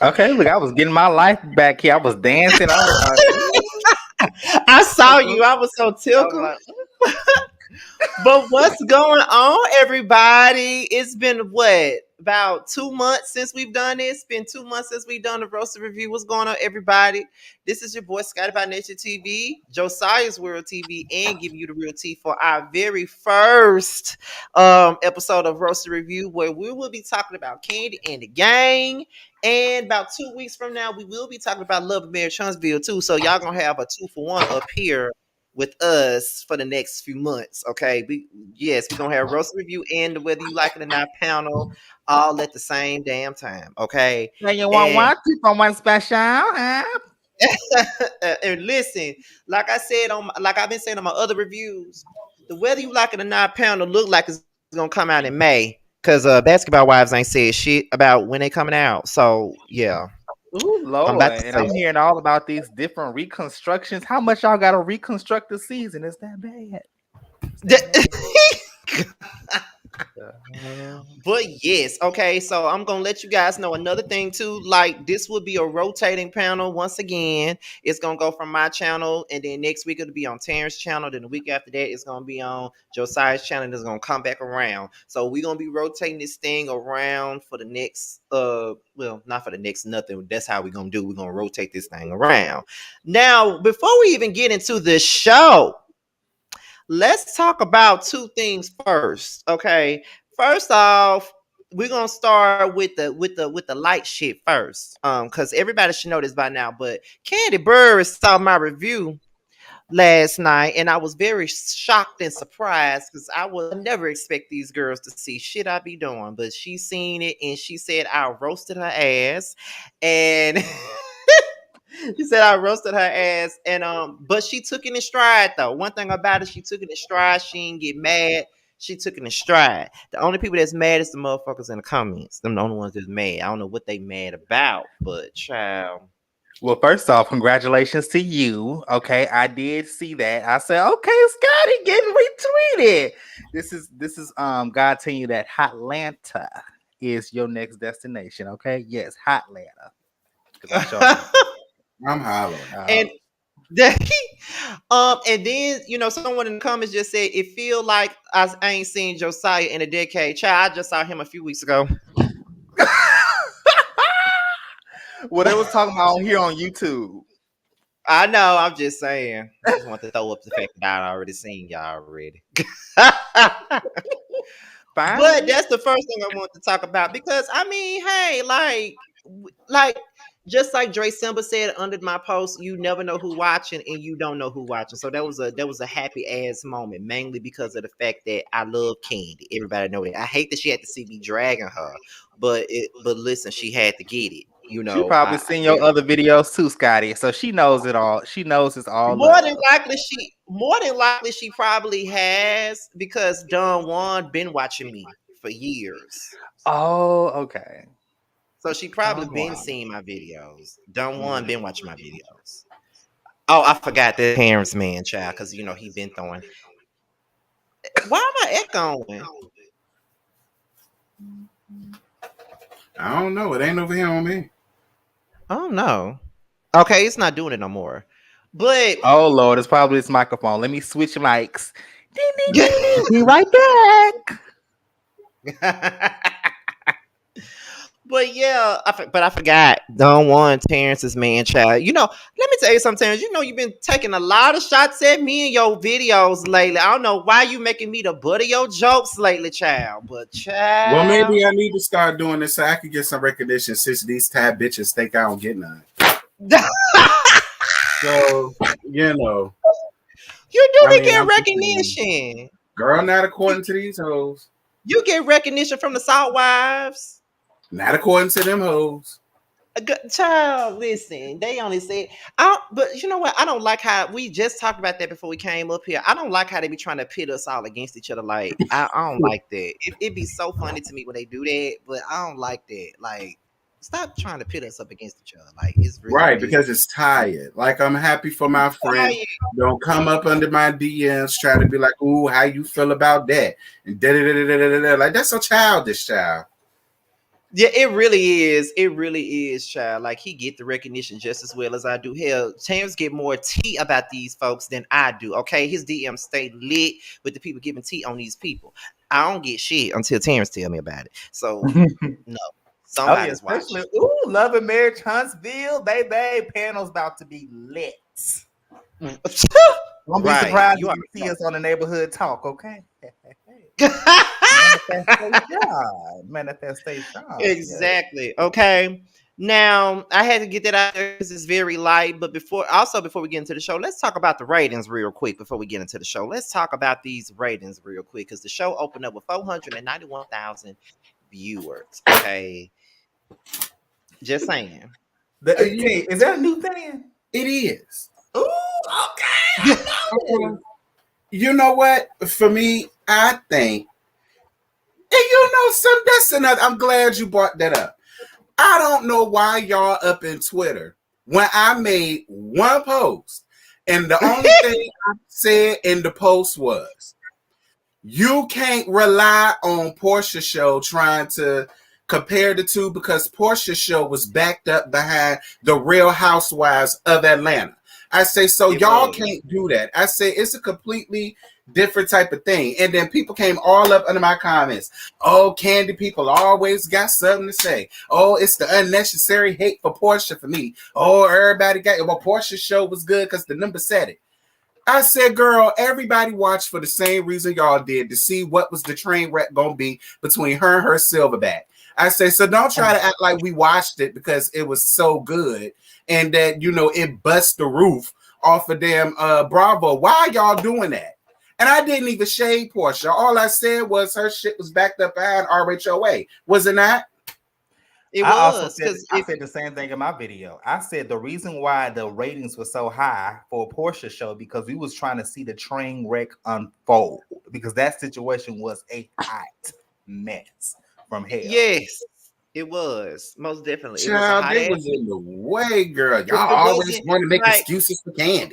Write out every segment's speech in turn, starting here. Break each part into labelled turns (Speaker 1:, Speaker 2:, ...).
Speaker 1: Okay, look, I was getting my life back here. I was dancing. I was
Speaker 2: I saw you. I was so tickled.
Speaker 1: like,
Speaker 2: But what's going on, everybody? It's been what, about 2 months since we've done this? It's been 2 months since we've done the roaster review. What's going on, everybody? This is your boy Scotty by Nature TV, Josiah's World TV, and Give You the Real Tea for our very first episode of Roaster Review, where we will be talking about Kandi and the gang. And about 2 weeks from now, we will be talking about Love and Marriage Huntsville too. So y'all gonna have a 2-for-1 up here with us for the next few months. Okay. We're gonna have roast review and whether you like it or not panel all at the same damn time. Okay.
Speaker 1: "Hey, you want
Speaker 2: And
Speaker 1: one? For one special? Huh?"
Speaker 2: and listen, like I've been saying on my other reviews, the whether you like it or not panel look like it's gonna come out in May. Cause Basketball Wives ain't said shit about when they coming out. So yeah.
Speaker 1: Ooh,
Speaker 2: I'm
Speaker 1: Lord.
Speaker 2: about to
Speaker 1: And
Speaker 2: say
Speaker 1: I'm hearing all about these different reconstructions. How much y'all got to reconstruct the season? Is that bad?
Speaker 2: But yes, okay. So I'm gonna let you guys know another thing too. Like this will be a rotating panel once again. It's gonna go from my channel, and then next week it'll be on Terrence's channel. Then the week after that, it's gonna be on Josiah's channel. And it's gonna come back around. So we're gonna be rotating this thing around for the next well, not for the next nothing. That's how we're gonna do. We're gonna rotate this thing around. Now, before we even get into the show, let's talk about two things first. Okay. First off, we're gonna start with the light shit first. Because everybody should know this by now. But Kandi Burris saw my review last night, and I was very shocked and surprised because I would never expect these girls to see shit I be doing. But she seen it and she said I roasted her ass. And she said I roasted her ass, and but she took it in stride though. One thing about it, she took it in stride. She didn't get mad. She took it in stride. The only people that's mad is the motherfuckers in the comments. Them the only ones that's mad. I don't know what they mad about, but child.
Speaker 1: Well, first off, congratulations to you. Okay, I did see that. I said, okay, Scotty getting retweeted. This is God telling you that Hotlanta is your next destination. Okay, yes, Hotlanta.
Speaker 3: I'm hollering.
Speaker 2: And and then someone in the comments just said it feel like I ain't seen Josiah in a decade. Child, I just saw him a few weeks ago.
Speaker 1: Well, they was talking about here on YouTube.
Speaker 2: I know. I'm just saying. I just want to throw up the fact that I already seen y'all already. But that's the first thing I want to talk about because I mean, hey, like just like Dre Simba said under my post, you never know who watching and you don't know who watching. So that was a happy ass moment, mainly because of the fact that I love Kandi. Everybody know it. I hate that she had to see me dragging her, but listen, she had to get it.
Speaker 1: She probably seen your other videos too, Scotty. So she knows it all. She knows it's all.
Speaker 2: More than likely she probably has because Don Juan been watching me for years.
Speaker 1: Oh, okay.
Speaker 2: So she probably been seeing my videos. Don Juan been watching my videos. Oh, I forgot the parents man, child, because he been throwing. Why am I echoing?
Speaker 3: I don't know. It ain't over here on me.
Speaker 2: Oh no. Okay, it's not doing it no more. But
Speaker 1: oh Lord, it's probably this microphone. Let me switch mics. Be right back.
Speaker 2: But yeah, I forgot. Don Juan, Terrence's man child. Let me tell you something, Terrence. You've been taking a lot of shots at me in your videos lately. I don't know why you making me the butt of your jokes lately, child. But child.
Speaker 3: Well, maybe I need to start doing this so I can get some recognition since these tab bitches think I don't get none. So,
Speaker 2: You do get recognition.
Speaker 3: Girl, not according to these hoes.
Speaker 2: You get recognition from the Salt Wives.
Speaker 3: Not according to them hoes.
Speaker 2: Child, listen, they only said, but you know what? I don't like how we just talked about that before we came up here. I don't like how they be trying to pit us all against each other. Like, I don't like that. It'd be so funny to me when they do that, but I don't like that. Like, stop trying to pit us up against each other. Like, it's really
Speaker 3: right because it's tired. Like, I'm happy for my friend. Don't come up under my DMs trying to be like, "Ooh, how you feel about that?" And like that's so childish, child.
Speaker 2: Yeah, it really is. It really is, child. Like he get the recognition just as well as I do. Hell, James get more tea about these folks than I do. Okay, his DM stay lit with the people giving tea on these people. I don't get shit until Terrence tell me about it. So no,
Speaker 1: Oh yeah,
Speaker 2: somebody's
Speaker 1: especially
Speaker 2: watching.
Speaker 1: Love and Marriage Huntsville, baby. Panel's about to be lit. Won't be
Speaker 2: Right,
Speaker 1: surprised
Speaker 2: you
Speaker 1: if
Speaker 2: are.
Speaker 1: you see us on the neighborhood talk, okay? Manifestation. Manifestation. Yeah.
Speaker 2: Exactly. Okay. Now I had to get that out there because it's very light. But before we get into the show, let's talk about the ratings real quick. Before we get into the show, let's talk about these ratings real quick because the show opened up with 491,000 viewers. Okay, just saying.
Speaker 1: Okay, is that a new thing?
Speaker 3: It is.
Speaker 1: Ooh, okay. I know.
Speaker 3: You know what? For me, I think, and that's another. I'm glad you brought that up. I don't know why y'all up in Twitter when I made one post, and the only thing I said in the post was, you can't rely on Portia's show trying to compare the two because Portia's show was backed up behind the Real Housewives of Atlanta. I say, so y'all can't do that. I say it's a completely different type of thing. And then people came all up under my comments. Oh, Kandi people always got something to say. Oh, it's the unnecessary hate for Portia for me. Oh, everybody got it. Well, Portia's show was good because the number said it. I said, girl, everybody watched for the same reason y'all did, to see what was the train wreck gonna be between her and her silverback. I say, so don't try to act like we watched it because it was so good and that it bust the roof off of damn Bravo. Why y'all doing that? And I didn't even shade Portia. All I said was her shit was backed up behind RHOA. Was it not?
Speaker 2: It
Speaker 1: I also
Speaker 2: was
Speaker 1: said
Speaker 2: because
Speaker 1: I said the same thing in my video. I said the reason why the ratings were so high for a Porsche show because we was trying to see the train wreck unfold because that situation was a hot mess from hell.
Speaker 2: yes, it was most definitely. It was a
Speaker 3: Child,
Speaker 2: hot
Speaker 3: they
Speaker 2: ass.
Speaker 3: was in the way, girl. Y'all
Speaker 2: If it
Speaker 3: always
Speaker 2: wasn't
Speaker 3: want to make
Speaker 2: like
Speaker 3: excuses for Kandi.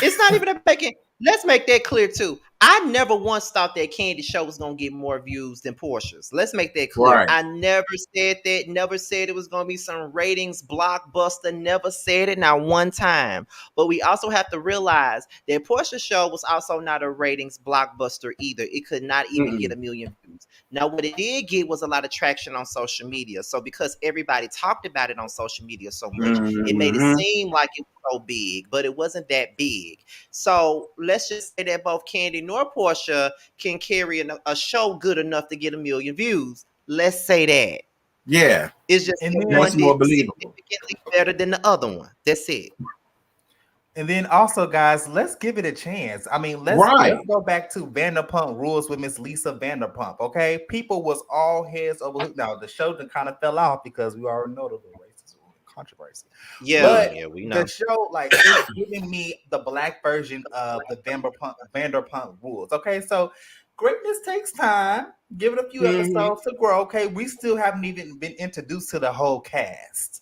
Speaker 2: it's not even a making. Let's make that clear too. I never once thought that Kandi show was gonna get more views than Portia's. Let's make that clear.
Speaker 3: Right.
Speaker 2: I never said that. Never said it was gonna be some ratings blockbuster. Never said it, not one time. But we also have to realize that Portia's show was also not a ratings blockbuster either. It could not even get 1,000,000 views. Now, what it did get was a lot of traction on social media. So because everybody talked about it on social media so much, it made it seem like it was so big, but it wasn't that big. So let's just say that both Kandi nor Portia can carry a show good enough to get 1,000,000 views. Let's say that.
Speaker 3: Yeah.
Speaker 2: It's just
Speaker 1: And
Speaker 2: that
Speaker 1: then-
Speaker 2: one
Speaker 3: That's more
Speaker 2: did
Speaker 3: believable.
Speaker 2: significantly better than the other one. That's it.
Speaker 1: And then also, guys, let's give it a chance. I mean, let's go back to Vanderpump Rules with Miss Lisa Vanderpump. Okay, people was all heads over. Now the show kind of fell off because we already know the racism controversy.
Speaker 2: Yeah,
Speaker 1: but
Speaker 2: we know.
Speaker 1: The show like it's giving me the black version of the Vanderpump Rules. Okay, so greatness takes time. Give it a few episodes to grow. Okay, we still haven't even been introduced to the whole cast.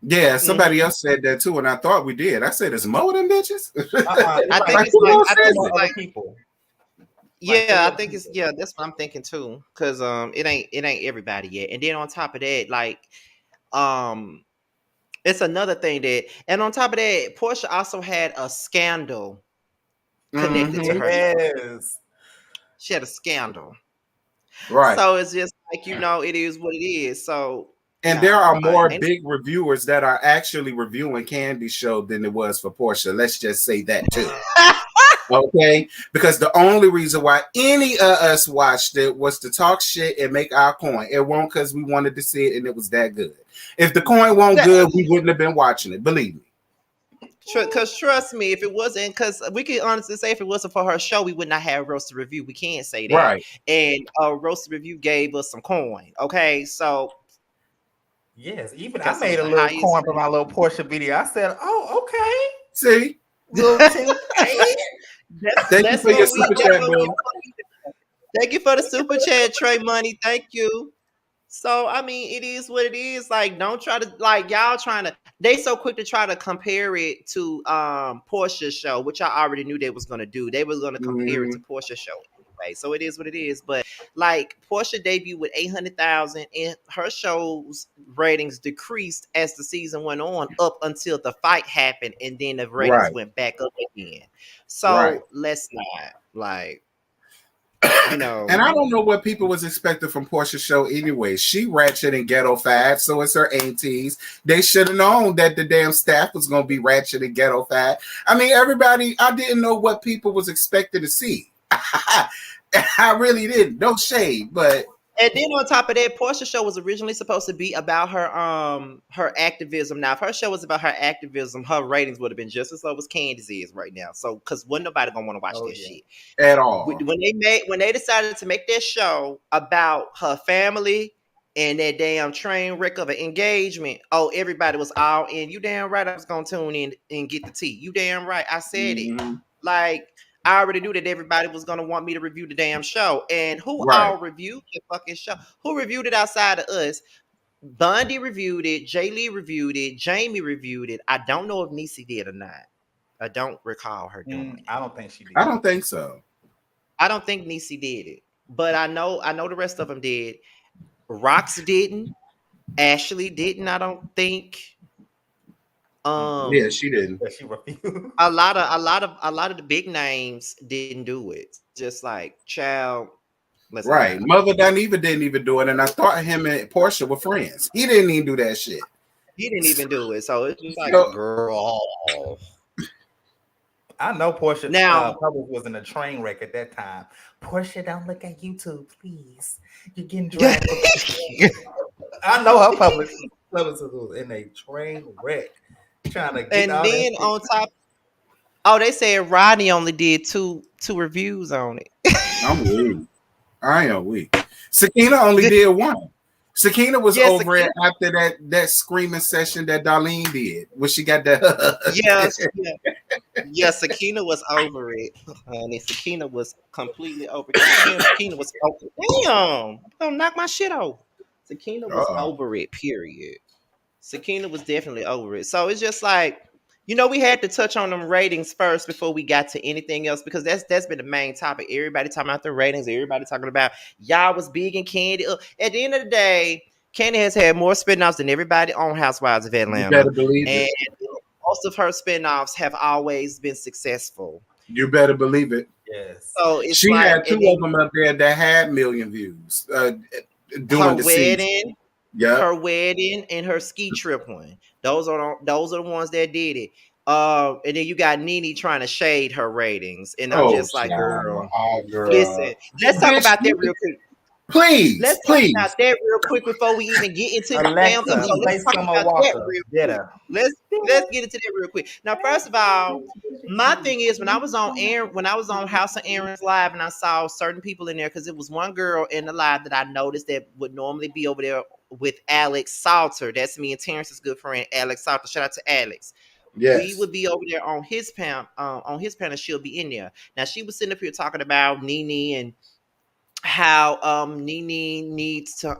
Speaker 3: Yeah, somebody else said that too, and I thought we did. I said, "It's more than bitches."
Speaker 2: I think it's like other people. Yeah, I think it's that's what I'm thinking too. Cause it ain't everybody yet. And then on top of that, like it's another thing that, and on top of that, Portia also had a scandal connected to her.
Speaker 1: Yes.
Speaker 2: She had a scandal.
Speaker 3: Right.
Speaker 2: So it's just like, it is what it is. So
Speaker 3: and there are more big reviewers that are actually reviewing Kandi's show than there was for Portia. Let's just say that too. Okay, because the only reason why any of us watched it was to talk shit and make our coin. It won't because we wanted to see it and it was that good. If the coin wasn't good, we wouldn't have been watching it. Believe me.
Speaker 2: Because trust me, if it wasn't, because we can honestly say if it wasn't for her show, we would not have Roasted Review. We can't say that.
Speaker 3: Right.
Speaker 2: And Roasted Review gave us some coin. Okay, so.
Speaker 1: Yes, even I made a little coin for my little Portia video. I said, "Oh, okay."
Speaker 3: See,
Speaker 1: thank
Speaker 3: you for your super chat, bro.
Speaker 2: Thank you for the super chat, Trey Money. Thank you. So I mean, it is what it is. Like, don't try to y'all trying to. They so quick to try to compare it to Portia's show, which I already knew they was gonna do. They was gonna compare it to Portia's show anyway. So it is what it is. But like Portia debuted with 800,000, and her show's ratings decreased as the season went on, up until the fight happened, and then the ratings
Speaker 3: Right.
Speaker 2: went back up again. So
Speaker 3: Right.
Speaker 2: let's not like, you know.
Speaker 3: And I don't know what people was expecting from Portia's show anyway. She ratchet and ghetto fat, so it's her aunties. They should have known that the damn staff was going to be ratchet and ghetto fat. I mean, everybody, I didn't know what people was expected to see. I really didn't. No shade, but.
Speaker 2: And then on top of that, Portia's show was originally supposed to be about her activism. Now, if her show was about her activism, her ratings would have been just as low as Kandi's is right now. So, because wasn't nobody gonna want to watch this shit
Speaker 3: at all.
Speaker 2: When they decided to make that show about her family and that damn train wreck of an engagement, oh, everybody was all in. You damn right, I was gonna tune in and get the tea. You damn right, I said it. Like, I already knew that everybody was going to want me to review the damn show. And who all reviewed the fucking show? Who reviewed it outside of us? Bundy reviewed it. Jay Lee reviewed it. Jamie reviewed it. I don't know if Niecy did or not. I don't recall her doing it.
Speaker 1: I don't think she did.
Speaker 3: I don't think so.
Speaker 2: I don't think Niecy did it. But I know the rest of them did. Rox didn't. Ashley didn't, I don't think.
Speaker 3: Yeah, she didn't.
Speaker 1: She refused.
Speaker 2: A lot of the big names didn't do it. Just like Child.
Speaker 3: Right. Mother Dineva didn't even do it. And I thought him and Portia were friends. He didn't even do that shit.
Speaker 2: He didn't even do it. So it's just like, girl.
Speaker 1: I know Portia
Speaker 2: now
Speaker 1: probably was in a train wreck at that time. Portia, don't look at YouTube, please. You're getting dragged. I know her publicist was in a train wreck. Trying to get
Speaker 2: and then on top, they said Rodney only did two reviews on it.
Speaker 3: I'm weak. I am weak. Sakina only did one. Sakina was over it after that screaming session that Darlene did when she got that.
Speaker 2: Yeah, Sakina was over it. Honey, Sakina was completely over it. Sakina was over it. Damn, don't knock my shit off. Sakina was over it, period. Sakina was definitely over it. So it's just like, we had to touch on them ratings first before we got to anything else, because that's been the main topic. Everybody talking about the ratings. Everybody talking about y'all was big in Kandi. At the end of the day, Kandi has had more spinoffs than everybody on Housewives of Atlanta.
Speaker 3: You better believe it.
Speaker 2: And most of her spinoffs have always been successful.
Speaker 3: You better believe it.
Speaker 1: Yes.
Speaker 3: So it's she had two of them up there that had million views. Doing
Speaker 2: her wedding. Yeah, her wedding and her ski trip one. Those are the ones that did it. And then you got Nene trying to shade her ratings, and I'm just like, girl. Listen, let's talk about that real quick.
Speaker 3: Please,
Speaker 2: let's talk about that real quick before we even get into the damn. So let's talk about that real quick. Let's get into that real quick. Now, first of all, my thing is when I was on House of Aaron's live, and I saw certain people in there, because it was one girl in the live that I noticed that would normally be over there with Alex Salter. That's me and Terrence's good friend, Alex Salter. Shout out to Alex. Yes. We would be over there on his panel. She'll be in there. Now, she was sitting up here talking about Nene and how Nene needs to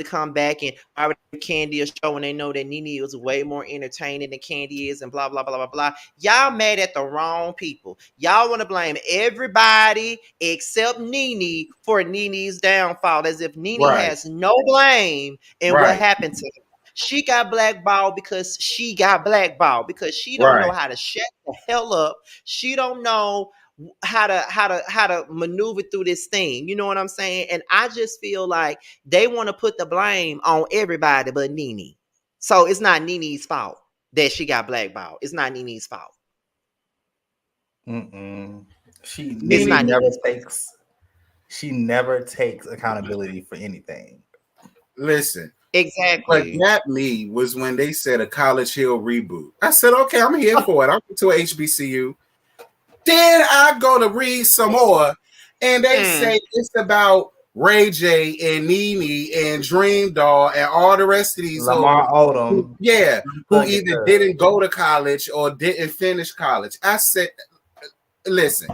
Speaker 2: come back, and why would Kandi a show when they know that Nene is way more entertaining than Kandi is, and blah blah blah blah blah. Y'all mad at the wrong people. Y'all want to blame everybody except Nene for Nene's downfall, as if Nene has no blame in what happened to her. She got blackballed because she don't know how to shut the hell up. She don't know how to maneuver through this thing. You know what I'm saying? And I just feel like they want to put the blame on everybody but Nene. So it's not Nene's fault that she got blackballed. It's not Nene's fault.
Speaker 1: She never takes accountability for anything.
Speaker 3: Listen.
Speaker 2: Exactly.
Speaker 3: What got me was when they said a College Hill reboot. I said, okay, I'm here for it. I went to a HBCU. Then I go to read some more, and they say it's about Ray J and Nene and Dream Doll and all the rest of these
Speaker 1: Lamar Odom.
Speaker 3: Who either didn't go to college or didn't finish college. I said, listen,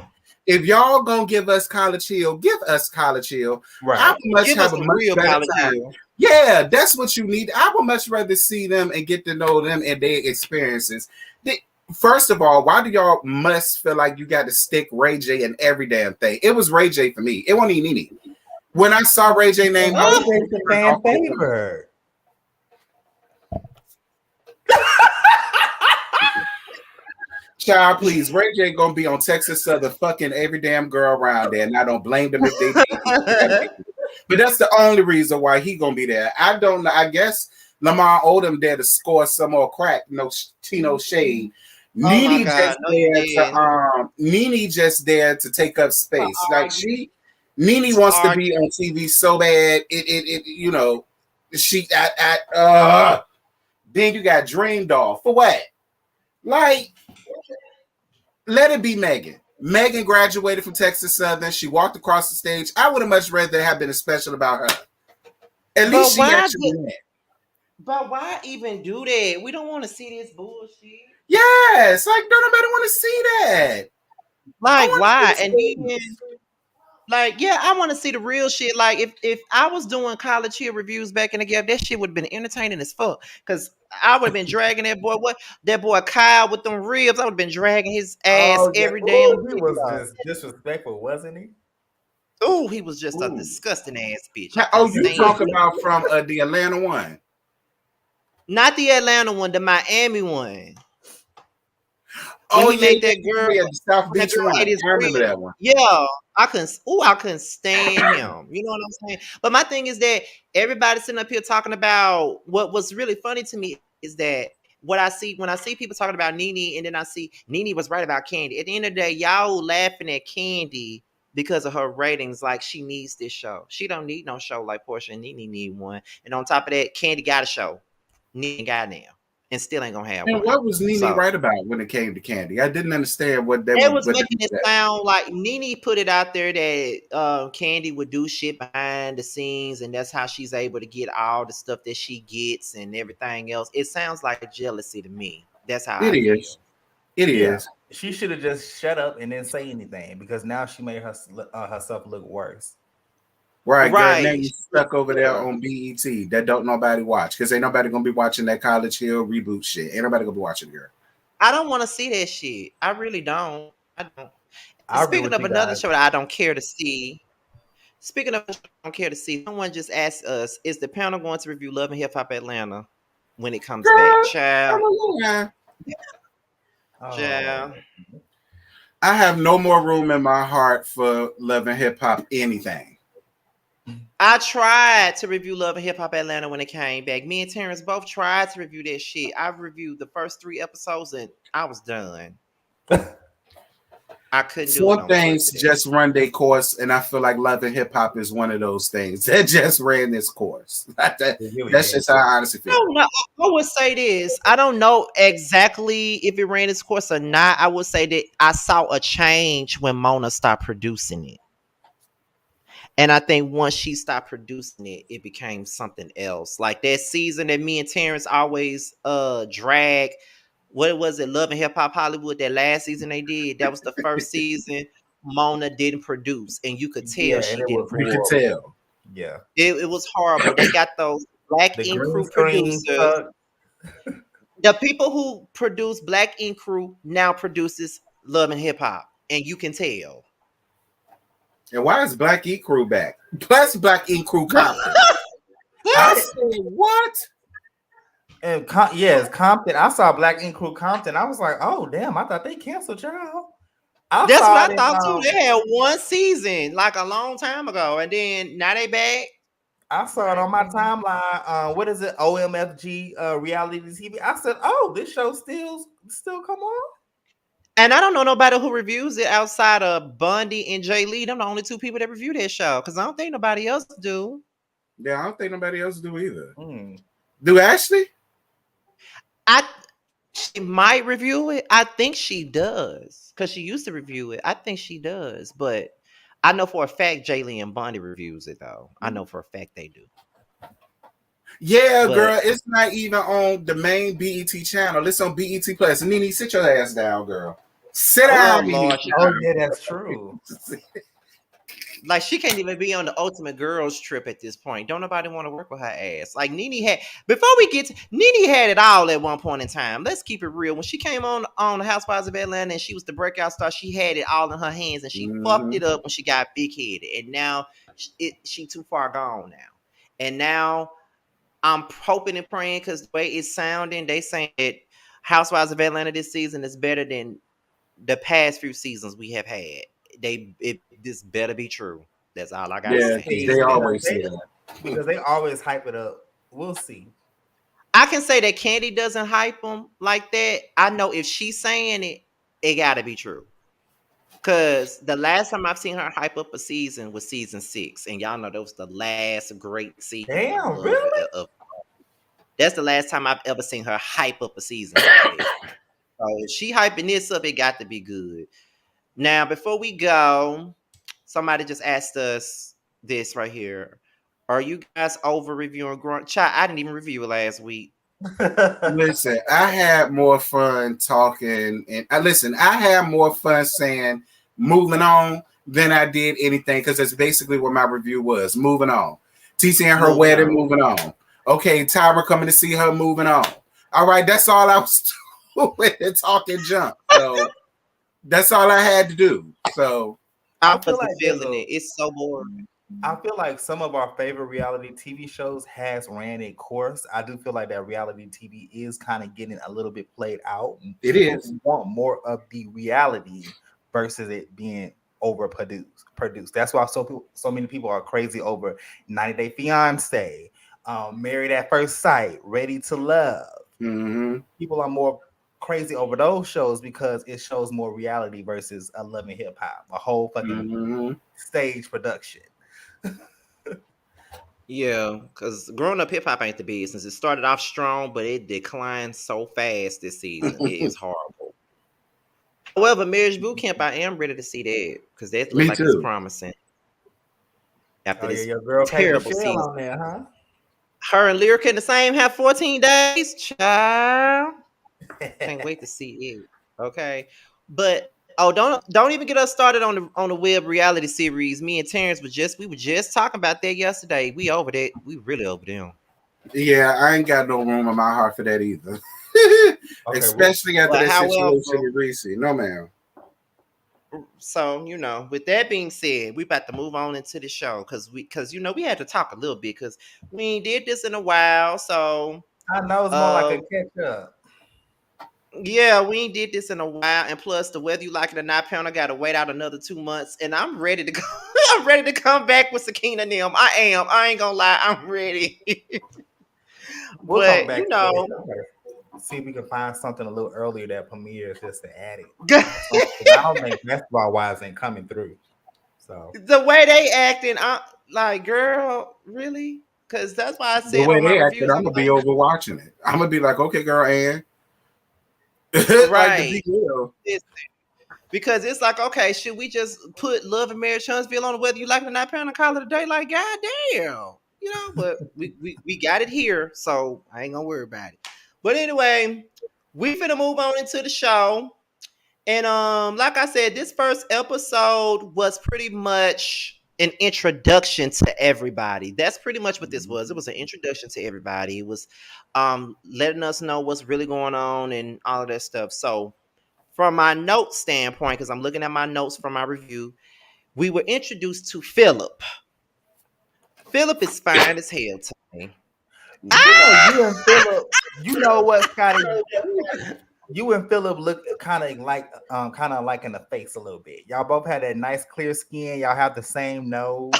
Speaker 3: if y'all gonna give us College Hill, give us College Hill.
Speaker 1: Right.
Speaker 3: I must have a much better time. Yeah, that's what you need. I would much rather see them and get to know them and their experiences. First of all, why do y'all must feel like you got to stick Ray J in every damn thing? It was Ray J for me. It wasn't even Nene. When I saw Ray J name, I was
Speaker 1: Ray J's a fan favorite.
Speaker 3: Child, please. Ray J gonna be on Texas Southern fucking every damn girl around there, and I don't blame them if they did. But that's the only reason why he gonna be there. I don't know. I guess Lamar Odom there to score some more crack. No Tino Shade. Nene just Nene just there to take up space. Like Nene wants to be on TV so bad. It you know, she then you got Dream Doll for what? Like, let it be Megan. Megan graduated from Texas Southern. She walked across the stage. I would have much rather have been a special about her. At least she actually went.
Speaker 2: But why even do that? We don't want to see this bullshit.
Speaker 3: Yes, like don't nobody want to see that.
Speaker 2: Like why? And then, like, yeah, I want to see the real shit. Like if I was doing College Hill reviews back in the game, that shit would have been entertaining as fuck. Cause I would have been dragging that boy Kyle with them ribs. I would have been dragging his ass every day.
Speaker 1: He was just disrespectful, wasn't he?
Speaker 2: Oh, he was just a disgusting ass bitch.
Speaker 3: Oh, you talk about from the Atlanta one?
Speaker 2: Not the Atlanta one, the Miami one.
Speaker 3: Oh,
Speaker 2: he made that girl.
Speaker 3: Yeah, the South Beach one. I remember that one.
Speaker 2: Yeah, I couldn't stand him. You know what I'm saying? But my thing is that everybody sitting up here talking about what was really funny to me is that what I see when I see people talking about Nene, and then I see Nene was right about Kandi. At the end of the day, y'all laughing at Kandi because of her ratings. Like, she needs this show. She don't need no show like Portia and Nene need one. And on top of that, Kandi got a show. Nene got now. And still ain't gonna have
Speaker 3: and
Speaker 2: one.
Speaker 3: What was Nene right about when it came to Kandi? I didn't understand what that
Speaker 2: was making it sound like Nene put it out there that Kandi would do shit behind the scenes, and that's how she's able to get all the stuff that she gets and everything else. It sounds like jealousy to me. That's how
Speaker 3: it is. It is.
Speaker 1: She should have just shut up and didn't say anything, because now she made herself look worse.
Speaker 3: Right. Girl, now you stuck over there on BET that don't nobody watch, because ain't nobody gonna be watching that College Hill reboot shit. Ain't nobody gonna be watching it, girl.
Speaker 2: I don't want to see that shit. I really don't. I don't. Speaking of another show that I don't care to see. Speaking of, I don't care to see. Someone just asked us: is the panel going to review Love and Hip Hop Atlanta when it comes back? Child. Child.
Speaker 3: I have no more room in my heart for Love and Hip Hop anything.
Speaker 2: I tried to review Love and Hip Hop Atlanta when it came back. Me and Terrence both tried to review that shit. I reviewed the first 3 episodes and I was done. I couldn't do it.
Speaker 3: 4 things just run their course, and I feel like Love and Hip Hop is one of those things that just ran this course. That's just how I honestly feel.
Speaker 2: I would say this. I don't know exactly if it ran its course or not. I would say that I saw a change when Mona stopped producing it. And I think once she stopped producing it, it became something else. Like that season that me and Terrence always drag. What was it? Love and Hip Hop Hollywood. That last season they did. That was the first season Mona didn't produce, and you could tell she didn't produce.
Speaker 3: You could tell.
Speaker 1: Yeah,
Speaker 2: it was horrible. They got those Black Ink Crew producers. The people who produce Black Ink Crew now produces Love and Hip Hop, and you can tell.
Speaker 3: And why is Black Ink Crew back? Plus Black Ink Crew Compton. I said, what?
Speaker 1: And yes, Compton. I saw Black Ink Crew Compton. I was like, oh damn! I thought they canceled y'all.
Speaker 2: That's what I thought too. They had 1 season like a long time ago, and then now they back.
Speaker 1: I saw it on my timeline. What is it? OMFG reality TV. I said, oh, this show still come on.
Speaker 2: And I don't know nobody who reviews it outside of Bundy and Jay Lee. Them the only 2 people that review that show, because I don't think nobody else do.
Speaker 3: Yeah, I don't think nobody else do either. Do Ashley?
Speaker 2: She might review it. I think she does, because she used to review it. I think she does, but I know for a fact Jay Lee and Bundy reviews it though. I know for a fact they do.
Speaker 3: Yeah, but, girl, it's not even on the main BET channel. It's on BET Plus. Nene, sit your ass down, girl. Sit down, Nene.
Speaker 1: Oh, yeah, that's true.
Speaker 2: Like she can't even be on the ultimate girls trip at this point. Don't nobody want to work with her ass. Like Nene had before we get to Nene had it all at one point in time. Let's keep it real. When she came on the Housewives of Atlanta and she was the breakout star, she had it all in her hands and she fucked it up when she got big headed. And now she too far gone now. And now I'm hoping and praying because the way it's sounding, they saying that Housewives of Atlanta this season is better than the past few seasons we have had. This better be true. That's all I gotta
Speaker 3: Yeah,
Speaker 2: say.
Speaker 3: because they always say that.
Speaker 1: Because they always hype it up. We'll see.
Speaker 2: I can say that Kandi doesn't hype them like that. I know if she's saying it, it gotta be true. Cause the last time I've seen her hype up a season was season 6, and y'all know that was the last great season.
Speaker 1: Damn, really?
Speaker 2: That's the last time I've ever seen her hype up a season like that. So if she hyping this up, it got to be good. Now, before we go, somebody just asked us this right here. Are you guys over reviewing Grunt? Child, I didn't even review it last week.
Speaker 3: Listen, I had more fun talking, and I had more fun saying moving on than I did anything because that's basically what my review was. Moving on. TC and her wedding, moving on. Okay, Tyra coming to see her, moving on. All right, that's all I was doing and talking junk. So that's all I had to do. So
Speaker 2: I feel like feeling it. It's so boring.
Speaker 1: I feel like some of our favorite reality TV shows has ran a course. I do feel like that reality TV is kind of getting a little bit played out.
Speaker 3: It is.
Speaker 1: Want more of the reality versus it being overproduced. That's why so many people are crazy over 90 Day Fiance, Married at First Sight, Ready to Love.
Speaker 3: Mm-hmm.
Speaker 1: People are more crazy over those shows because it shows more reality versus a Love and Hip Hop, a whole fucking stage production.
Speaker 2: Yeah, because growing up hip hop ain't the business. It started off strong, but it declined so fast this season. It is horrible. However, Marriage Boot Camp, I am ready to see that because that looks like it's promising. After this terrible season,
Speaker 1: on there, huh?
Speaker 2: Her and Lyrica in the same have 14 days. Child, can't wait to see it. Okay, but don't even get us started on the web reality series. Me and Terrence we were just talking about that yesterday. We over that. We really over them.
Speaker 3: Yeah, I ain't got no room in my heart for that either. Especially after that situation with Reese. No, ma'am.
Speaker 2: So, with that being said, we about to move on into the show because we had to talk a little bit because we ain't did this in a while. So
Speaker 1: I know it's more like a catch up.
Speaker 2: Yeah, we ain't did this in a while, and plus the whether you like it or not panel got to wait out another 2 months, and I'm ready to go. I'm ready to come back with Sakina and them. I am. I ain't gonna lie. I'm ready.
Speaker 1: We'll but see if we can find something a little earlier that premieres just to add it. I don't think Basketball Wives ain't coming through. So
Speaker 2: the way they acting, I'm like, girl, really? Because that's why I said
Speaker 3: the way they acting, I'm gonna be over watching it. I'm gonna be like, okay, girl, and
Speaker 2: right. Because it's like, okay, should we just put Love and Marriage Huntsville on whether you like it or not panel and call it a day? Like, goddamn. But we got it here, so I ain't gonna worry about it. But anyway, we finna move on into the show. And like I said, this first episode was pretty much an introduction to everybody. That's pretty much what this was. It was an introduction to everybody. It was letting us know what's really going on and all of that stuff. So from my notes standpoint, because I'm looking at my notes from my review, we were introduced to Philip. Philip is fine as hell to me.
Speaker 1: You and Philip, you know what, Scotty? You and Philip look kind of like in the face a little bit. Y'all both had that nice clear skin. Y'all have the same nose.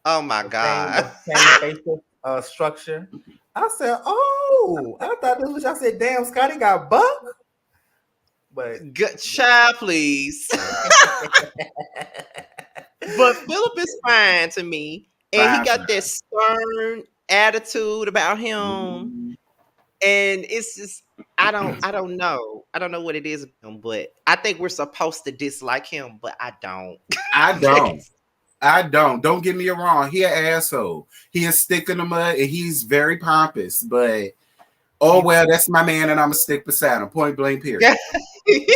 Speaker 2: Oh my God.
Speaker 3: Same
Speaker 1: facial structure. I said, oh, I thought this was y'all said, damn, Scotty got buck. But
Speaker 2: good child, please. But Philip is fine to me. And he got that stern attitude about him. And it's just I don't know. I don't know what it is about him, but I think we're supposed to dislike him, but I don't.
Speaker 3: I don't. Don't get me wrong. He an asshole. He is stick in the mud and he's very pompous, but well, that's my man and I'm a stick beside him. Point blank period.
Speaker 1: He's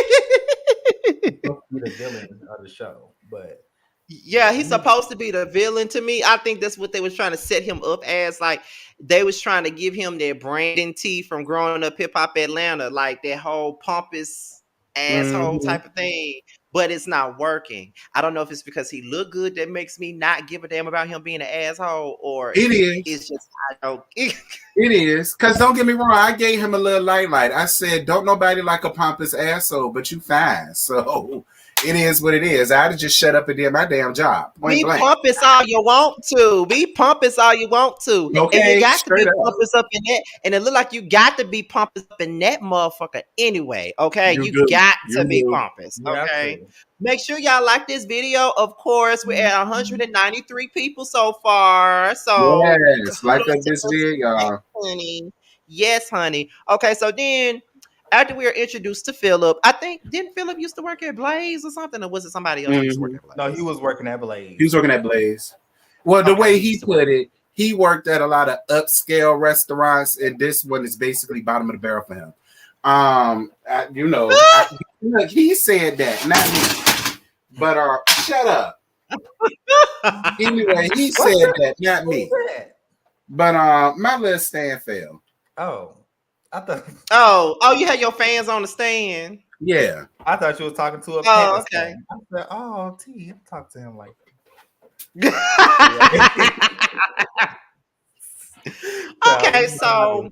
Speaker 1: the villain of the show, but
Speaker 2: Yeah, he's supposed to be the villain to me. I think that's what they was trying to set him up as. Like they was trying to give him that Brandon T from growing up hip hop Atlanta, like that whole pompous asshole
Speaker 3: Mm-hmm.
Speaker 2: type of thing. But it's not working. I don't know if it's because he looked good that makes me not give a damn about him being an asshole, or
Speaker 3: It is.
Speaker 2: it's just I don't.
Speaker 3: It is. Because don't get me wrong, I gave him a little light. I said, don't nobody like a pompous asshole, but you fine. So it is what it is. I'd have just shut up and did my damn job. Point
Speaker 2: Be
Speaker 3: blank.
Speaker 2: pompous all you want to. Be pompous all you want to. And you
Speaker 3: Okay,
Speaker 2: got to be
Speaker 3: straight up.
Speaker 2: pompous up in that. And it look like you got to be pompous up in that motherfucker anyway. Okay.
Speaker 3: You
Speaker 2: You
Speaker 3: do.
Speaker 2: got
Speaker 3: You
Speaker 2: to be
Speaker 3: do.
Speaker 2: pompous.
Speaker 1: You have
Speaker 2: Okay.
Speaker 1: to.
Speaker 2: Make sure y'all like this video. Of course, we're at 193 people so far. So
Speaker 3: Yes. Like
Speaker 2: kudos
Speaker 3: up
Speaker 2: to
Speaker 3: this
Speaker 2: us,
Speaker 3: vid, y'all.
Speaker 2: honey. Yes, honey. Okay, so then after we were introduced to Philip, I think didn't Philip used to work at Blaze or something, or was it somebody else that used to work
Speaker 3: Mhm.
Speaker 2: at Blaze?
Speaker 1: No, he was working at
Speaker 3: He was
Speaker 1: Blaze.
Speaker 3: working at Blaze. Well, the
Speaker 2: Okay,
Speaker 3: way
Speaker 2: he
Speaker 3: he
Speaker 2: used to work.
Speaker 3: put it, he worked at a lot of upscale restaurants, and this one is basically bottom of the barrel for him. Look, he said that, not me. But shut up. Anyway, he
Speaker 1: What's
Speaker 3: said
Speaker 1: that?
Speaker 3: that, not
Speaker 1: Who's
Speaker 3: me.
Speaker 1: that?
Speaker 3: But my little stand fell.
Speaker 1: Oh, I thought
Speaker 2: Oh, you had your fans on the stand.
Speaker 3: Yeah.
Speaker 1: I thought you was talking to a
Speaker 2: Oh,
Speaker 1: pet.
Speaker 2: okay.
Speaker 1: I said, "Oh, T, I talk to him like
Speaker 2: Okay, so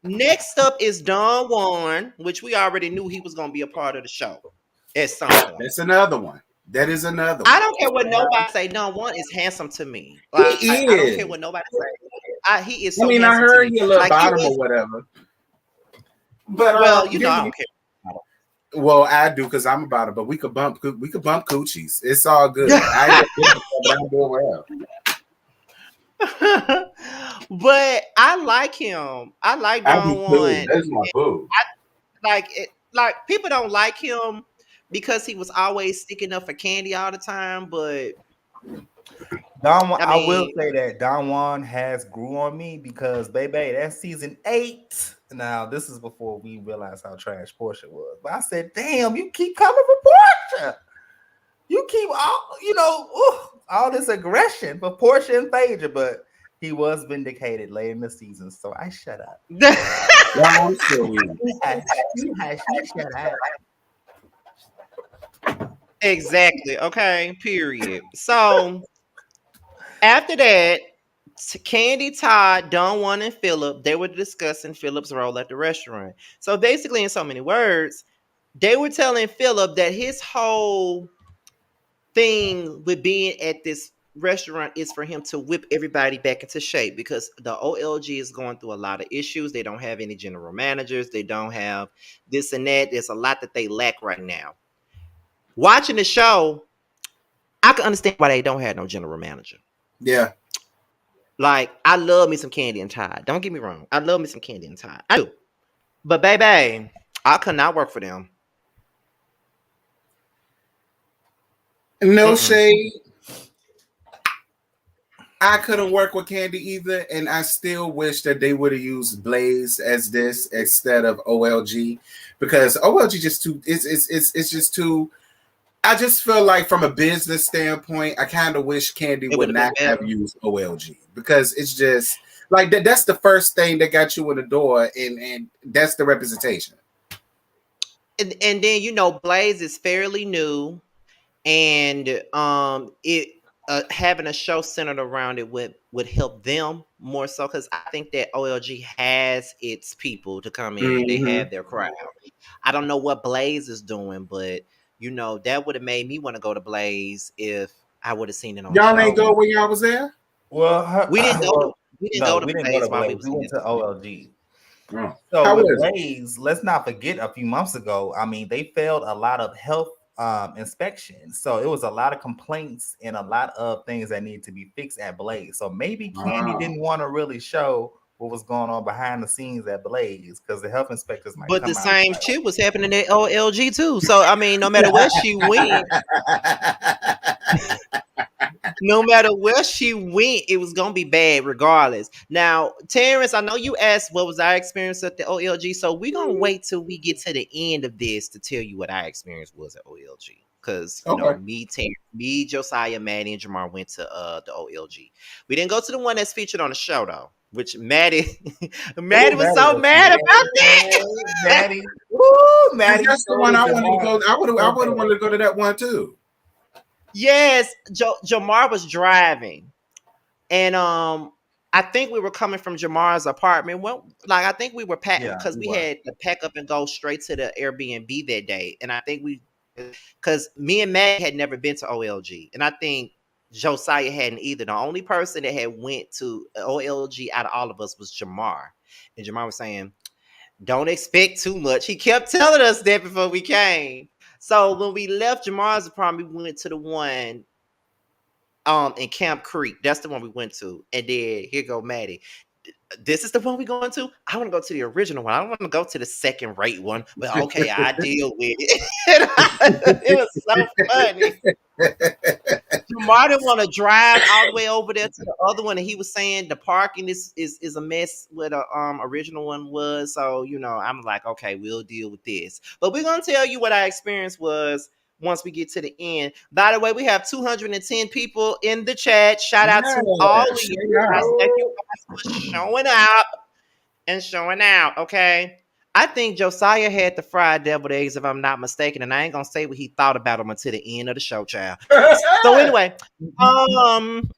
Speaker 2: next up is Don Juan, which we already knew he was going to be a part of the show at some point.
Speaker 3: That's another one. That is another
Speaker 2: I
Speaker 3: one.
Speaker 2: don't care what nobody say. Don Juan is handsome to me.
Speaker 3: He
Speaker 2: Like I don't
Speaker 3: is.
Speaker 2: care what nobody say. He is
Speaker 3: I
Speaker 2: so
Speaker 3: mean, I
Speaker 2: handsome to
Speaker 3: heard
Speaker 2: me.
Speaker 3: he a little
Speaker 2: Like he
Speaker 3: bottom or
Speaker 2: was.
Speaker 3: whatever. But
Speaker 2: Well, you know, I don't care.
Speaker 3: well, I do because I'm about it. But we could bump coochies. It's all good. I ain't but I'm doing well.
Speaker 2: But I like him. I like
Speaker 3: I
Speaker 2: Don
Speaker 3: do too.
Speaker 2: Juan.
Speaker 3: That's my boo.
Speaker 2: Like people don't like him because he was always sticking up for Kandi all the time. But
Speaker 1: Don.
Speaker 2: I
Speaker 1: I will
Speaker 2: mean,
Speaker 1: say that Don Juan has grew on me because, baby, that's season 8. Now this is before we realized how trash Portia was. But I said, "Damn, you keep coming for Portia. You keep all this aggression for Portia and Phaedra." But he was vindicated late in the season, so I shut up.
Speaker 3: Well, I'm sure we.
Speaker 1: You shut up.
Speaker 2: exactly. Okay. Period. So after that, Kandi, Todd, Don Juan, and Philip, they were discussing Philip's role at the restaurant. So basically, in so many words, they were telling Philip that his whole thing with being at this restaurant is for him to whip everybody back into shape because the OLG is going through a lot of issues. They don't have any general managers. They don't have this and that. There's a lot that they lack right now. Watching the show, I can understand why they don't have no general manager.
Speaker 3: Yeah.
Speaker 2: Like, I love me some Kandi and Todd. Don't get me wrong. I love me some Kandi and Todd. I do. But baby, I could not work for them.
Speaker 3: No shade. I couldn't work with Kandi either, and I still wish that they would have used Blaze as this instead of OLG, because OLG just too. It's just too. I just feel like from a business standpoint, I kind of wish Kandi would not have used OLG because it's just like that. That's the first thing that got you in the door, and that's the representation.
Speaker 2: And then Blaze is fairly new, and it having a show centered around it would help them more so because I think that OLG has its people to come in. They have their crowd. I don't know what Blaze is doing, but that would have made me want to go to Blaze if I would have seen it on.
Speaker 3: Y'all ain't go when y'all was there.
Speaker 2: Well, we didn't go. We didn't go to Blaze while we
Speaker 1: We went to OLG.
Speaker 3: Oh.
Speaker 1: So with Blaze, let's not forget a few months ago. I mean, they failed a lot of health inspections, so it was a lot of complaints and a lot of things that need to be fixed at Blaze. So maybe Kandi didn't want to really show what was going on behind the scenes at Blaze because the health inspectors might.
Speaker 2: But the same shit was happening at OLG too. So I mean, no matter where she went. No matter where she went, it was gonna be bad regardless. Now, Terrence, I know you asked what was our experience at the OLG, so we're gonna wait till we get to the end of this to tell you what our experience was at OLG. because
Speaker 3: Okay.
Speaker 2: me, Josiah, Maddie, and Jamar went to the OLG. We didn't go to the one that's featured on the show though, which Maddie,
Speaker 1: Ooh,
Speaker 2: Maddie was
Speaker 1: Maddie
Speaker 2: so
Speaker 1: was
Speaker 2: mad about that.
Speaker 1: Maddie. Ooh,
Speaker 3: And
Speaker 1: Maddie
Speaker 3: that's the
Speaker 1: stole
Speaker 3: one I wanted to
Speaker 1: Jamar.
Speaker 3: go. I would have wanted to go to that one too.
Speaker 2: Yes, Jamar was driving, and I think we were coming from Jamar's apartment. Well, like I think we were packed
Speaker 1: Yeah,
Speaker 2: because
Speaker 1: we
Speaker 2: we
Speaker 1: were.
Speaker 2: had to pack up and go straight to the Airbnb that day. And I think because me and Matt had never been to OLG, and I think Josiah hadn't either. The only person that had went to OLG out of all of us was Jamar, and Jamar was saying, "Don't expect too much." He kept telling us that before we came. So when we left Jamar's apartment, we went to the one in Camp Creek. That's the one we went to. And then here go Maddie. This is the one we going to? I want to go to the original one. I don't want to go to the second rate one. But okay, I deal with it. It was so funny. Jamar didn't want to drive all the way over there to the other one, and he was saying the parking is a mess where the original one was. So I'm like, okay, we'll deal with this. But we're gonna tell you what our experience was once we get to the end. By the way, we have 210 people in the chat. Shout out to all of you guys. Thank you guys for showing up and showing out. Okay. I think Josiah had the fried deviled eggs, if I'm not mistaken, and I ain't gonna say what he thought about them until the end of the show, child. So anyway, um,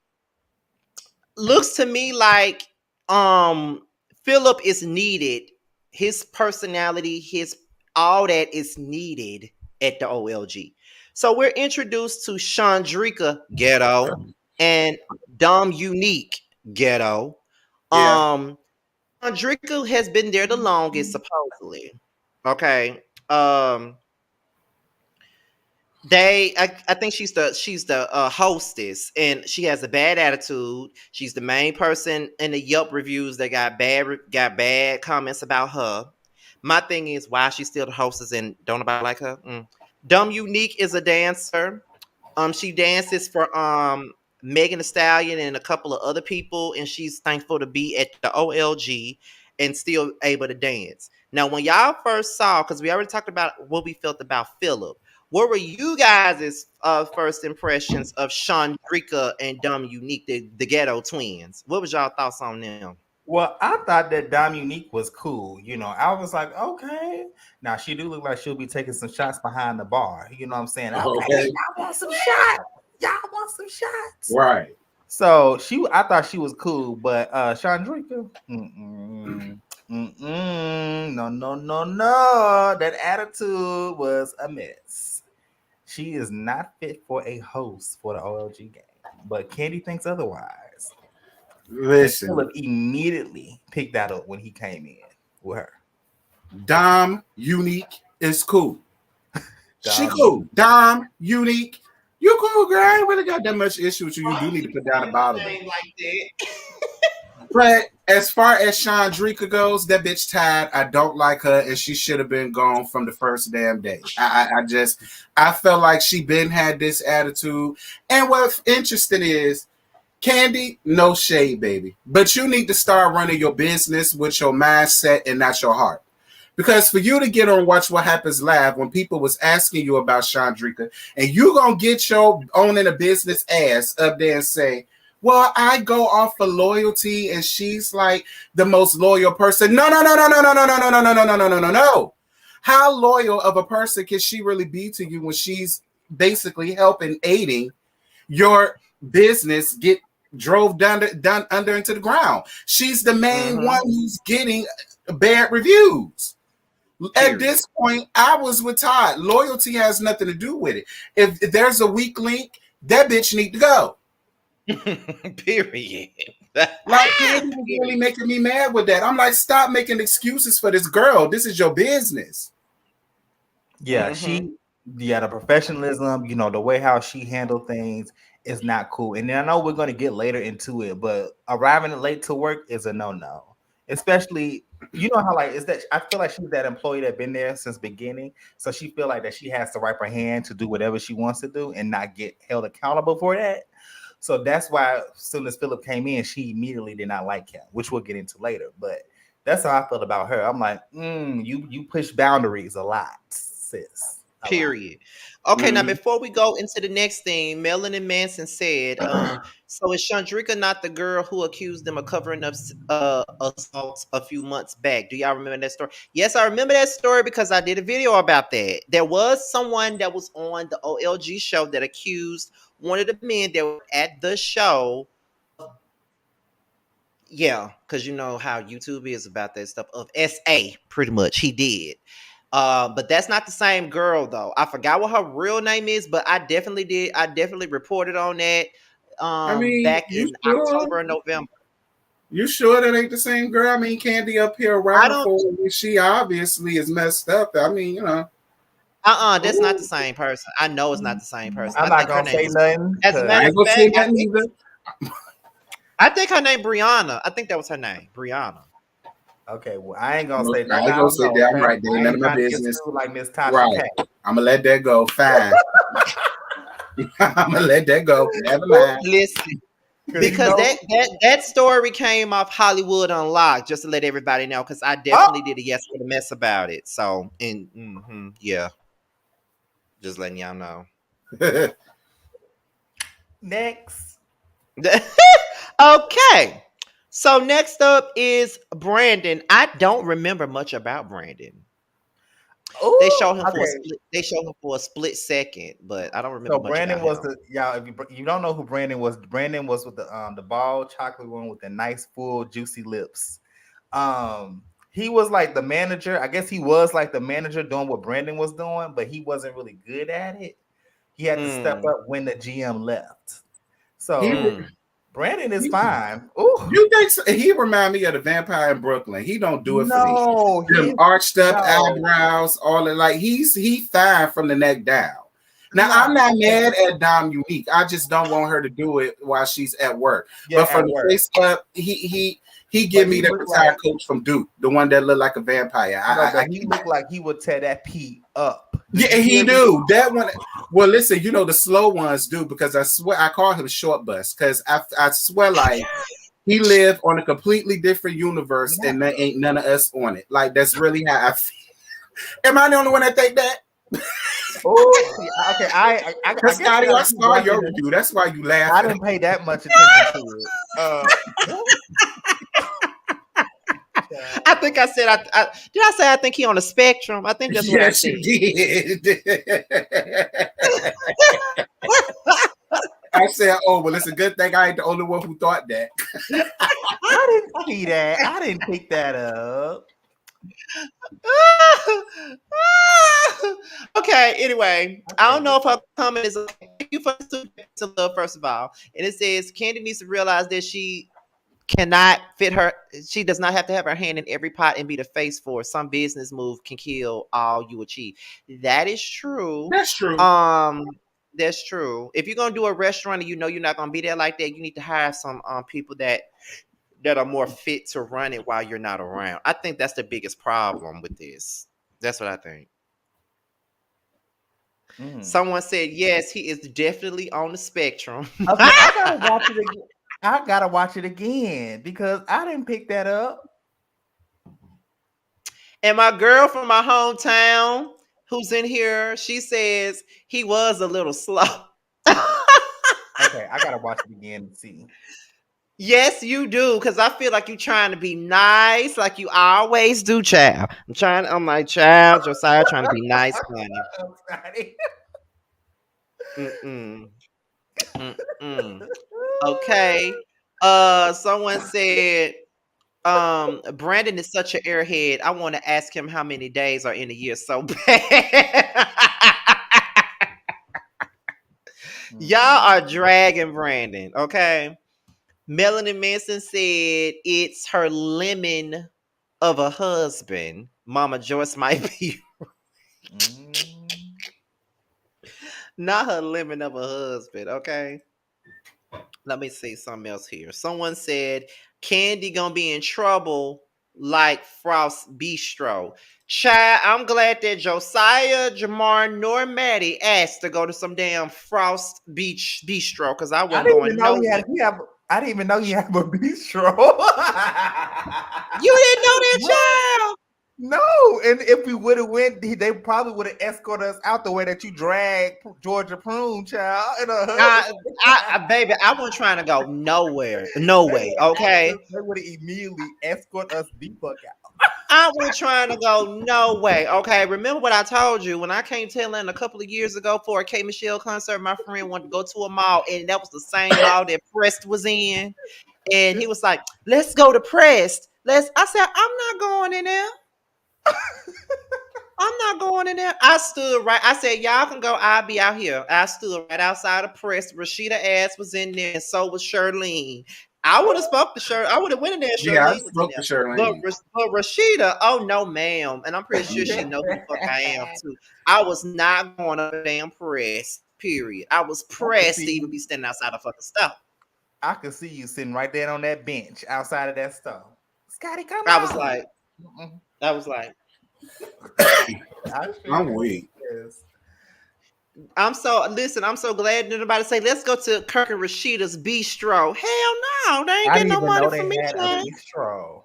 Speaker 2: looks to me like Philip is needed. His personality, his all that is needed at the OLG. So we're introduced to Chandrika Ghetto and Dom Unique Ghetto.
Speaker 3: Yeah.
Speaker 2: Chandrika has been there the longest, supposedly. Okay. I think she's the hostess, and she has a bad attitude. She's the main person in the Yelp reviews that got bad comments about her. My thing is, why she's still the hostess and don't nobody like her? Dumb Unique is a dancer. She dances for Megan Thee Stallion and a couple of other people, and she's thankful to be at the OLG and still able to dance. Now, when y'all first saw, because we already talked about what we felt about Philip, what were you guys' first impressions of Chandrika and Dumb Unique, the Ghetto Twins? What was y'all thoughts on them?
Speaker 1: Well, I thought that Dom Unique was cool. I was like, okay. Now she do look like she'll be taking some shots behind the bar. You know what I'm saying? I was like, hey,
Speaker 3: Okay.
Speaker 1: y'all want some shots? Y'all want some shots?
Speaker 3: Right.
Speaker 1: So I thought she was cool, but Chandrika, no, no, no, no. That attitude was a mess. She is not fit for a host for the OLG game. But Kandi thinks otherwise. And
Speaker 3: Listen,
Speaker 1: Philip immediately picked that up when he came in with her.
Speaker 3: Dom Unique is cool. She
Speaker 1: Dom.
Speaker 3: cool. Dom Unique. You cool, girl. I ain't really got that much issue with you. You do need to put down a bottle.
Speaker 2: Like that.
Speaker 3: But as far as Chandrika goes, that bitch tired. I don't like her, and she should have been gone from the first damn day. I felt like she been had this attitude. And what's interesting is, Kandi, no shade, baby. But you need to start running your business with your mindset and not your heart. Because for you to get on Watch What Happens Live when people was asking you about Chandrika, and you gonna get your owning a business ass up there and say, well, I go off for loyalty, and she's like the most loyal person. No. How loyal of a person can she really be to you when she's basically helping, aiding your business get drove down under into the ground? She's the main one who's getting bad reviews. At this point, I was with Todd. Loyalty has nothing to do with it. If there's a weak link, that bitch need to go.
Speaker 2: Period.
Speaker 3: Like, Kandi was really making me mad with that. I'm like, stop making excuses for this girl. This is your business.
Speaker 1: Yeah, the professionalism, the way how she handled things is not cool. And then I know we're going to get later into it, but arriving late to work is a no-no. Especially, how like is that? I feel like she's that employee that been there since beginning, so she feel like that she has to wipe her hand to do whatever she wants to do and not get held accountable for that. So that's why as soon as Philip came in, she immediately did not like him, which we'll get into later. But that's how I felt about her. I'm like, you push boundaries a lot, sis.
Speaker 2: Period. Okay, now
Speaker 3: Mhm.
Speaker 2: before we go into the next thing, Melanie Manson said, so is Chandrika not the girl who accused them of covering up assaults a few months back? Do y'all remember that story? Yes, I remember that story because I did a video about that. There was someone that was on the OLG show that accused one of the men that were at the show of, yeah, because you know how YouTube is about that stuff, of SA, pretty much. He did. But that's not the same girl though. I forgot what her real name is, but I definitely did. I definitely reported on that
Speaker 3: I mean,
Speaker 2: back in October and November.
Speaker 3: You sure that ain't the same girl? I mean, Kandi up here
Speaker 2: I
Speaker 3: around
Speaker 2: don't.
Speaker 3: for she obviously is messed up. I mean,
Speaker 2: That's not the
Speaker 1: Ooh,
Speaker 2: same person. I know it's not the same person.
Speaker 1: I'm
Speaker 2: I
Speaker 1: not
Speaker 2: think her
Speaker 1: gonna
Speaker 2: name
Speaker 1: say
Speaker 2: was.
Speaker 1: nothing
Speaker 2: As a
Speaker 3: I
Speaker 2: matter
Speaker 1: because
Speaker 2: of
Speaker 3: ain't gonna say
Speaker 2: fact,
Speaker 3: nothing either.
Speaker 2: I think her name Brianna. I think that was her name, Brianna.
Speaker 1: okay, well, I ain't gonna
Speaker 3: No,
Speaker 1: say
Speaker 3: I
Speaker 1: nothing.
Speaker 3: ain't
Speaker 1: I
Speaker 3: gonna
Speaker 1: don't
Speaker 3: say
Speaker 1: know.
Speaker 3: that. I'm
Speaker 1: Okay,
Speaker 3: right there.
Speaker 1: I
Speaker 3: None
Speaker 1: ain't
Speaker 3: of my
Speaker 1: trying to get
Speaker 3: business.
Speaker 1: sued like Miss Tasha
Speaker 3: Right.
Speaker 1: K.
Speaker 3: I'm gonna let that go. Fine. I'm gonna let that go. Never mind.
Speaker 2: Listen,
Speaker 1: Because you
Speaker 2: because
Speaker 1: know,
Speaker 2: that story came off Hollywood Unlocked, just to let everybody know, because I
Speaker 1: oh,
Speaker 2: definitely did a yes for the mess about it. So, and yeah, just letting y'all know.
Speaker 1: next.
Speaker 2: Okay. So next up is Brandon. I don't remember much about Brandon. They
Speaker 1: Oh,
Speaker 2: show him for a
Speaker 1: okay.
Speaker 2: split. They show him for a split second, but I don't remember
Speaker 1: So
Speaker 2: much
Speaker 1: Brandon
Speaker 2: about
Speaker 1: was
Speaker 2: him.
Speaker 1: the y'all. If you don't know who Brandon was with the bald chocolate one with the nice full juicy lips. He was like the manager. I guess he was like the manager doing what Brandon was doing, but he wasn't really good at it. He had to step
Speaker 2: Mm,
Speaker 1: up when the GM left.
Speaker 3: he,
Speaker 1: So
Speaker 2: mm.
Speaker 1: Brandon is
Speaker 3: he
Speaker 1: fine. Ooh,
Speaker 3: You think so? He remind me of the vampire in Brooklyn? He don't do it for me.
Speaker 1: no,
Speaker 3: Them
Speaker 1: he
Speaker 3: arched up
Speaker 1: no,
Speaker 3: eyebrows, all that. Like he fine from the neck down. Now I'm
Speaker 1: no.
Speaker 3: not
Speaker 1: Okay,
Speaker 3: mad at Dom Unique. I just don't want her to do it while she's at work.
Speaker 1: yeah,
Speaker 3: But from
Speaker 1: at
Speaker 3: the
Speaker 1: work,
Speaker 3: face up, he give
Speaker 1: but
Speaker 3: me
Speaker 1: he
Speaker 3: the
Speaker 1: looked
Speaker 3: retired
Speaker 1: like
Speaker 3: coach from Duke, the one that looked like a vampire.
Speaker 1: no,
Speaker 3: I
Speaker 1: but he looked like he would tear that P up. Did
Speaker 3: yeah,
Speaker 1: you
Speaker 3: he
Speaker 1: hear me?
Speaker 3: do that one. Well, listen, the slow ones do because I swear I call him short bus because I swear like he lived on a completely different universe
Speaker 1: Yeah.
Speaker 3: and there ain't none of us on it. Like that's really how I feel. Am I the only one that think that?
Speaker 1: Oh, see, okay. I
Speaker 3: Because
Speaker 1: guess I
Speaker 3: Scotty,
Speaker 1: got
Speaker 3: I
Speaker 1: to keep
Speaker 3: saw
Speaker 1: watching
Speaker 3: your
Speaker 1: it.
Speaker 3: review. That's why you
Speaker 1: I
Speaker 3: laughing.
Speaker 1: didn't pay that much attention to it.
Speaker 2: I think I said did I say I think he on the spectrum? I think that's what I
Speaker 3: Yes, you
Speaker 2: said.
Speaker 3: did. I said, oh, well, it's a good thing I ain't the only one who thought that.
Speaker 1: I didn't see that. I didn't pick that up.
Speaker 2: Okay, anyway, I
Speaker 1: Okay,
Speaker 2: don't know if her comment is okay. Thank you for the love, first of all. And it says Candy needs to realize that she cannot fit her, she does not have to have her hand in every pot and be the face for it. Some business move can kill all you achieve. That is true.
Speaker 3: That's true.
Speaker 2: Um, that's true. If you're gonna do a restaurant and you know you're not gonna be there like that, you need to hire some people that are more fit to run it while you're not around. I think that's the biggest problem with this. That's what I think.
Speaker 1: mm.
Speaker 2: Someone said yes, he is definitely on the spectrum.
Speaker 1: Okay, I gotta watch it again. I gotta watch it again because I didn't pick that up.
Speaker 2: And my girl from my hometown who's in here, she says he was a little slow.
Speaker 1: Okay, I gotta watch it again and see.
Speaker 2: Yes, you do, because I feel like you trying to be nice, like you always do, child. I'm like, child, Josiah trying to be nice, honey.
Speaker 1: I'm sorry.
Speaker 2: Mm-mm. Mm-mm. Okay. Someone said, Brandon is such an airhead. I want to ask him how many days are in a year so bad. Y'all are dragging Brandon, okay? Melanie Manson said it's her lemon of a husband. Mama Joyce might be
Speaker 1: Mm.
Speaker 2: not her lemon of a husband, okay? Let me see something else here. Someone said Candy gonna be in trouble like Frost Bistro. Child, I'm glad that Josiah, Jamar, nor Maddie asked to go to some damn Frost Beach Bistro because I
Speaker 1: I
Speaker 2: wasn't
Speaker 1: didn't even
Speaker 2: going
Speaker 1: know
Speaker 2: nowhere.
Speaker 1: I didn't even know he had a bistro.
Speaker 2: You didn't know that,
Speaker 1: What?
Speaker 2: child?
Speaker 1: No, and if we would have went, they probably would have escorted us out the way that you dragged Georgia Prune, child. In a
Speaker 2: I, baby, I wasn't trying to go nowhere, no way. Okay,
Speaker 1: they would have immediately escort us the fuck out.
Speaker 2: I wasn't trying to go no way. Okay, remember what I told you when I came to Atlanta a couple of years ago for a K Michelle concert? My friend wanted to go to a mall, and that was the same mall that Prest was in, and he was like, "Let's go to Prest." I said, "I'm not going in there. I'm not going in there." I stood right. I said, "Y'all can go. I'll be out here." I stood right outside of Press. Rashida ass was in there, and so was Shirlene. I would have spoke to Shirley. I would have went in there.
Speaker 3: Yeah, I
Speaker 2: Shirlene was in
Speaker 3: spoke to
Speaker 2: there,
Speaker 3: Charlene.
Speaker 2: but Rashida, oh no, ma'am, and I'm pretty sure she know who the fuck I am too. I was not going to damn Press. Period. I was pressed to even be standing outside of fucking stuff.
Speaker 1: I could see you sitting right there on that bench outside of that store. Scotty, come
Speaker 2: I
Speaker 1: on.
Speaker 2: was like,
Speaker 3: I'm weak.
Speaker 2: I'm so glad nobody say let's go to Kirk and Rashida's bistro. Hell no, they ain't
Speaker 1: I
Speaker 2: getting
Speaker 1: didn't
Speaker 2: no
Speaker 1: even
Speaker 2: money
Speaker 1: know
Speaker 2: from
Speaker 1: they
Speaker 2: me.
Speaker 1: had a
Speaker 2: Man.
Speaker 1: bistro.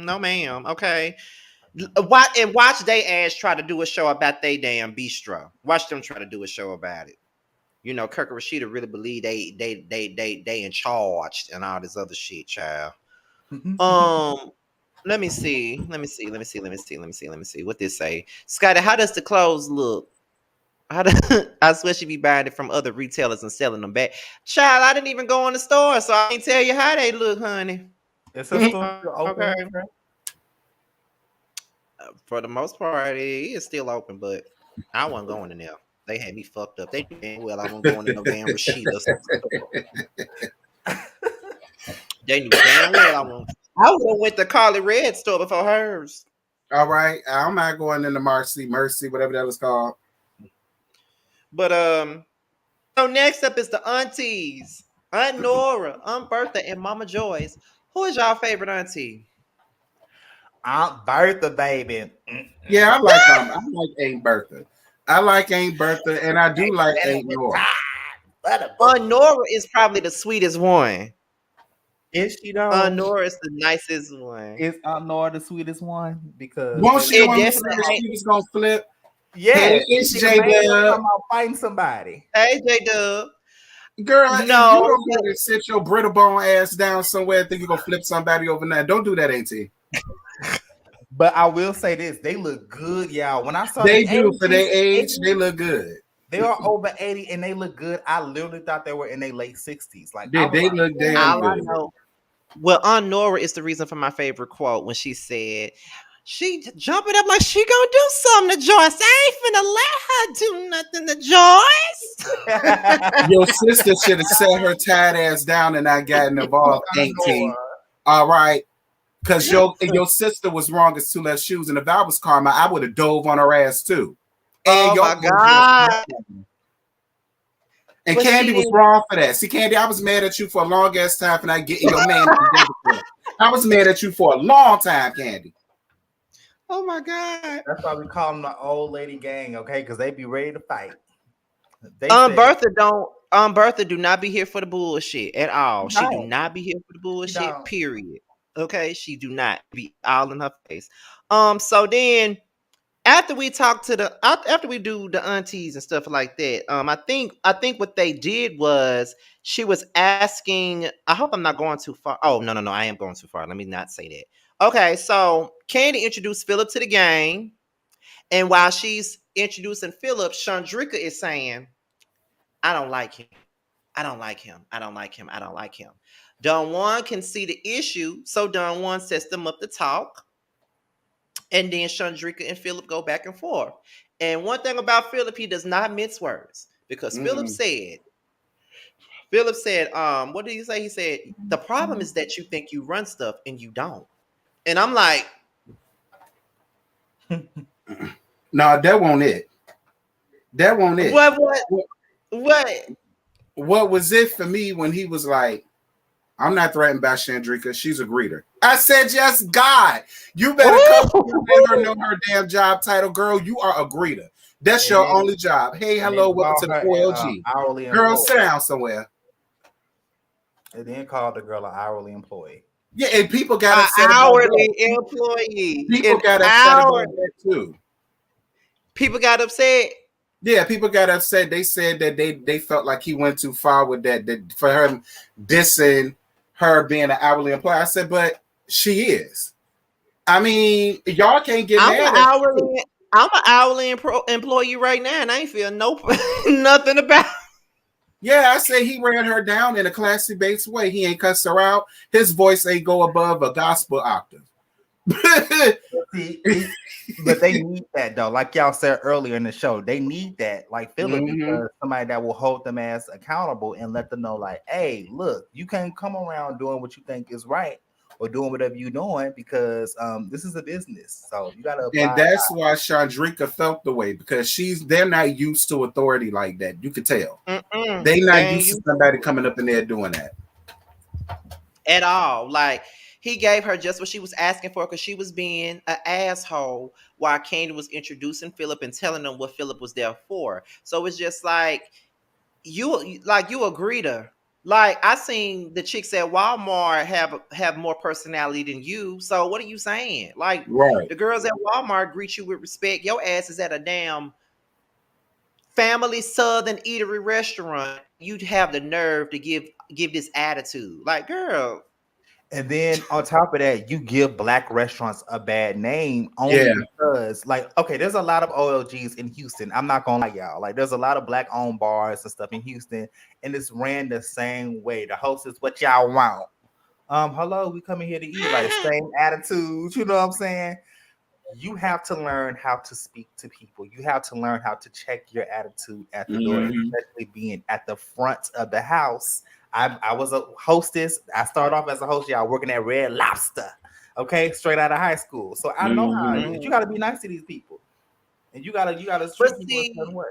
Speaker 2: No, ma'am. Okay. Watch they ass try to do a show about they damn bistro. Watch them try to do a show about it. You know, Kirk and Rashida really believe they in charge and all this other shit, child. Let me see what this say. Scotty, how does the clothes look? How do, I swear she be buying it from other retailers and selling them back. Child, I didn't even go in the store, so I can't tell you how they look, honey.
Speaker 1: It's a store open.
Speaker 2: Okay. For the most part, it is still open, but I wasn't going in there. They had me fucked up. They knew damn well I wasn't going to no damn Rashida's. They knew damn well I won't. I would have went to Carly Red store before hers.
Speaker 3: All right, I'm not going into Mercy, whatever that was called.
Speaker 2: But so next up is the aunties, Aunt Nora, Aunt Bertha, and Mama Joyce. Who is y'all favorite auntie?
Speaker 1: Aunt Bertha, baby.
Speaker 3: Yeah, I like Aunt Bertha. I like Aunt Bertha, and I do like Aunt Nora.
Speaker 2: Aunt Nora is probably the sweetest one.
Speaker 1: Is she though?
Speaker 2: Aunt Nora is the nicest one.
Speaker 1: Is Aunt Nora the sweetest one? Because
Speaker 3: won't she want to say she was gonna flip?
Speaker 1: Yeah,
Speaker 3: hey, it's J Dub
Speaker 1: fighting somebody.
Speaker 2: Hey J Dub.
Speaker 3: Girl, no, you don't need to sit your brittle bone ass down somewhere and think you're gonna flip somebody overnight. Don't do that, Auntie.
Speaker 1: But I will say this: they look good, y'all. When I saw
Speaker 3: they do for their age, they look good.
Speaker 1: They are over 80 and they look good. I literally thought they were in their late 60s. Like
Speaker 3: they look damn good.
Speaker 2: Well, Aunt Nora is the reason for my favorite quote when she said, she jumping up like she gonna do something to Joyce. I ain't finna let her do nothing to
Speaker 3: Joyce. Your sister should have sat her tired ass down and not gotten involved, Auntie. All right. Because your sister was wrong as two left shoes. And if I was Karma, I would have dove on her ass too. And
Speaker 2: oh my God.
Speaker 3: And Kandi was wrong for that. See, Kandi, I was mad at you for a long ass time for not getting your man. I was mad at you for a long time, Kandi.
Speaker 2: Oh my God.
Speaker 1: That's why we call them the old lady gang, okay? Because they be ready to fight.
Speaker 2: Bertha do not be here for the bullshit at all. No. She do not be here for the bullshit, period. Okay? She do not be all in her face. So then after we do the aunties and stuff like that, I think what they did was she was asking, I hope I'm not going too far. Oh, no, I am going too far. Let me not say that. Okay, so Kandi introduced Philip to the gang. And while she's introducing Philip, Chandrika is saying, I don't like him. I don't like him. I don't like him. I don't like him. Don Juan can see the issue, so Don Juan sets them up to talk. And then Chandrika and Philip go back and forth. And one thing about Philip, he does not mince words. Because Philip said, what did he say? He said, the problem is that you think you run stuff and you don't. And I'm like,
Speaker 3: no, that won't it. That won't it. What was it for me when he was like, I'm not threatened by Chandrika. She's a greeter. I said, yes, God. You better come let her know her damn job title. Girl, you are a greeter. That's your only job. Hey, hello, welcome to the 4LG. Girl, sit down somewhere.
Speaker 1: They didn't call the girl an hourly employee.
Speaker 3: Yeah, and people got
Speaker 2: An
Speaker 3: upset about that.
Speaker 2: hourly employee.
Speaker 3: People
Speaker 2: An
Speaker 3: got upset
Speaker 2: hour.
Speaker 3: about that too.
Speaker 2: People got upset.
Speaker 3: Yeah, people got upset. They said that they felt like he went too far with that. That for her dissing her being an hourly employee. I said, but she is. I mean, y'all can't get
Speaker 2: I'm an
Speaker 3: mad at her.
Speaker 2: hourly. I'm an hourly employee right now, and I ain't feel no nothing about.
Speaker 3: Yeah, I say he ran her down in a classy based way. He ain't cuss her out. His voice ain't go above a gospel octave.
Speaker 1: See, but they need that though. Like y'all said earlier in the show, they need that, like Philip, because somebody that will hold them as accountable and let them know, like, hey, look, you can't come around doing what you think is right or doing whatever you're doing because this is a business. So you gotta
Speaker 3: And
Speaker 1: abide
Speaker 3: that's why Chandrika felt the way because they're not used to authority like that. You could tell. They
Speaker 2: They
Speaker 3: not
Speaker 2: ain't
Speaker 3: used to
Speaker 2: used
Speaker 3: somebody
Speaker 2: to it
Speaker 3: coming up in there doing that.
Speaker 2: at all. Like he gave her just what she was asking for because she was being an asshole while Kandi was introducing Philip and telling them what Philip was there for. So it's just like you a greeter. Like I seen the chicks at Walmart have more personality than you. So what are you saying? Like
Speaker 3: Right.
Speaker 2: the girls at Walmart greet you with respect. Your ass is at a damn family southern eatery restaurant. You'd have the nerve to give this attitude. Like, girl,
Speaker 1: and then on top of that, you give black restaurants a bad name only
Speaker 3: Yeah.
Speaker 1: because, like, okay, there's a lot of OLGs in Houston. I'm not gonna lie, y'all. Like, there's a lot of black-owned bars and stuff in Houston, and it's ran the same way. The host is what y'all want. Hello, we coming here to eat. Like, same attitude. You know what I'm saying? You have to learn how to speak to people. You have to learn how to check your attitude at the door, especially being at the front of the house. I was a hostess. I started off as a host, y'all, working at Red Lobster. Okay, straight out of high school. So I know how it is. You gotta be nice to these people. And you gotta
Speaker 2: but
Speaker 1: treat people a certain
Speaker 2: see,
Speaker 1: way.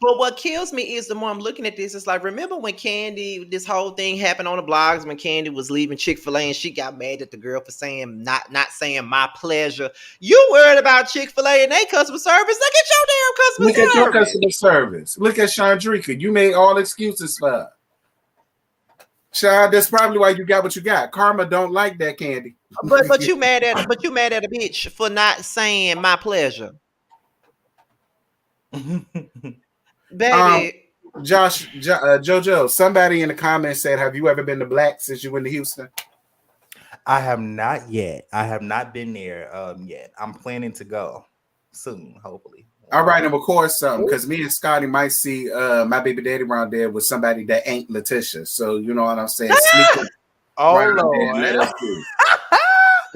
Speaker 2: but what kills me is the more I'm looking at this, it's like, remember when Kandi, this whole thing happened on the blogs when Kandi was leaving Chick-fil-A and she got mad at the girl for saying not saying my pleasure. You worried about Chick-fil-A and they customer service. Look at your damn
Speaker 3: Look
Speaker 2: customer
Speaker 3: at your
Speaker 2: service.
Speaker 3: customer service. Look at Chandrika. You made all excuses for her. Child, that's probably why you got what you got. Karma don't like that Kandi.
Speaker 2: But you mad at a bitch for not saying my pleasure.
Speaker 3: um,
Speaker 2: Baby.
Speaker 3: Jojo, somebody in the comments said, "Have you ever been to Black since you went to Houston?"
Speaker 1: I have not yet. I have not been there yet. I'm planning to go soon, hopefully.
Speaker 3: All right, and record something because me and Scotty might see my baby daddy around there with somebody that ain't Letitia. So you know what I'm saying? Sneak it
Speaker 1: Oh
Speaker 3: right on there.
Speaker 1: Lord.
Speaker 3: Let us see.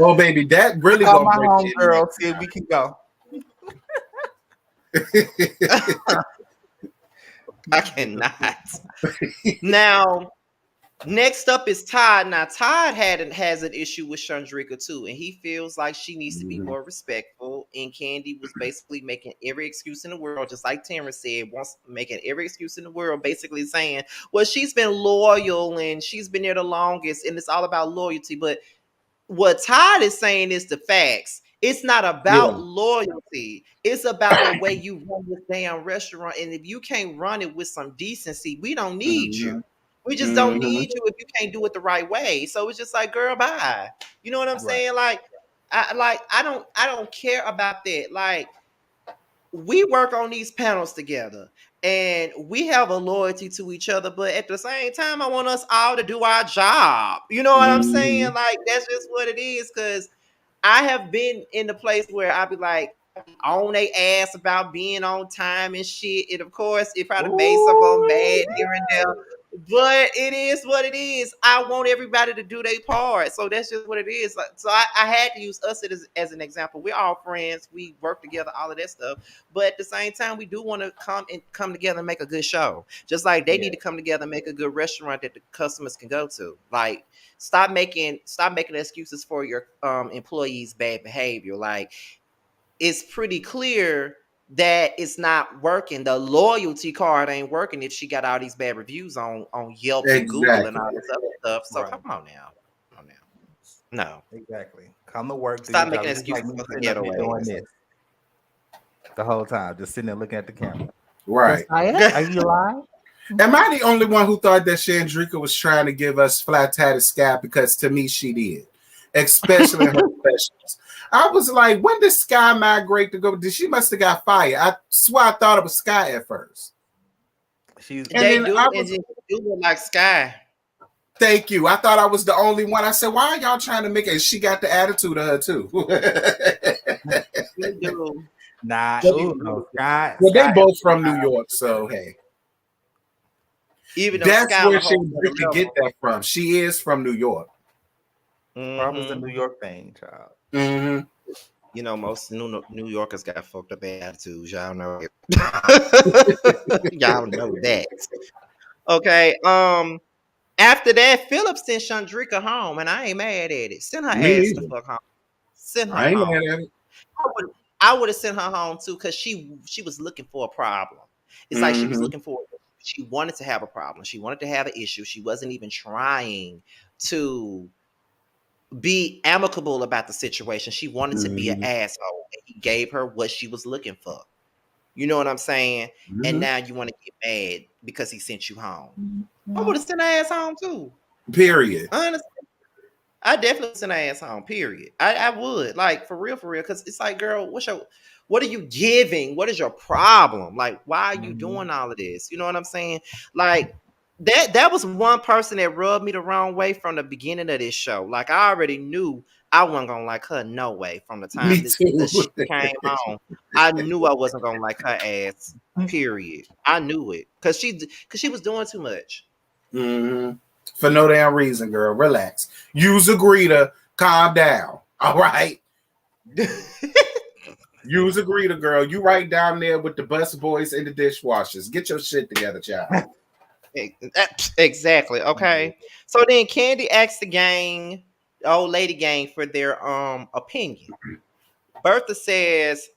Speaker 3: Oh baby, that really
Speaker 1: Call
Speaker 3: gonna
Speaker 1: my
Speaker 3: break
Speaker 1: home
Speaker 3: the
Speaker 1: girl,
Speaker 3: internet.
Speaker 1: see if we can go.
Speaker 2: I cannot. Now, next up is Todd. Now, Todd has an issue with Chandrika too, and he feels like she needs to be more respectful. And Kandi was basically making every excuse in the world, just like Terrence said, wants making every excuse in the world, basically saying, well, she's been loyal and she's been there the longest, and it's all about loyalty. But what Todd is saying is the facts. It's not
Speaker 3: Yeah.
Speaker 2: about loyalty. It's about the way you run this damn restaurant. And if you can't run it with some decency, we don't need
Speaker 3: Mm-hmm.
Speaker 2: you. We just don't
Speaker 3: Mm-hmm.
Speaker 2: need you if you can't do it the right way. So it's just like, girl, bye. You know what I'm
Speaker 1: Right.
Speaker 2: saying? Like, I don't care about that. Like, we work on these panels together and we have a loyalty to each other, but at the same time, I want us all to do our job. You know what I'm saying?
Speaker 3: Mm-hmm.
Speaker 2: Like, that's just what it is. Cause I have been in the place where I be like on they ass about being on time and shit. And of course, it probably made some of them
Speaker 1: Ooh.
Speaker 2: mad here and there. But it is what it is. I want everybody to do their part. So that's just what it is. Like, so I had to use us as an example. We're all friends. We work together, all of that stuff. But at the same time, we do want to come together and make a good show. Just like they need
Speaker 1: Yeah.
Speaker 2: to come together and make a good restaurant that the customers can go to. Like, stop making excuses for your employees' bad behavior. Like, it's pretty clear that it's not working. The loyalty card ain't working if she got all these bad reviews on Yelp and Google and
Speaker 3: Exactly.
Speaker 2: all this other stuff. So
Speaker 1: Right.
Speaker 2: come on now. Come on now. No.
Speaker 1: Exactly. Come to work, do your
Speaker 2: Stop
Speaker 1: job.
Speaker 2: making
Speaker 1: It's just like
Speaker 2: excuses
Speaker 1: me
Speaker 2: for her
Speaker 1: sitting up
Speaker 2: ghetto
Speaker 1: here doing
Speaker 2: ass.
Speaker 1: this the whole time, just sitting there looking at the camera.
Speaker 3: Right.
Speaker 1: Josiah, are you live?
Speaker 3: Am I the only one who thought that Chandrika was trying to give us flat-tatted Sky? Because to me, she did, especially in her specials. I was like, when did Sky migrate to go? She must have got fired. I swear I thought it was Sky at first.
Speaker 1: She's
Speaker 3: And
Speaker 2: They
Speaker 3: then
Speaker 2: do,
Speaker 3: I
Speaker 2: and
Speaker 3: was,
Speaker 2: they do look like Sky.
Speaker 3: thank you. I thought I was the only one. I said, why are y'all trying to make it? She got the attitude of her too.
Speaker 2: They do.
Speaker 1: nah.
Speaker 3: But-
Speaker 1: Ooh, no, Sky.
Speaker 3: Well, they
Speaker 1: Sky
Speaker 3: both from New York, so hey.
Speaker 2: Even though
Speaker 3: That's
Speaker 2: Sky on
Speaker 3: where
Speaker 2: a whole
Speaker 3: Chandrika
Speaker 2: nother
Speaker 3: get
Speaker 2: level.
Speaker 3: that from. She is from New York.
Speaker 1: Probably the
Speaker 2: Mhm.
Speaker 1: New York thing, child.
Speaker 3: Mm-hmm.
Speaker 2: You know, most New Yorkers got fucked up attitudes. Y'all know it. Y'all know that. Okay. After that, Philip sent Chandrika home, and I ain't mad at it. Send her
Speaker 3: Me
Speaker 2: ass the
Speaker 3: neither.
Speaker 2: fuck home. Send her
Speaker 3: I ain't
Speaker 2: home.
Speaker 3: mad at it.
Speaker 2: I would have sent her home too, because she was looking for a problem. It's like she was
Speaker 3: Mhm.
Speaker 2: looking for. She wanted to have a problem. She wanted to have an issue. She wasn't even trying to be amicable about the situation. She wanted to be an
Speaker 3: Mhm.
Speaker 2: asshole. And he gave her what she was looking for. You know what I'm saying? And
Speaker 3: Mhm.
Speaker 2: now you want to get mad because he sent you home. I would have sent her ass home too.
Speaker 3: Period.
Speaker 2: Honestly, I definitely send her ass home. Period. I would, like, for real, because it's like, girl, what are you giving? What is your problem? Like, why are you doing all of this? You know what I'm saying? Like, that was one person that rubbed me the wrong way from the beginning of this show. Like, I already knew I wasn't gonna like her no way from the
Speaker 3: Me
Speaker 2: time the
Speaker 3: too.
Speaker 2: shit came on. I knew I wasn't gonna like her ass. Period. I knew it because she was doing too much.
Speaker 3: Mhm. For no damn reason, girl. Relax. Use a greeter. Calm down. All right. Use a greeter, girl. You right down there with the bus boys and the dishwashers. Get your shit together, child.
Speaker 2: Exactly. Okay. So then Kandi asked the gang, the old lady gang, for their opinion. Bertha says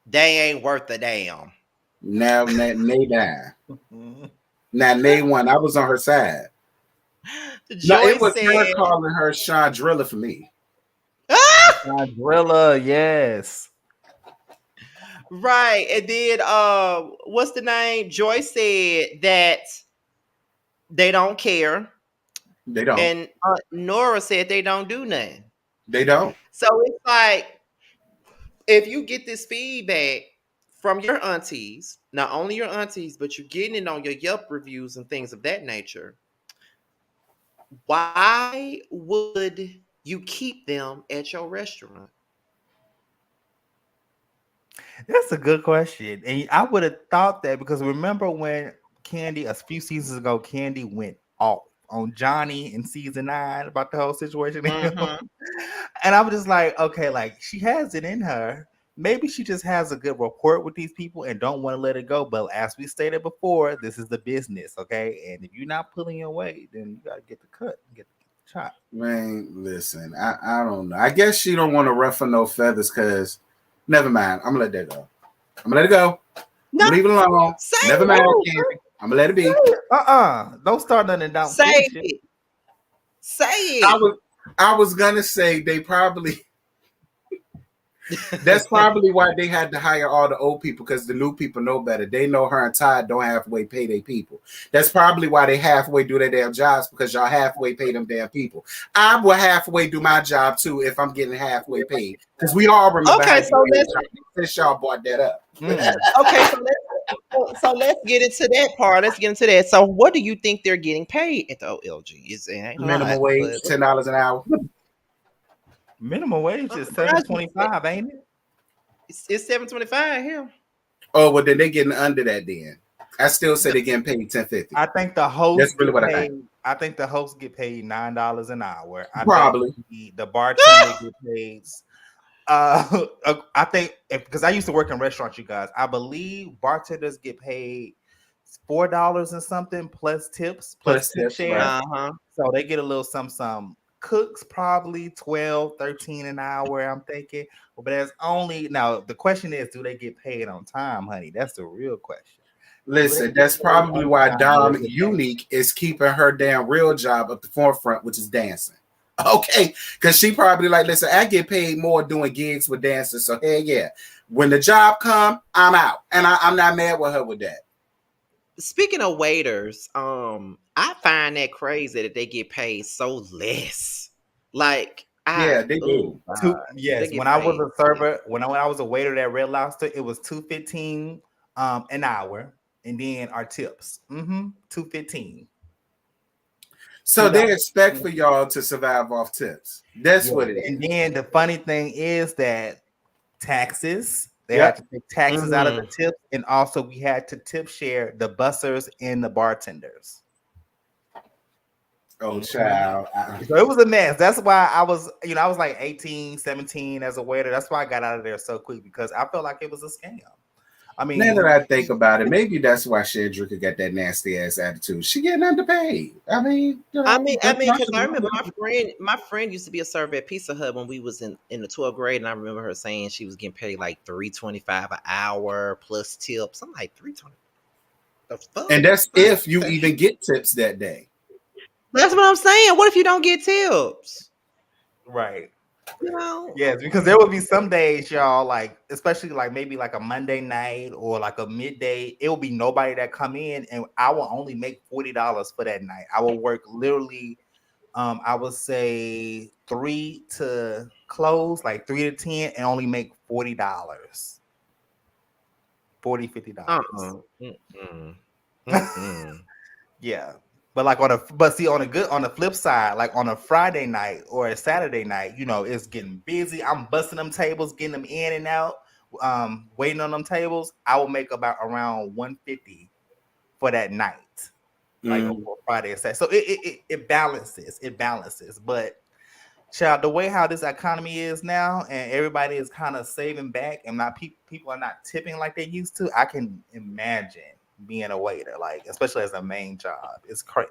Speaker 2: they ain't worth a damn.
Speaker 3: Now, Nay down. Now, Nay one. I was on her side. No, it
Speaker 2: Joyce
Speaker 3: was
Speaker 2: said,
Speaker 3: her calling her Chandrilla for me.
Speaker 2: ah!
Speaker 1: Drilla, yes.
Speaker 2: Right. And then what's the name? Joyce said that they don't care.
Speaker 3: They don't.
Speaker 2: And Nora said they don't do nothing.
Speaker 3: They don't.
Speaker 2: So it's like, if you get this feedback from your aunties, not only your aunties, but you're getting it on your Yelp reviews and things of that nature, why would you keep them at your restaurant?
Speaker 1: That's a good question. And I would have thought that because remember when Kandi, a few seasons ago, Kandi went off on Johnny in season 9 about the whole situation.
Speaker 2: Mhm.
Speaker 1: And I was just like, okay, like she has it in her. Maybe she just has a good rapport with these people and don't want to let it go. But as we stated before, this is the business, okay? And if you're not pulling your weight, then you gotta get the cut, get the chop.
Speaker 3: Man, listen, I don't know. I guess she don't want to ruffle no feathers because never mind. I'm gonna let that go. I'm gonna let it go.
Speaker 2: No,
Speaker 3: Leave it alone.
Speaker 2: say
Speaker 3: Never mind,
Speaker 2: it.
Speaker 3: Candy. I'm gonna let it be.
Speaker 1: Don't start nothing and don't
Speaker 2: Say
Speaker 1: finish it.
Speaker 2: it. Say
Speaker 3: I
Speaker 2: it.
Speaker 3: was gonna say they probably that's probably why they had to hire all the old people because the new people know better. They know her and Todd don't halfway pay their people. That's probably why they halfway do their damn jobs because y'all halfway pay them damn people. I will halfway do my job too if I'm getting halfway paid because we all remember
Speaker 2: Okay,
Speaker 3: how
Speaker 2: so let's
Speaker 3: since y'all brought that up.
Speaker 2: okay, so let's get into that part. Let's get into that. So what do you think they're getting paid at the OLG? It ain't a
Speaker 3: Minimum
Speaker 2: lot,
Speaker 3: wage,
Speaker 2: but
Speaker 3: $10 an hour.
Speaker 1: Minimum wage is $7.25, ain't it?
Speaker 2: it's $7.25 here.
Speaker 3: Oh well, then they getting under that. Then I still say they're getting paid $10.50.
Speaker 1: I think the hosts
Speaker 3: That's really
Speaker 1: get
Speaker 3: what I
Speaker 1: paid.
Speaker 3: think.
Speaker 1: I think the hosts get paid $9 an hour. I
Speaker 3: Probably.
Speaker 1: think the bartender get paid. I think because I used to work in restaurants, you guys. I believe bartenders get paid $4 and something plus tips, plus
Speaker 3: Plus
Speaker 1: tip
Speaker 3: tips,
Speaker 1: share.
Speaker 3: right?
Speaker 1: So they get a little some. Cooks probably 12, 13 an hour, I'm thinking. But there's only now the question is, do they get paid on time, honey? That's the real question.
Speaker 3: Listen, that's probably why Dom Unique is keeping her damn real job at the forefront, which is dancing. Okay, because she probably like, listen, I get paid more doing gigs with dancers, so hey, yeah. When the job come, I'm out, and I'm not mad with her with that.
Speaker 2: Speaking of waiters, I find that crazy that they get paid so less. Like
Speaker 3: Yeah, they
Speaker 2: oh
Speaker 3: do.
Speaker 2: god, they
Speaker 1: Yes,
Speaker 2: get
Speaker 1: when I was
Speaker 2: paid.
Speaker 1: a server, when I was a waiter at Red Lobster, it was $2.15 an hour, and then our tips. 2.15.
Speaker 3: So they expect for y'all to survive off tips. That's
Speaker 1: Yeah.
Speaker 3: what it
Speaker 1: And
Speaker 3: is.
Speaker 1: then the funny thing is that taxes, they had
Speaker 3: Yep.
Speaker 1: to take taxes out of the
Speaker 2: Mhm.
Speaker 1: tips, and also we had to tip share the bussers and the bartenders.
Speaker 3: Oh,
Speaker 2: Mhm.
Speaker 3: child.
Speaker 1: So it was a mess. That's why I was, I was like 18, 17 as a waiter. That's why I got out of there so quick because I felt like it was a scam. I
Speaker 3: Now that
Speaker 1: mean,
Speaker 3: I think about it, maybe that's why Shedrika got that nasty ass attitude. She getting underpaid. I mean,
Speaker 2: Because I remember my friend used to be a server at Pizza Hut when we was in the 12th grade, and I remember her saying she was getting paid like $3.25 an hour plus tips. I'm like 3.20. The fuck?
Speaker 3: and that's
Speaker 2: Like,
Speaker 3: if you even get tips that day.
Speaker 2: that's what I'm saying. What if you don't get tips?
Speaker 1: right.
Speaker 2: You know?
Speaker 1: Yes, because there would be some days, y'all, like especially like maybe like a Monday night or like a midday, it will be nobody that come in, and I will only make $40 for that night. I will work literally, I would say 3 to close, like 3 to 10, and only make $40, 40, $50.
Speaker 2: Mm-mm. Mm-mm.
Speaker 1: Yeah. But see on the flip side, like on a Friday night or a Saturday night, it's getting busy. I'm busting them tables, getting them in and out, waiting on them tables. I will make about around 150 for that night, like
Speaker 3: Mm.
Speaker 1: for Friday and Saturday. So it balances. It balances. But child, the way how this economy is now, and everybody is kind of saving back, and not people are not tipping like they used to. I can imagine being a waiter, like especially as a main job. It's crazy.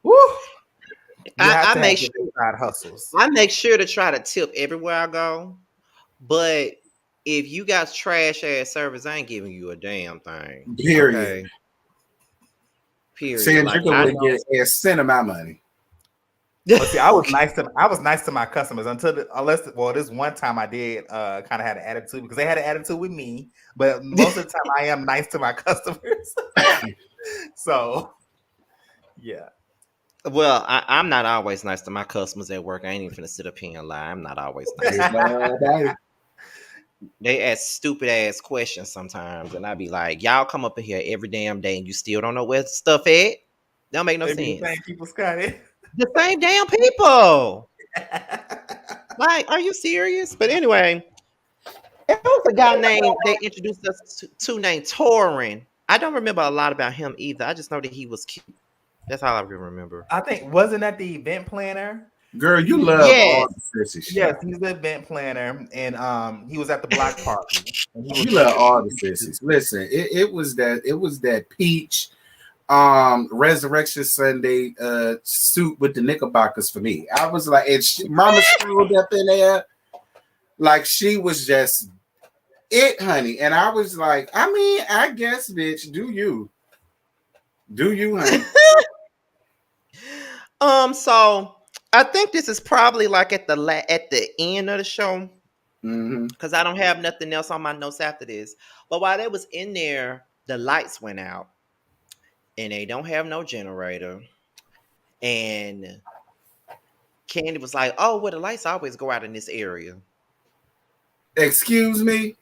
Speaker 1: Woo! You have
Speaker 2: I
Speaker 1: to have
Speaker 2: make
Speaker 1: your
Speaker 2: sure
Speaker 1: side hustles.
Speaker 2: I make sure to try to tip everywhere I go. But if you got trash ass service, I ain't giving you a damn thing.
Speaker 3: Period.
Speaker 2: Okay. Period. Like
Speaker 3: Sandrika
Speaker 2: I
Speaker 3: would
Speaker 2: know.
Speaker 3: get a cent of my money.
Speaker 1: But see, I was nice to my customers this one time I did kind of had an attitude because they had an attitude with me, but most of the time I am nice to my customers. So yeah.
Speaker 2: Well, I'm not always nice to my customers at work. I ain't even finna sit up here and lie. I'm not always nice to them. They ask stupid ass questions sometimes, and I be like, "Y'all come up in here every damn day, and you still don't know where stuff at? Don't make no
Speaker 1: They be the
Speaker 2: sense."
Speaker 1: same people, Scotty.
Speaker 2: The same damn people. Like, are you serious? But anyway, there was a guy named they introduced us to named Torin. I don't remember a lot about him either. I just know that he was cute. That's all I can remember.
Speaker 1: I think wasn't that the event planner?
Speaker 3: Girl, you love
Speaker 2: Yes.
Speaker 3: all the sissy
Speaker 1: Yes,
Speaker 3: shit.
Speaker 1: he's the event planner, and he was at the block party, and he was
Speaker 3: You love all the sissies. Listen, it was that peach Resurrection Sunday suit with the knickerbockers for me. I was like, and Mama screwed up in there, like she was just it, honey. And I was like, I mean, I guess, bitch, do you, honey?
Speaker 2: So I think this is probably like at the end of the show
Speaker 3: Mm-hmm.
Speaker 2: because I don't have nothing else on my notes after this. But while they was in there, the lights went out, and they don't have no generator. And Kandi was like, "Oh, well, the lights always go out in this area."
Speaker 3: Excuse me.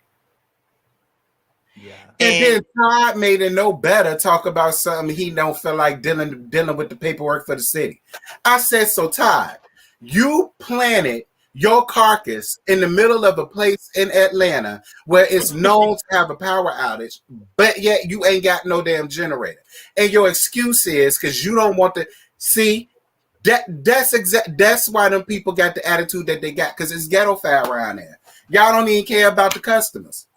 Speaker 1: Yeah.
Speaker 3: And
Speaker 2: And
Speaker 3: then Todd made it no better talk about something he don't feel like dealing with the paperwork for the city. I said, so Todd, you planted your carcass in the middle of a place in Atlanta where it's known to have a power outage, but yet you ain't got no damn generator. And your excuse is because you don't want to see that's why them people got the attitude that they got, because it's ghetto foul around there. Y'all don't even care about the customers.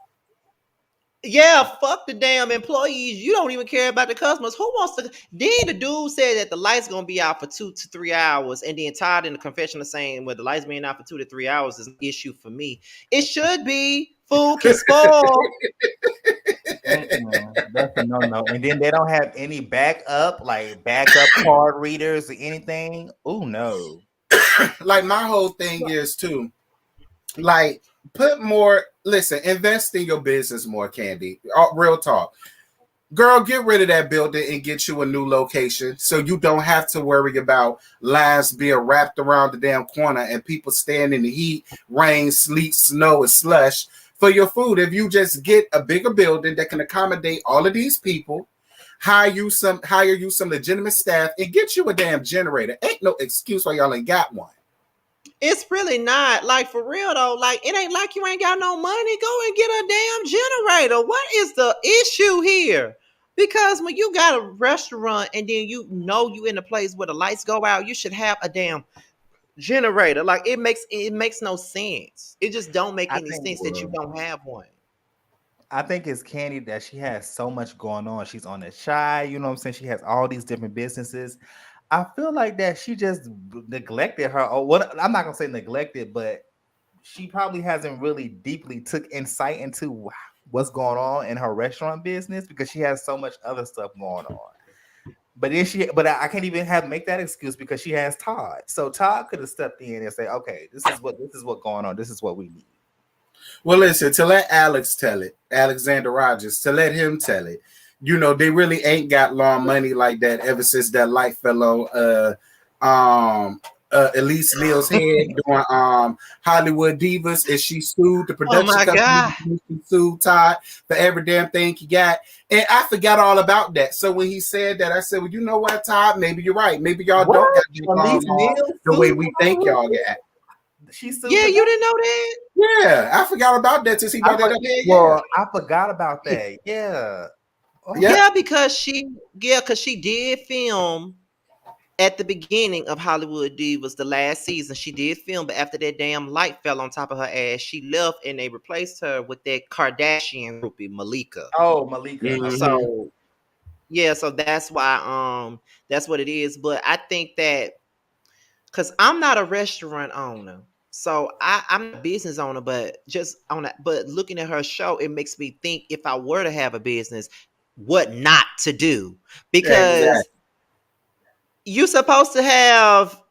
Speaker 2: yeah, fuck the damn employees. You don't even care about the customers. Who wants to? Then the dude said that the lights gonna be out for 2 to 3 hours, and then Todd in the confession is saying, "Well, the lights being out for 2 to 3 hours is an issue for me. It should be. Food can spoil."
Speaker 1: That's a no. And then they don't have any backup card readers or anything. Oh no.
Speaker 3: Like my whole thing is too, like put more. Listen, invest in your business more, Kandi. Real talk. Girl, get rid of that building and get you a new location so you don't have to worry about lines being wrapped around the damn corner and people staying in the heat, rain, sleet, snow, and slush for your food. If you just get a bigger building that can accommodate all of these people, hire you some legitimate staff, and get you a damn generator. Ain't no excuse why y'all ain't got one.
Speaker 2: It's really not. Like, for real though, like, it ain't like you ain't got no money. Go and get a damn generator. What is the issue here? Because when you got a restaurant and then you know you in a place where the lights go out, you should have a damn generator. Like, it makes no sense. It just don't make
Speaker 1: I
Speaker 2: any
Speaker 1: think
Speaker 2: sense that you don't have one.
Speaker 1: I think it's Candy that she has so much going on. She's on the shy, you know what I'm saying? She has all these different businesses. I feel like that she just neglected her. Oh, what I'm not gonna say neglected, but she probably hasn't really deeply took insight into what's going on in her restaurant business because she has so much other stuff going on. But I can't even have make that excuse because she has Todd. So Todd could have stepped in and say, okay, this is what going on. This is what we need.
Speaker 3: Well, listen, to let Alex tell it, Alexander Rogers, to let him tell it, you know, they really ain't got long money like that ever since that light fell on Elise Neal's head doing Hollywood Divas, and she sued the
Speaker 2: Oh
Speaker 3: production
Speaker 2: my
Speaker 3: company.
Speaker 2: God.
Speaker 3: She sued Todd for every damn thing he got. And I forgot all about that. So when he said that, I said, well, you know what, Todd? Maybe you're right. Maybe y'all
Speaker 1: What?
Speaker 3: don't got to
Speaker 1: Elise
Speaker 3: long
Speaker 1: Neal
Speaker 3: the way
Speaker 1: sued
Speaker 3: we think y'all got.
Speaker 1: She sued
Speaker 2: Yeah,
Speaker 1: the
Speaker 2: you didn't know that?
Speaker 3: Yeah, I forgot about that since he brought that up.
Speaker 1: well, I forgot about that. Yeah. Oh,
Speaker 3: Yeah.
Speaker 2: Yeah, because she did film at the beginning of Hollywood Divas, the last season. She did film, but after that damn light fell on top of her ass, she left and they replaced her with that Kardashian groupie, Malika.
Speaker 1: oh, Malika. Okay.
Speaker 3: Mhm.
Speaker 2: So yeah, so that's what it is. But I think that because I'm not a restaurant owner. So I'm a business owner, but just on that, but looking at her show, it makes me think if I were to have a business, what not to do.
Speaker 3: Exactly.
Speaker 2: Because you're supposed to have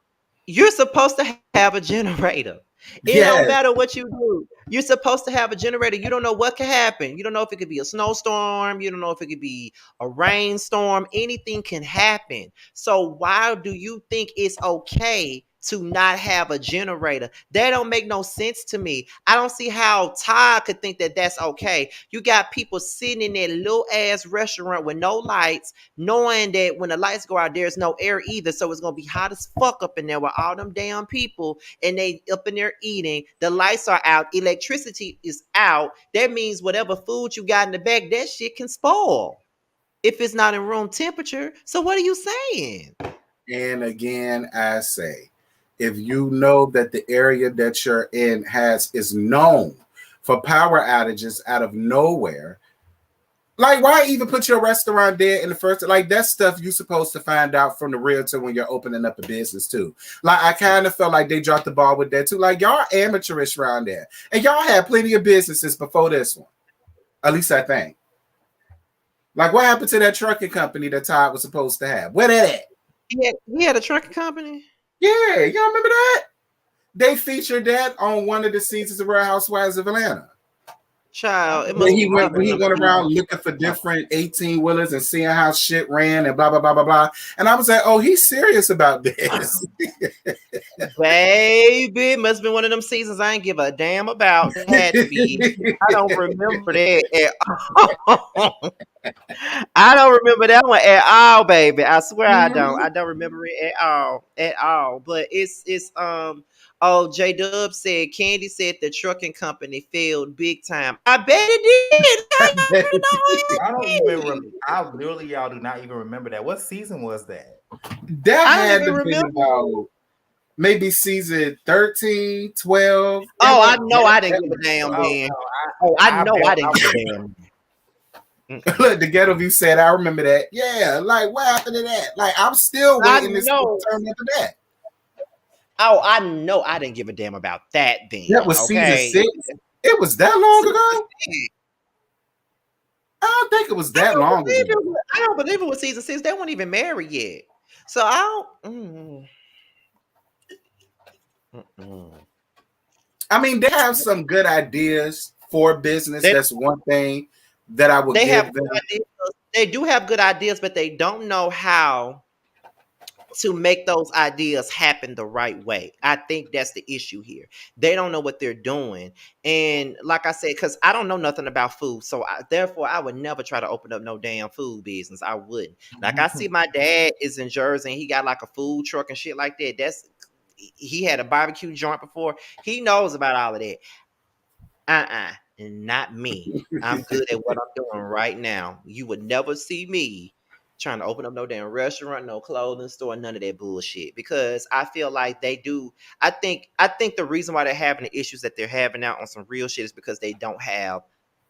Speaker 2: you're supposed to have a generator. It don't
Speaker 3: Yes.
Speaker 2: matter what you do. You're supposed to have a generator. You don't know what can happen. You don't know if it could be a snowstorm. You don't know if it could be a rainstorm. Anything can happen. So why do you think it's okay to not have a generator? That don't make no sense to me. I don't see how Todd could think that that's okay. You got people sitting in that little ass restaurant with no lights, knowing that when the lights go out, there's no air either. So it's gonna be hot as fuck up in there with all them damn people, and they up in there eating. The lights are out, electricity is out. That means whatever food you got in the back, that shit can spoil if it's not in room temperature. So what are you saying?
Speaker 3: And again, I say, if you know that the area that you're in is known for power outages out of nowhere, like why even put your restaurant there in the first? Like that's stuff you're supposed to find out from the realtor when you're opening up a business too. Like I kind of felt like they dropped the ball with that too. Like y'all amateurish around there, and y'all had plenty of businesses before this one. At least I think. Like what happened to that trucking company that Todd was supposed to have? Where that at?
Speaker 2: He had a trucking company.
Speaker 3: Yeah, y'all remember that? They featured that on one of the seasons of Real Housewives of Atlanta.
Speaker 2: Child, it
Speaker 3: When
Speaker 2: must
Speaker 3: he
Speaker 2: be
Speaker 3: went
Speaker 2: deep
Speaker 3: when
Speaker 2: in
Speaker 3: he
Speaker 2: them
Speaker 3: went around
Speaker 2: seasons.
Speaker 3: looking for different 18 wheelers and seeing how shit ran and blah blah blah blah blah. And I was like, oh, he's serious about this.
Speaker 2: Baby, must have been one of them seasons I ain't give a damn about. It had to be. I don't remember that at all. I don't remember that one at all, baby. I swear I don't. I don't remember it at all. At all. But it's oh, J Dub said Candy said the trucking company failed big time. I bet it did. How y'all finna know
Speaker 1: I don't
Speaker 2: how
Speaker 1: even
Speaker 2: it did?
Speaker 1: I literally y'all do not even remember that. What season was that?
Speaker 3: That
Speaker 2: I don't
Speaker 3: had
Speaker 2: even
Speaker 3: to be
Speaker 2: remember.
Speaker 3: about maybe season 13, 12.
Speaker 2: Oh, I know I
Speaker 3: That
Speaker 2: didn't give a damn
Speaker 1: Oh
Speaker 2: then.
Speaker 1: no,
Speaker 2: Oh, I
Speaker 1: I
Speaker 2: know
Speaker 1: bet
Speaker 2: I didn't give a damn. Mm-mm.
Speaker 3: look, the ghetto view said, I remember that. Yeah, like what happened to that? Like I'm still
Speaker 2: I
Speaker 3: waiting to see
Speaker 2: know.
Speaker 3: the turn after that.
Speaker 2: Oh, I know I didn't give a damn about that
Speaker 3: That
Speaker 2: then.
Speaker 3: was season
Speaker 2: Okay.
Speaker 3: 6. It was that long ago? I don't think it was that long ago.
Speaker 2: I don't believe it was season 6. They weren't even married yet. So I don't. Mm.
Speaker 3: I mean, they have some good ideas for business.
Speaker 2: They,
Speaker 3: That's one thing. that I would
Speaker 2: They have
Speaker 3: give
Speaker 2: good
Speaker 3: them.
Speaker 2: ideas. They do have good ideas, but they don't know how to make those ideas happen the right way. I think that's the issue here. They don't know what they're doing. And like I said, because I don't know nothing about food. So therefore, I would never try to open up no damn food business. I wouldn't. Like I see my dad is in Jersey and he got like a food truck and shit like that. He had a barbecue joint before. He knows about all of that. And not me. I'm good at what I'm doing right now. You would never see me trying to open up no damn restaurant, no clothing store, none of that bullshit. Because I feel like they do. I think the reason why they're having the issues that they're having now on some real shit is because they don't have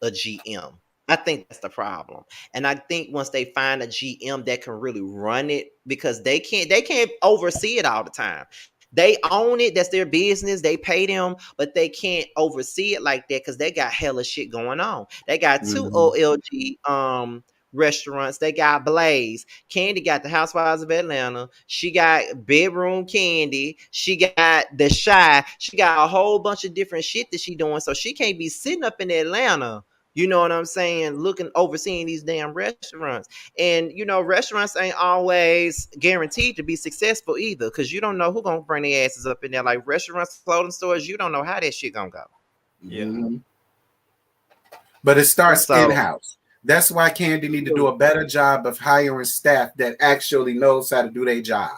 Speaker 2: a GM. I think that's the problem. And I think once they find a GM that can really run it, because they can't oversee it all the time. They own it. That's their business. They pay them, but they can't oversee it like that because they got hella shit going on. They got two
Speaker 3: Mhm.
Speaker 2: OLG restaurants. They got Blaze. Kandi got the Housewives of Atlanta. She got Bedroom Candy. She got The Shy. She got a whole bunch of different shit that she doing. So she can't be sitting up in Atlanta. You know what I'm saying? Looking, overseeing these damn restaurants. And restaurants ain't always guaranteed to be successful either, because you don't know who gonna bring their asses up in there. Like restaurants, clothing stores, you don't know how that shit gonna go.
Speaker 1: Yeah.
Speaker 3: Mhm. But it starts
Speaker 2: So
Speaker 3: in-house. That's why Kandi need to do a better job of hiring staff that actually knows how to do their job.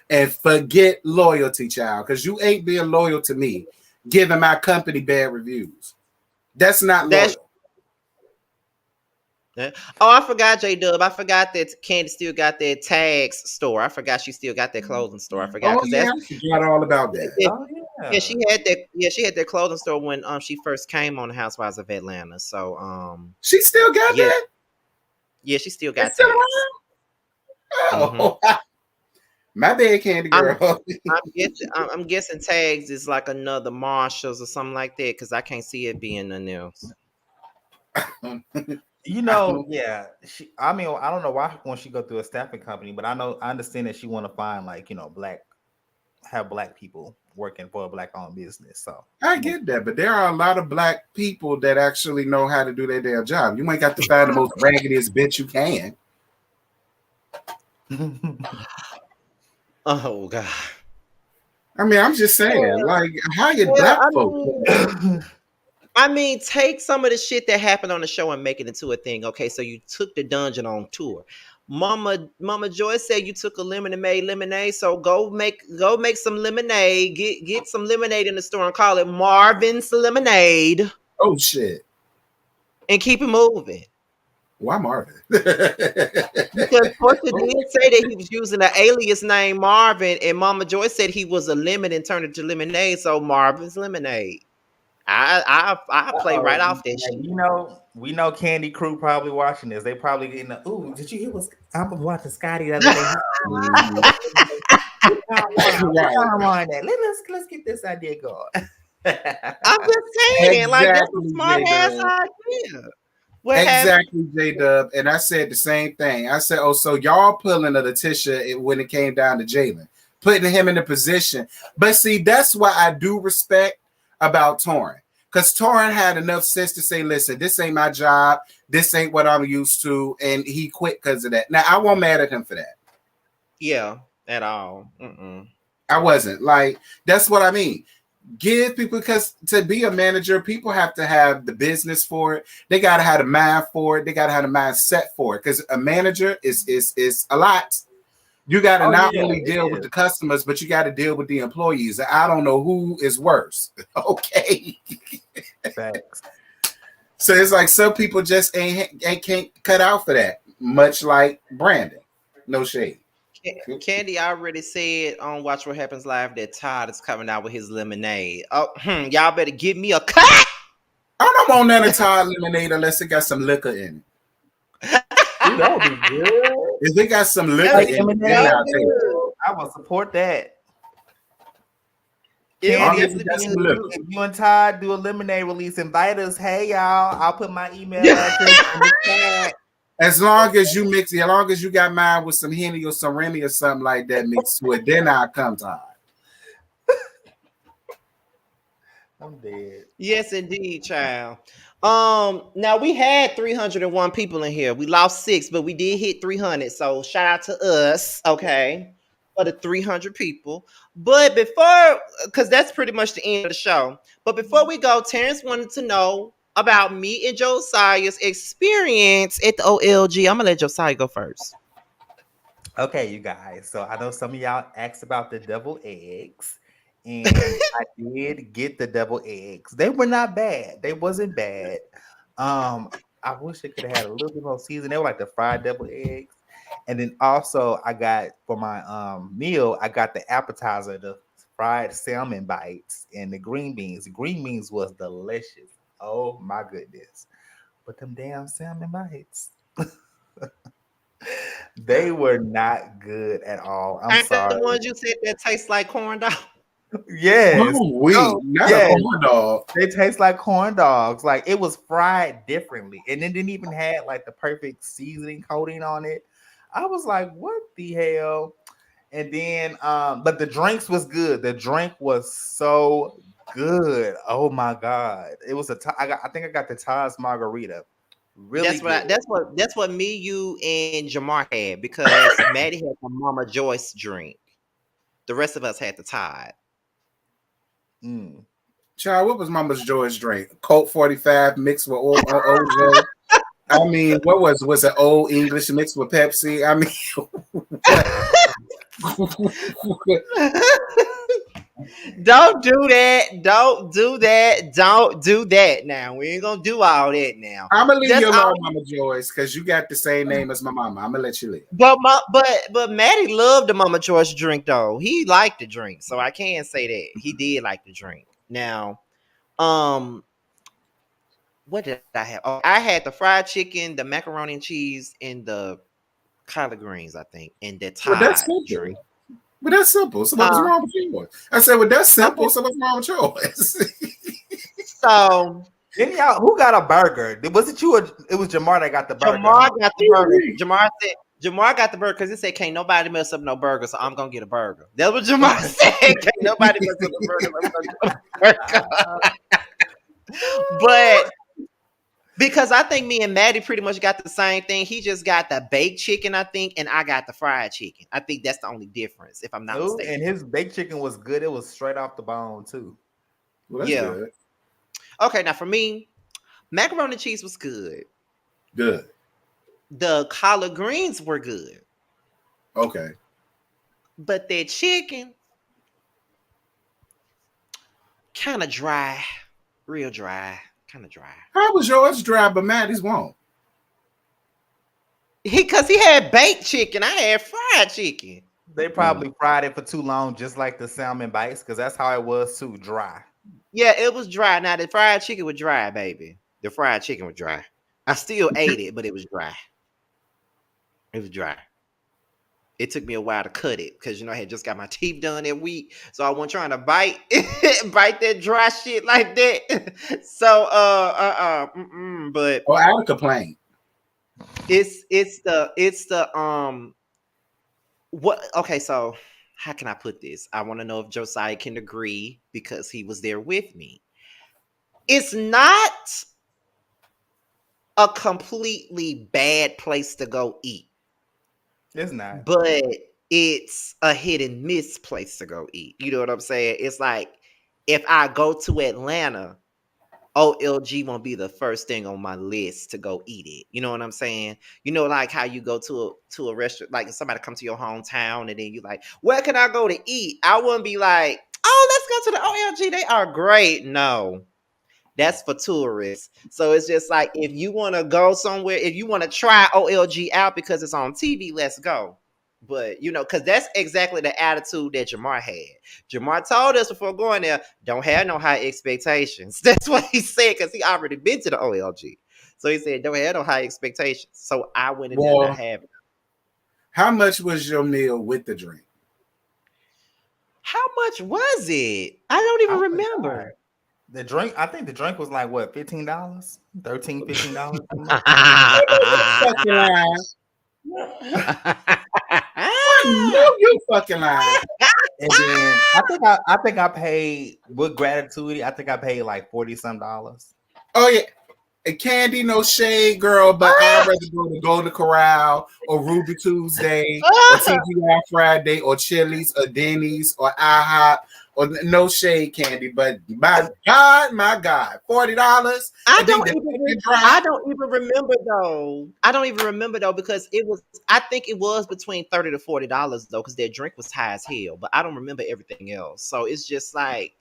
Speaker 3: And forget loyalty, child, because you ain't being loyal to me, giving my company bad reviews. That's not
Speaker 2: that's
Speaker 3: loyal.
Speaker 2: oh, I forgot J Dub. I forgot that Kandi still got that tags store. I forgot she still got that clothing store. I forgot
Speaker 3: Oh
Speaker 2: because
Speaker 3: yeah,
Speaker 2: that's
Speaker 3: I forgot all about that.
Speaker 2: yeah,
Speaker 1: Oh
Speaker 2: yeah,
Speaker 1: yeah.
Speaker 2: she had that. Yeah, she had that clothing store when she first came on the Housewives of Atlanta. So
Speaker 3: She still got
Speaker 2: yeah,
Speaker 3: that?
Speaker 2: yeah, she still
Speaker 3: It's
Speaker 2: got
Speaker 3: still
Speaker 2: tags.
Speaker 3: around?
Speaker 2: Mm-hmm.
Speaker 3: Oh, my bad, Kandi
Speaker 2: I'm
Speaker 3: girl.
Speaker 2: I'm guessing tags is like another Marshalls or something like that because I can't see it being the news.
Speaker 1: Yeah. I mean, I don't know why when she go through a staffing company, but I understand that she want to find like have black people working for a black owned business. So
Speaker 3: I get that, but there are a lot of black people that actually know how to do their damn job. You ain't got to find the most raggediest bitch you can.
Speaker 2: Oh God.
Speaker 3: I mean, I'm just saying, like, hire
Speaker 2: Well,
Speaker 3: black folk.
Speaker 2: I mean, take some of the shit that happened on the show and make it into a thing. Okay, so you took the dungeon on tour. Mama Joy said you took a lemon and made lemonade. So go make some lemonade. Get some lemonade in the store and call it Marvin's Lemonade
Speaker 3: Oh shit!
Speaker 2: and keep it moving.
Speaker 3: Why Marvin?
Speaker 2: Because Portia did say that he was using an alias name Marvin, and Mama Joy said he was a lemon and turned it to lemonade. So Marvin's Lemonade. I play right off that
Speaker 1: yeah,
Speaker 2: shit.
Speaker 1: we know Candy Crew probably watching this. They probably getting ooh, did you hear what I was watching Scotty the other day?
Speaker 3: Mhm.
Speaker 1: Put
Speaker 3: Right.
Speaker 1: time on that. Let's get this idea going.
Speaker 2: I'm just saying, like that's a
Speaker 3: Exactly,
Speaker 2: smart
Speaker 3: J
Speaker 2: ass
Speaker 3: Dub.
Speaker 2: idea. What happened?
Speaker 3: Exactly, J Dub. And I said the same thing. I said, oh, so y'all pulling a Letitia when it came down to Jalen, putting him in the position. But see, that's what I do respect about Torrin. Because Torrin had enough sense to say, listen, this ain't my job. This ain't what I'm used to. And he quit because of that. Now, I won't mad at him for that.
Speaker 2: Yeah, at all. Mm-mm.
Speaker 3: I wasn't. Like, that's what I mean. Give people, because to be a manager, people have to have the business for it. They got to have the mind for it. They got to have the mindset for it. Because a manager is a lot. You got to
Speaker 1: Oh
Speaker 3: not
Speaker 1: yeah,
Speaker 3: only
Speaker 1: it
Speaker 3: deal with
Speaker 1: is.
Speaker 3: the customers, but you got to deal with the employees. I don't know who is worse. Okay.
Speaker 1: Facts.
Speaker 3: So it's like some people just ain't can't cut out for that. Much like Brandon. No shade.
Speaker 2: Candy already said on Watch What Happens Live that Todd is coming out with his lemonade. Oh, y'all better give me a cut.
Speaker 3: I don't want none of Todd lemonade unless it got some liquor in it.
Speaker 1: Ooh, that would be good.
Speaker 3: If it got some liquor
Speaker 2: That'd
Speaker 1: Like
Speaker 2: be
Speaker 3: in it,
Speaker 1: M&A,
Speaker 3: then
Speaker 2: so
Speaker 3: I'll take it.
Speaker 2: good.
Speaker 1: I will support that.
Speaker 2: It would
Speaker 3: Long
Speaker 1: Candy,
Speaker 3: as
Speaker 1: if
Speaker 3: it
Speaker 2: definitely
Speaker 3: got
Speaker 2: be
Speaker 3: some
Speaker 1: you,
Speaker 2: good.
Speaker 3: liquor.
Speaker 1: if you and Todd do a lemonade release, invite us. Hey y'all, I'll put my email address in the chat.
Speaker 3: As long as you mix it, as long as you got mine with some Henny or some Remy or something like that mixed to it, then I'll come to
Speaker 1: I'm dead.
Speaker 2: Yes, indeed, child. Now we had 301 people in here. We lost 6, but we did hit 300. So shout out to us, okay, for the 300 people. But before, because that's pretty much the end of the show. But before we go, Terrence wanted to know about me and Josiah's experience at the OLG. I'm gonna let Josiah go first.
Speaker 1: Okay, you guys. So I know some of y'all asked about the devil eggs, and I did get the devil eggs. They were not bad. They wasn't bad. Um, I wish they could have had a little bit more season. They were like the fried devil eggs. And then also I got for my meal, I got the appetizer, the fried salmon bites and the green beans. The green beans was delicious. Oh my goodness. But them damn salmon bites. They were not good at all. I'm
Speaker 2: Ain't that the
Speaker 1: sorry.
Speaker 2: ones you said that taste like corn dog?
Speaker 1: Yes.
Speaker 3: Oh, wait,
Speaker 1: No,
Speaker 3: not a
Speaker 1: yes.
Speaker 3: corn dog.
Speaker 1: They taste like corn dogs. Like it was fried differently. And it didn't even have like the perfect seasoning coating on it. I was like, what the hell? And then but the drinks was good. The drink was so good. Oh my god. It was I think I got the Taz margarita. Really good.
Speaker 2: That's what me, you, and Jamar had because Maddie had the Mama Joyce drink. The rest of us had the Tide.
Speaker 1: Mm.
Speaker 3: Child, what was Mama's Joy's drink? Colt 45 mixed with OJ. I mean, what was it? Old English mixed with Pepsi? I mean,
Speaker 2: Don't do that. Don't do that. Don't do that now. We ain't gonna do all that now.
Speaker 3: I'm gonna leave
Speaker 2: Just
Speaker 3: you
Speaker 2: all,
Speaker 3: alone, Mama Joyce, because you got the same name as my mama. I'm gonna let you live.
Speaker 2: but Maddie loved the Mama Joyce drink though. He liked the drink, so I can't say that. He did like the drink. Now, um, what did I have? Oh, I had the fried chicken, the macaroni and cheese, and the collard greens, I think, and the
Speaker 3: Well, that's
Speaker 2: Tide
Speaker 3: simple.
Speaker 2: drink.
Speaker 3: But that's simple. So what's wrong with yours? I said, well, that's simple.
Speaker 2: Okay.
Speaker 3: So what's wrong with yours?
Speaker 2: So
Speaker 1: Then y'all, who got a burger? Was it you or it was Jamar that got the burger?
Speaker 2: Jamar got the burger. Jamar got the burger because he said, "Can't nobody mess up no burger, so I'm gonna get a burger." That's what Jamar said. Can't nobody mess up the burger. I'm gonna get a burger. But because I think me and Maddie pretty much got the same thing. He just got the baked chicken, I think, and I got the fried chicken. I think that's the only difference, if I'm not
Speaker 1: Ooh,
Speaker 2: mistaken.
Speaker 1: and his baked chicken was good. It was straight off the bone too.
Speaker 3: Well, that's
Speaker 2: Yeah.
Speaker 3: good.
Speaker 2: Okay, now for me, macaroni and cheese was good.
Speaker 3: Good.
Speaker 2: The collard greens were good.
Speaker 3: Okay.
Speaker 2: But that chicken, kind of dry, real dry, kind of dry.
Speaker 3: How was yours dry, but Maddie's won't?
Speaker 2: Because he had baked chicken, I had fried chicken.
Speaker 1: They probably fried it for too long, just like the salmon bites, because that's how it was too dry.
Speaker 2: Yeah, it was dry. Now the fried chicken was dry, baby. The fried chicken was dry. I still ate it, but it was dry. It was dry. It took me a while to cut it because I had just got my teeth done that week, so I wasn't trying to bite that dry shit like that. So but
Speaker 3: Well, I would complain.
Speaker 2: it's the what okay, so how can I put this? I want to know if Josiah can agree because he was there with me. It's not a completely bad place to go eat.
Speaker 1: It's not.
Speaker 2: But it's a hit and miss place to go eat. You know what I'm saying? It's like if I go to Atlanta, OLG won't be the first thing on my list to go eat it. You know what I'm saying? Like how you go to a restaurant, like if somebody come to your hometown and then you like, where can I go to eat? I wouldn't be like, oh, let's go to the OLG. They are great. No. That's for tourists. So it's just like if you want to go somewhere, if you want to try OLG out because it's on TV, let's go. But because that's exactly the attitude that Jamar had. Jamar told us before going there, don't have no high expectations. That's what he said because he already been to the OLG. So he said, don't have no high expectations. So I went in there not having.
Speaker 3: How much was your meal with the drink?
Speaker 2: How much was it? I don't even remember.
Speaker 1: The drink, I think the drink was like what, $15? $13, $15?
Speaker 3: I know you fucking lying.
Speaker 1: And then I think I paid with gratitude. I think I paid like $40 some.
Speaker 3: Oh yeah. And Candy, no shade, girl, but I'd rather go to Golden Corral or Ruby Tuesday or TGI Friday or Chili's or Denny's or IHOP or no shade, Candy. But my God, $40.
Speaker 2: I
Speaker 3: And then
Speaker 2: don't
Speaker 3: the
Speaker 2: even
Speaker 3: chicken
Speaker 2: I
Speaker 3: dry.
Speaker 2: don't even remember though. I don't even remember though because it was I think it was between $30 to $40 though because their drink was high as hell. But I don't remember everything else. So it's just like,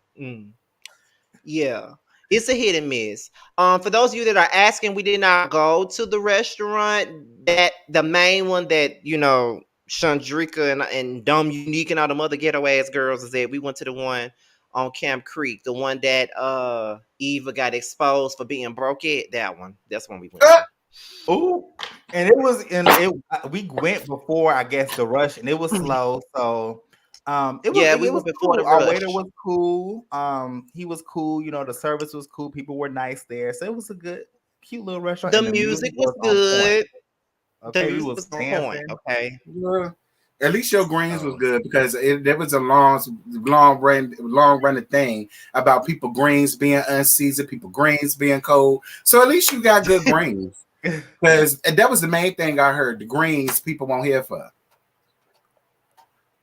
Speaker 2: yeah, it's a hit and miss. For those of you that are asking, we did not go to the restaurant that the main one that Chandrika and Dumb Unique and all them other ghetto ass girls is at. We went to the one on Camp Creek, the one that Eva got exposed for being broke at. That one. That's one we went
Speaker 3: Uh,
Speaker 2: to.
Speaker 1: Ooh, and it was in it. We went before I guess the rush, and it was slow. So, it was
Speaker 2: Yeah, we
Speaker 1: it was
Speaker 2: went before the
Speaker 1: cool. Our waiter
Speaker 2: rush.
Speaker 1: was cool. He was cool. The service was cool. People were nice there. So it was a good, cute little restaurant,
Speaker 2: The
Speaker 1: and the music
Speaker 2: music was
Speaker 1: was on point.
Speaker 2: good. The
Speaker 1: Okay, we
Speaker 2: music
Speaker 1: was
Speaker 2: was on point.
Speaker 1: dancing.
Speaker 2: Okay.
Speaker 3: yeah. At least your greens was
Speaker 2: So
Speaker 3: good because there was a long running thing about people greens being unseasoned, people greens being cold. So at least you got good greens because that was the main thing I heard. The greens people won't hear for.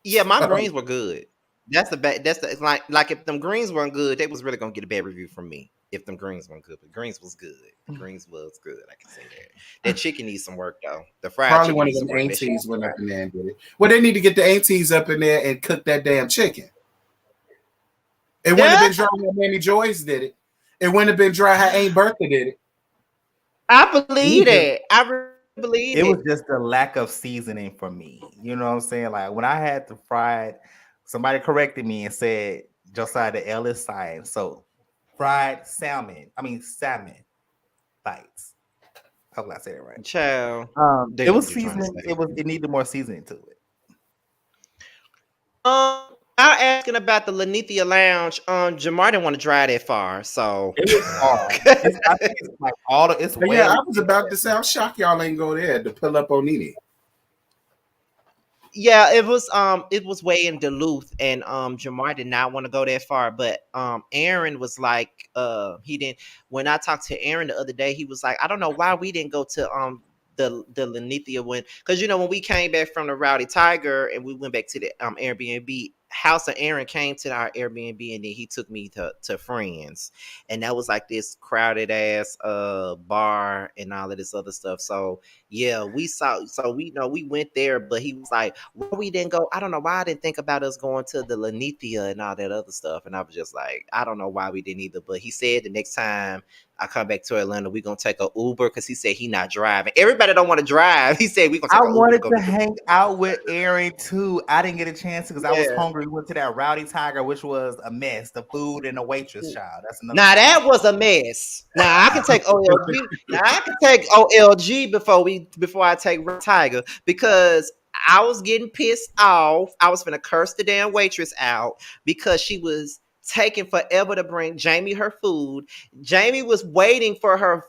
Speaker 2: yeah, my greens were good. That's the bad. That's the it's like if them greens weren't good, they was really gonna get a bad review from me. If them greens weren't good, but greens was good. The greens was good. I can say that. That chicken needs some work though. The fried
Speaker 3: Probably
Speaker 2: chicken
Speaker 3: one of
Speaker 2: needs
Speaker 3: them
Speaker 2: some work. That shit.
Speaker 3: aunties went up in there and did it. Well, they need to get the aunties up in there and cook that damn chicken. It wouldn't have
Speaker 2: Yeah,
Speaker 3: been dry how Mammy Joyce did it. It wouldn't have been dry how Aunt Bertha did it.
Speaker 2: I
Speaker 1: It was
Speaker 2: believe
Speaker 1: just
Speaker 2: it. I really believe
Speaker 1: it
Speaker 2: it.
Speaker 1: was just the lack of seasoning for me. You know what I'm saying? Like when I had the fried, somebody corrected me and said Josiah the L is silent. So fried salmon. I mean salmon bites. Hopefully I said it right.
Speaker 2: Child, they
Speaker 1: It
Speaker 2: know
Speaker 1: was
Speaker 2: what you're trying to
Speaker 1: seasoning.
Speaker 2: say.
Speaker 1: It needed more seasoning to it.
Speaker 2: I'm asking about the Lanithia Lounge. Jamar didn't want to drive that far, so
Speaker 1: It was far. I think it's like it's
Speaker 3: But
Speaker 1: way
Speaker 3: yeah,
Speaker 1: over
Speaker 3: I was about to say, I'm shocked y'all ain't go there to pull up on Nene.
Speaker 2: yeah, it was way in Duluth, and Jamar did not want to go that far, but Aaron was like, he didn't. When I talked to Aaron the other day, he was like, I don't know why we didn't go to the Lanithia one, because when we came back from the Rowdy Tiger and we went back to the Airbnb. House of Aaron came to our Airbnb and then he took me to friends, and that was like this crowded ass bar and all of this other stuff. So yeah, we saw. So we know we went there, but he was like, "Why we didn't go? I don't know why I didn't think about us going to the Lanithia and all that other stuff." And I was just like, "I don't know why we didn't either." But he said the next time I come back to Atlanta, we gonna take a Uber because he said he not driving. Everybody don't want to drive. He said we gonna
Speaker 1: I
Speaker 2: take a Uber to
Speaker 1: wanted
Speaker 2: go
Speaker 1: to
Speaker 2: get the.
Speaker 1: hang out with Aaron too. I didn't get a chance because I was
Speaker 2: Yeah.
Speaker 1: hungry. We went to that Rowdy Tiger, which was a mess. The food and the waitress, child. That's another
Speaker 2: Now
Speaker 1: story.
Speaker 2: that was a mess. Now I can take OLG. Now I can take OLG before I take Red Tiger because I was getting pissed off. I was gonna curse the damn waitress out because she was taking forever to bring Jamie her food. Jamie was waiting for her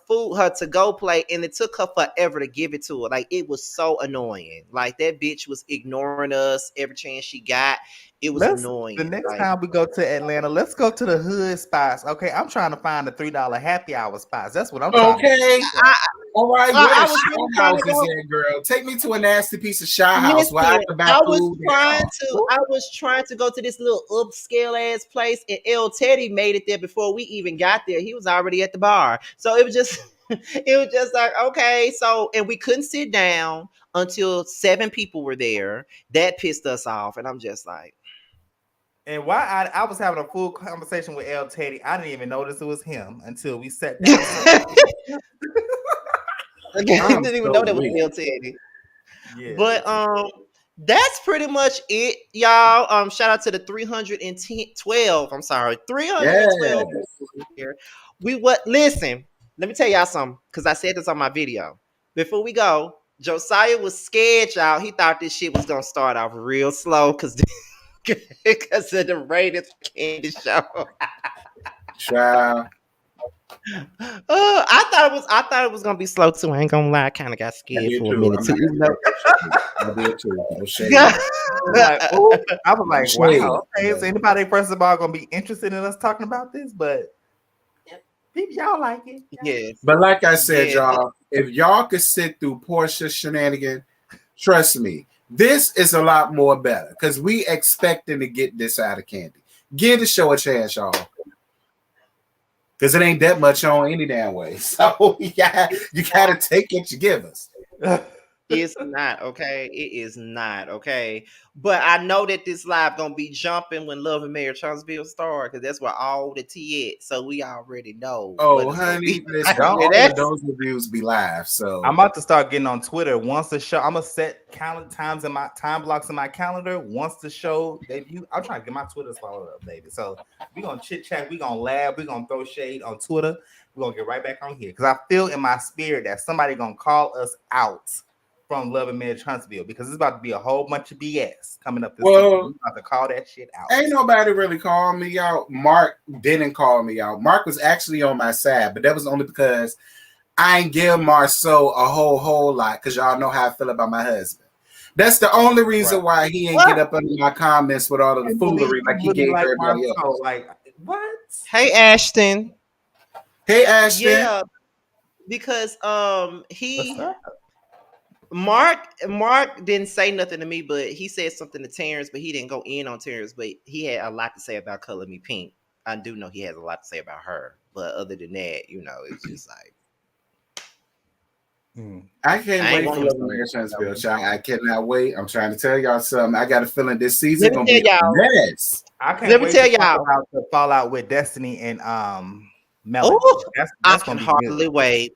Speaker 2: to go plate, and it took her forever to give it to her. Like it was so annoying. Like that bitch was ignoring us every chance she got. It was
Speaker 1: Let's the
Speaker 2: annoying.
Speaker 1: next
Speaker 2: Like
Speaker 1: time we go to Atlanta, let's go to the hood spots. Okay, I'm trying to find the $3 happy hour spots. That's what I'm trying to do.
Speaker 3: Okay.
Speaker 2: I,
Speaker 3: All right, where
Speaker 2: I
Speaker 3: the
Speaker 2: was really
Speaker 3: shy
Speaker 2: trying to
Speaker 3: house is
Speaker 2: go.
Speaker 3: at, girl? Take me to a nasty piece of shy house where I
Speaker 2: Listen,
Speaker 3: can buy food and all.
Speaker 2: I was trying to go to this little upscale ass place, and L Teddy made it there before we even got there. He was already at the bar, so it was just, it was just like okay. So, and we couldn't sit down until 7 people were there. That pissed us off, and I'm just like,
Speaker 1: And why I was having a full conversation with L Teddy, I didn't even notice it was him until we sat down to eat.
Speaker 2: I
Speaker 3: I'm
Speaker 2: didn't even
Speaker 3: so
Speaker 2: know that was
Speaker 3: weak.
Speaker 2: L Teddy.
Speaker 1: Yeah,
Speaker 2: But that's pretty much it, y'all. Shout out to the 312. I'm sorry, 312
Speaker 3: Yes.
Speaker 2: people here. We what? Listen, let me tell y'all something because I said this on my video. Before we go, Josiah was scared, y'all. He thought this shit was gonna start off real slow because because of the ratings for Candy show.
Speaker 3: Child.
Speaker 2: I thought it was gonna be slow too. I ain't gonna lie, I kind of got
Speaker 3: I
Speaker 2: scared
Speaker 3: did
Speaker 2: for a
Speaker 3: too.
Speaker 2: minute
Speaker 3: I'm
Speaker 2: too.
Speaker 3: not
Speaker 2: You
Speaker 3: gonna
Speaker 2: know?
Speaker 3: lie. I did too. No shade.
Speaker 2: Yeah.
Speaker 1: I was like, oh, I was
Speaker 3: No
Speaker 1: like,
Speaker 3: shade.
Speaker 1: wow, okay. Is anybody first of all gonna be interested in us talking about this? But yeah, people, y'all like it.
Speaker 2: Yes.
Speaker 3: But like I said,
Speaker 2: Yes.
Speaker 3: y'all, if y'all could sit through Portia shenanigan, trust me, this is a lot more better because we expecting to get this out of Kandi. Give the show a chance, y'all. Because it ain't that much on any damn way. So yeah, you gotta take what you give us.
Speaker 2: It's not okay. It is not okay. But I know that this live gonna be jumping when Love and Marriage Huntsville start because that's where all the tea at. So we already know what
Speaker 3: Oh,
Speaker 2: it's gonna
Speaker 3: honey,
Speaker 2: be.
Speaker 3: listen,
Speaker 2: Like,
Speaker 1: Don't.
Speaker 3: all of
Speaker 2: that's
Speaker 3: those reviews be live.
Speaker 1: I'm
Speaker 3: So
Speaker 1: about to start getting on Twitter. Once the show, I'm gonna set times in my time blocks in my calendar. Once the show debut, I'm trying to get my Twitter followed up, baby. So we gonna chit chat, we gonna laugh, we gonna throw shade on Twitter. We're gonna get right back on here because I feel in my spirit that somebody gonna call us out from Love and Marriage Huntsville because it's about to be a whole bunch of BS coming up this season.
Speaker 3: well,
Speaker 1: We about to call that shit out.
Speaker 3: ain't nobody really called me out. Mark didn't call me out. Mark was actually on my side, but that was only because I ain't give Marceau a whole lot because y'all know how I feel about my husband. That's the only reason
Speaker 1: Right.
Speaker 3: why he ain't
Speaker 2: what?
Speaker 3: get up under my comments with all of the
Speaker 1: Can't believe
Speaker 3: foolery
Speaker 1: you
Speaker 3: like he
Speaker 1: really
Speaker 3: gave
Speaker 1: like
Speaker 3: everybody
Speaker 1: Marceau.
Speaker 3: else.
Speaker 1: Like what?
Speaker 2: Hey Ashton.
Speaker 3: Hey Ashton,
Speaker 2: Yeah, because
Speaker 1: What's
Speaker 2: he
Speaker 1: up?
Speaker 2: Mark didn't say nothing to me, but he said something to Terrence, but he didn't go in on Terrence, but he had a lot to say about Color Me Pink. I do know he has a lot to say about her, but other than that, it's just like
Speaker 1: Mm.
Speaker 3: I can't
Speaker 2: I ain't
Speaker 3: wait
Speaker 2: want
Speaker 3: for
Speaker 2: him to
Speaker 3: Love and
Speaker 2: say
Speaker 3: Marriage Huntsville,
Speaker 2: nothing.
Speaker 3: child. I cannot wait. I'm trying to tell y'all something. I got a feeling this season
Speaker 2: Let me
Speaker 3: gonna
Speaker 2: tell
Speaker 3: be a
Speaker 2: y'all.
Speaker 3: mess.
Speaker 1: I can't
Speaker 2: Let me
Speaker 1: wait
Speaker 2: tell
Speaker 1: to talk
Speaker 2: y'all.
Speaker 1: about the fallout with Destiny and Melody.
Speaker 2: Oh, I
Speaker 1: That's
Speaker 2: can
Speaker 1: gonna be good.
Speaker 2: hardly wait.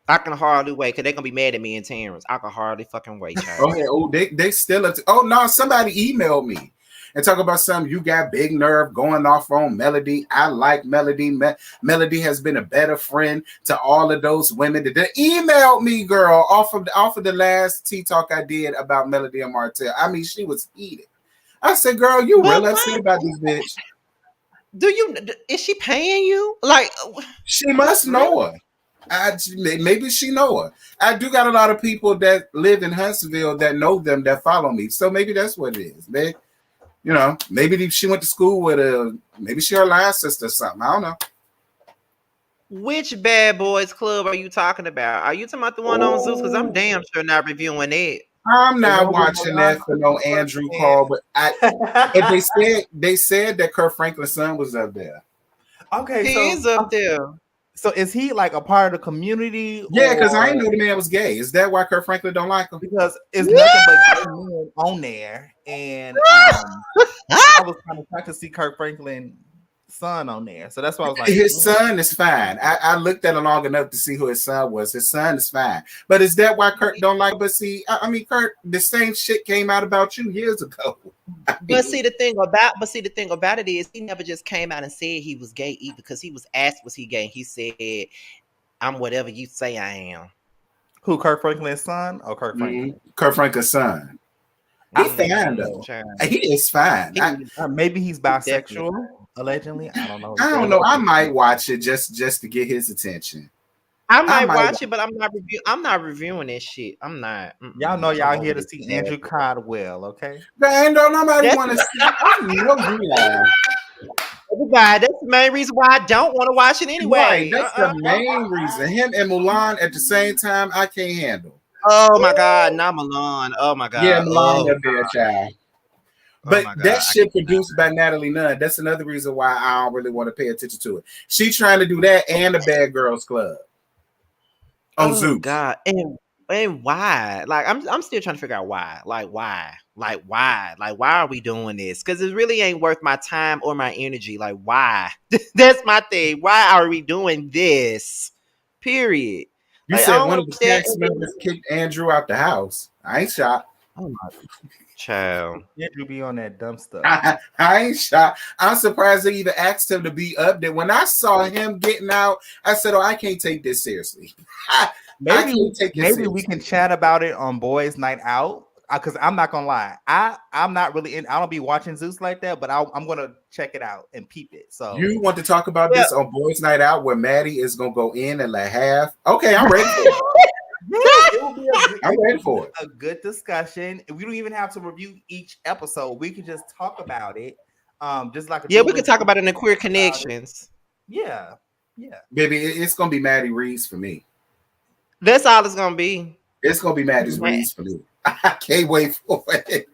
Speaker 2: I can hardly wait because they're gonna be mad at me and Terrence. I can hardly fucking wait, child.
Speaker 3: Okay, oh, they still up to, oh no, somebody emailed me and talk about something. You got big nerve going off on Melody. I like Melody. Melody has been a better friend to all of those women that they emailed me, girl, off of the last Tea Talk I did about Melody and Martell. I mean, she was heated. I said, girl, you
Speaker 2: But
Speaker 3: real upset
Speaker 2: why
Speaker 3: about this bitch.
Speaker 2: is she paying you? Like
Speaker 3: She must
Speaker 2: really?
Speaker 3: know her. Maybe she know her. I do got a lot of people that live in Huntsville that know them that follow me. So maybe that's what it is. Maybe she went to school with her. Maybe she her line sister or something. I don't know.
Speaker 2: Which Bad Boys Club are you talking about? Are you talking about the one on Zeus? Because I'm
Speaker 3: Oh,
Speaker 2: damn sure not reviewing it.
Speaker 3: I'm
Speaker 1: The
Speaker 3: not
Speaker 1: one with
Speaker 3: watching
Speaker 1: Milan
Speaker 3: that for no
Speaker 1: Christopher
Speaker 3: Andrew
Speaker 1: and
Speaker 3: Call, but they said that Kurt Franklin's son was up there.
Speaker 1: okay,
Speaker 2: He is up there.
Speaker 1: so is he like a part of the community
Speaker 3: Yeah, because I
Speaker 1: or
Speaker 3: didn't know the man was gay. Is that why Kurt Franklin don't like him?
Speaker 1: because it's nothing but gay men on there and I was kind of trying to see Kirk Franklin son on there. So that's why I was like,
Speaker 3: His son is fine. I looked at it long enough to see who his son was. His son is fine. But is that why Kurt don't like? But see, I mean, Kurt, the same shit came out about you years ago.
Speaker 2: But see the thing about it is he never just came out and said he was gay either because he was asked was he gay. And he said, I'm whatever you say I am.
Speaker 1: who Kirk Franklin's son or Kirk Franklin?
Speaker 3: Kurt Franklin's son. He fine though.
Speaker 2: Child.
Speaker 3: He is fine.
Speaker 2: He,
Speaker 1: Maybe he's
Speaker 2: he definitely
Speaker 1: bisexual, allegedly. I don't know.
Speaker 3: I don't know. I might watch it just to get his attention.
Speaker 2: I
Speaker 3: I
Speaker 2: might
Speaker 3: might.
Speaker 2: watch it, but I'm not reviewing this shit. I'm not.
Speaker 1: Y'all know
Speaker 2: I'm
Speaker 1: y'all
Speaker 2: over
Speaker 1: here to
Speaker 2: this
Speaker 1: see
Speaker 2: bad
Speaker 1: Andrew
Speaker 2: boy.
Speaker 1: Codwell, okay?
Speaker 3: Man, don't nobody
Speaker 2: That's
Speaker 3: want to see. I know you lying.
Speaker 2: why. That's the main reason why I don't want to watch it
Speaker 3: Right,
Speaker 2: anyway.
Speaker 3: that's the main reason. Him and Mulan at the same time, I can't handle.
Speaker 2: Oh my god, not Milan. Oh my
Speaker 3: Yeah,
Speaker 2: god.
Speaker 3: Mulan
Speaker 2: Oh,
Speaker 3: up there, child.
Speaker 2: oh
Speaker 3: But
Speaker 2: my
Speaker 3: that
Speaker 2: god. I
Speaker 3: shit
Speaker 2: cannot.
Speaker 3: produced by Natalie Nunn. That's another reason why I don't really want to pay attention to it. She trying to do that and the Bad Girls Club on
Speaker 2: Oh
Speaker 3: Zeus.
Speaker 2: god. And why? Like I'm still trying to figure out why. Like why? Like why? Like why are we doing this? Because it really ain't worth my time or my energy. Like why? That's my thing. Why are we doing this? Period.
Speaker 3: You
Speaker 2: Like I
Speaker 3: said
Speaker 2: don't
Speaker 3: one of the
Speaker 2: understand.
Speaker 3: cast members kicked Andrew out the house. I ain't shocked.
Speaker 2: Oh my child.
Speaker 1: Andrew be on that dumb stuff.
Speaker 3: I ain't shocked. I'm surprised they even asked him to be up there. When I saw him getting out, I said, "Oh, I can't take this seriously. I
Speaker 1: Maybe
Speaker 3: can't take it
Speaker 1: maybe we
Speaker 3: seriously."
Speaker 1: can chat about it on Boys Night Out because I'm not gonna lie, I'm not really in. I don't be watching Zeus like that, but I'm gonna check it out and peep it. So
Speaker 3: You want to talk about
Speaker 2: Yeah.
Speaker 3: this on Boys Night Out where Maddie is gonna go in and like half? Okay, I'm ready for it.
Speaker 1: yes, it will be a good,
Speaker 3: I'm ready for it.
Speaker 1: a good discussion. We don't even have to review each episode. We can just talk about it. Just like
Speaker 2: Yeah,
Speaker 1: do a
Speaker 2: we could
Speaker 1: little
Speaker 2: talk about it in the queer
Speaker 1: about it.
Speaker 2: connections.
Speaker 1: Yeah, yeah.
Speaker 3: Baby, it's gonna be Maddie Reeves for me.
Speaker 2: That's all it's gonna be.
Speaker 3: It's gonna be Maddie's
Speaker 2: Ma-
Speaker 3: Reeves for me. I can't wait for it.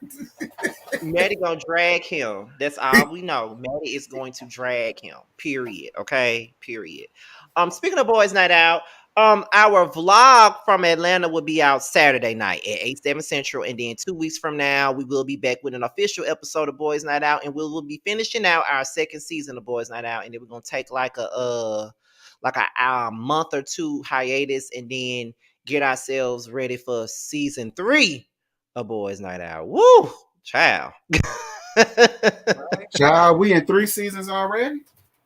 Speaker 2: Maddie gonna drag him. That's all we know. Maddie is going to drag him. Period. Okay. Period. Speaking of boys' night out, our vlog from Atlanta will be out Saturday night at 8/7 Central, and then 2 weeks from now we will be back with an official episode of Boys Night Out, and we will be finishing out our second season of Boys Night Out, and then we're gonna take like a month or two hiatus, and then get ourselves ready for season 3 of Boys Night Out. Woo! Child.
Speaker 3: Child, we in 3 seasons already.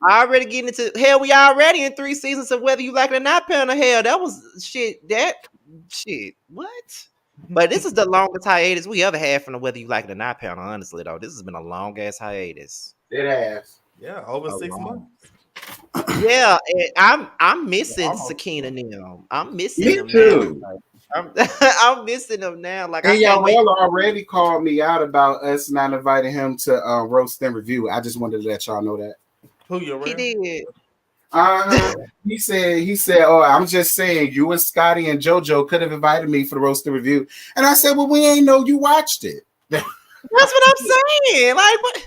Speaker 2: Already getting into hell, we already in 3 seasons of whether you like it or not, pound of hell. That was shit. That shit. What? But this is the longest hiatus we ever had from the whether you like it or not, pound. Honestly, though, this has been a long ass hiatus.
Speaker 3: It has.
Speaker 1: Yeah, over
Speaker 3: A
Speaker 1: 6
Speaker 3: long-
Speaker 1: months.
Speaker 2: Yeah, and I'm missing
Speaker 1: almost.
Speaker 2: Sakina and them. I'm missing
Speaker 3: Me
Speaker 2: them
Speaker 3: too.
Speaker 2: now. I'm, I'm missing them now. Like I
Speaker 3: And
Speaker 2: can't wait.
Speaker 3: y'all already called me out about us not inviting him to roast and review. I just wanted to let y'all know that.
Speaker 1: Who you
Speaker 2: He
Speaker 1: real?
Speaker 2: did.
Speaker 3: He said, oh, I'm just saying you and Scotty and JoJo could have invited me for the roast and review. And I said, well, we ain't know you watched it.
Speaker 2: That's what I'm saying. Like what?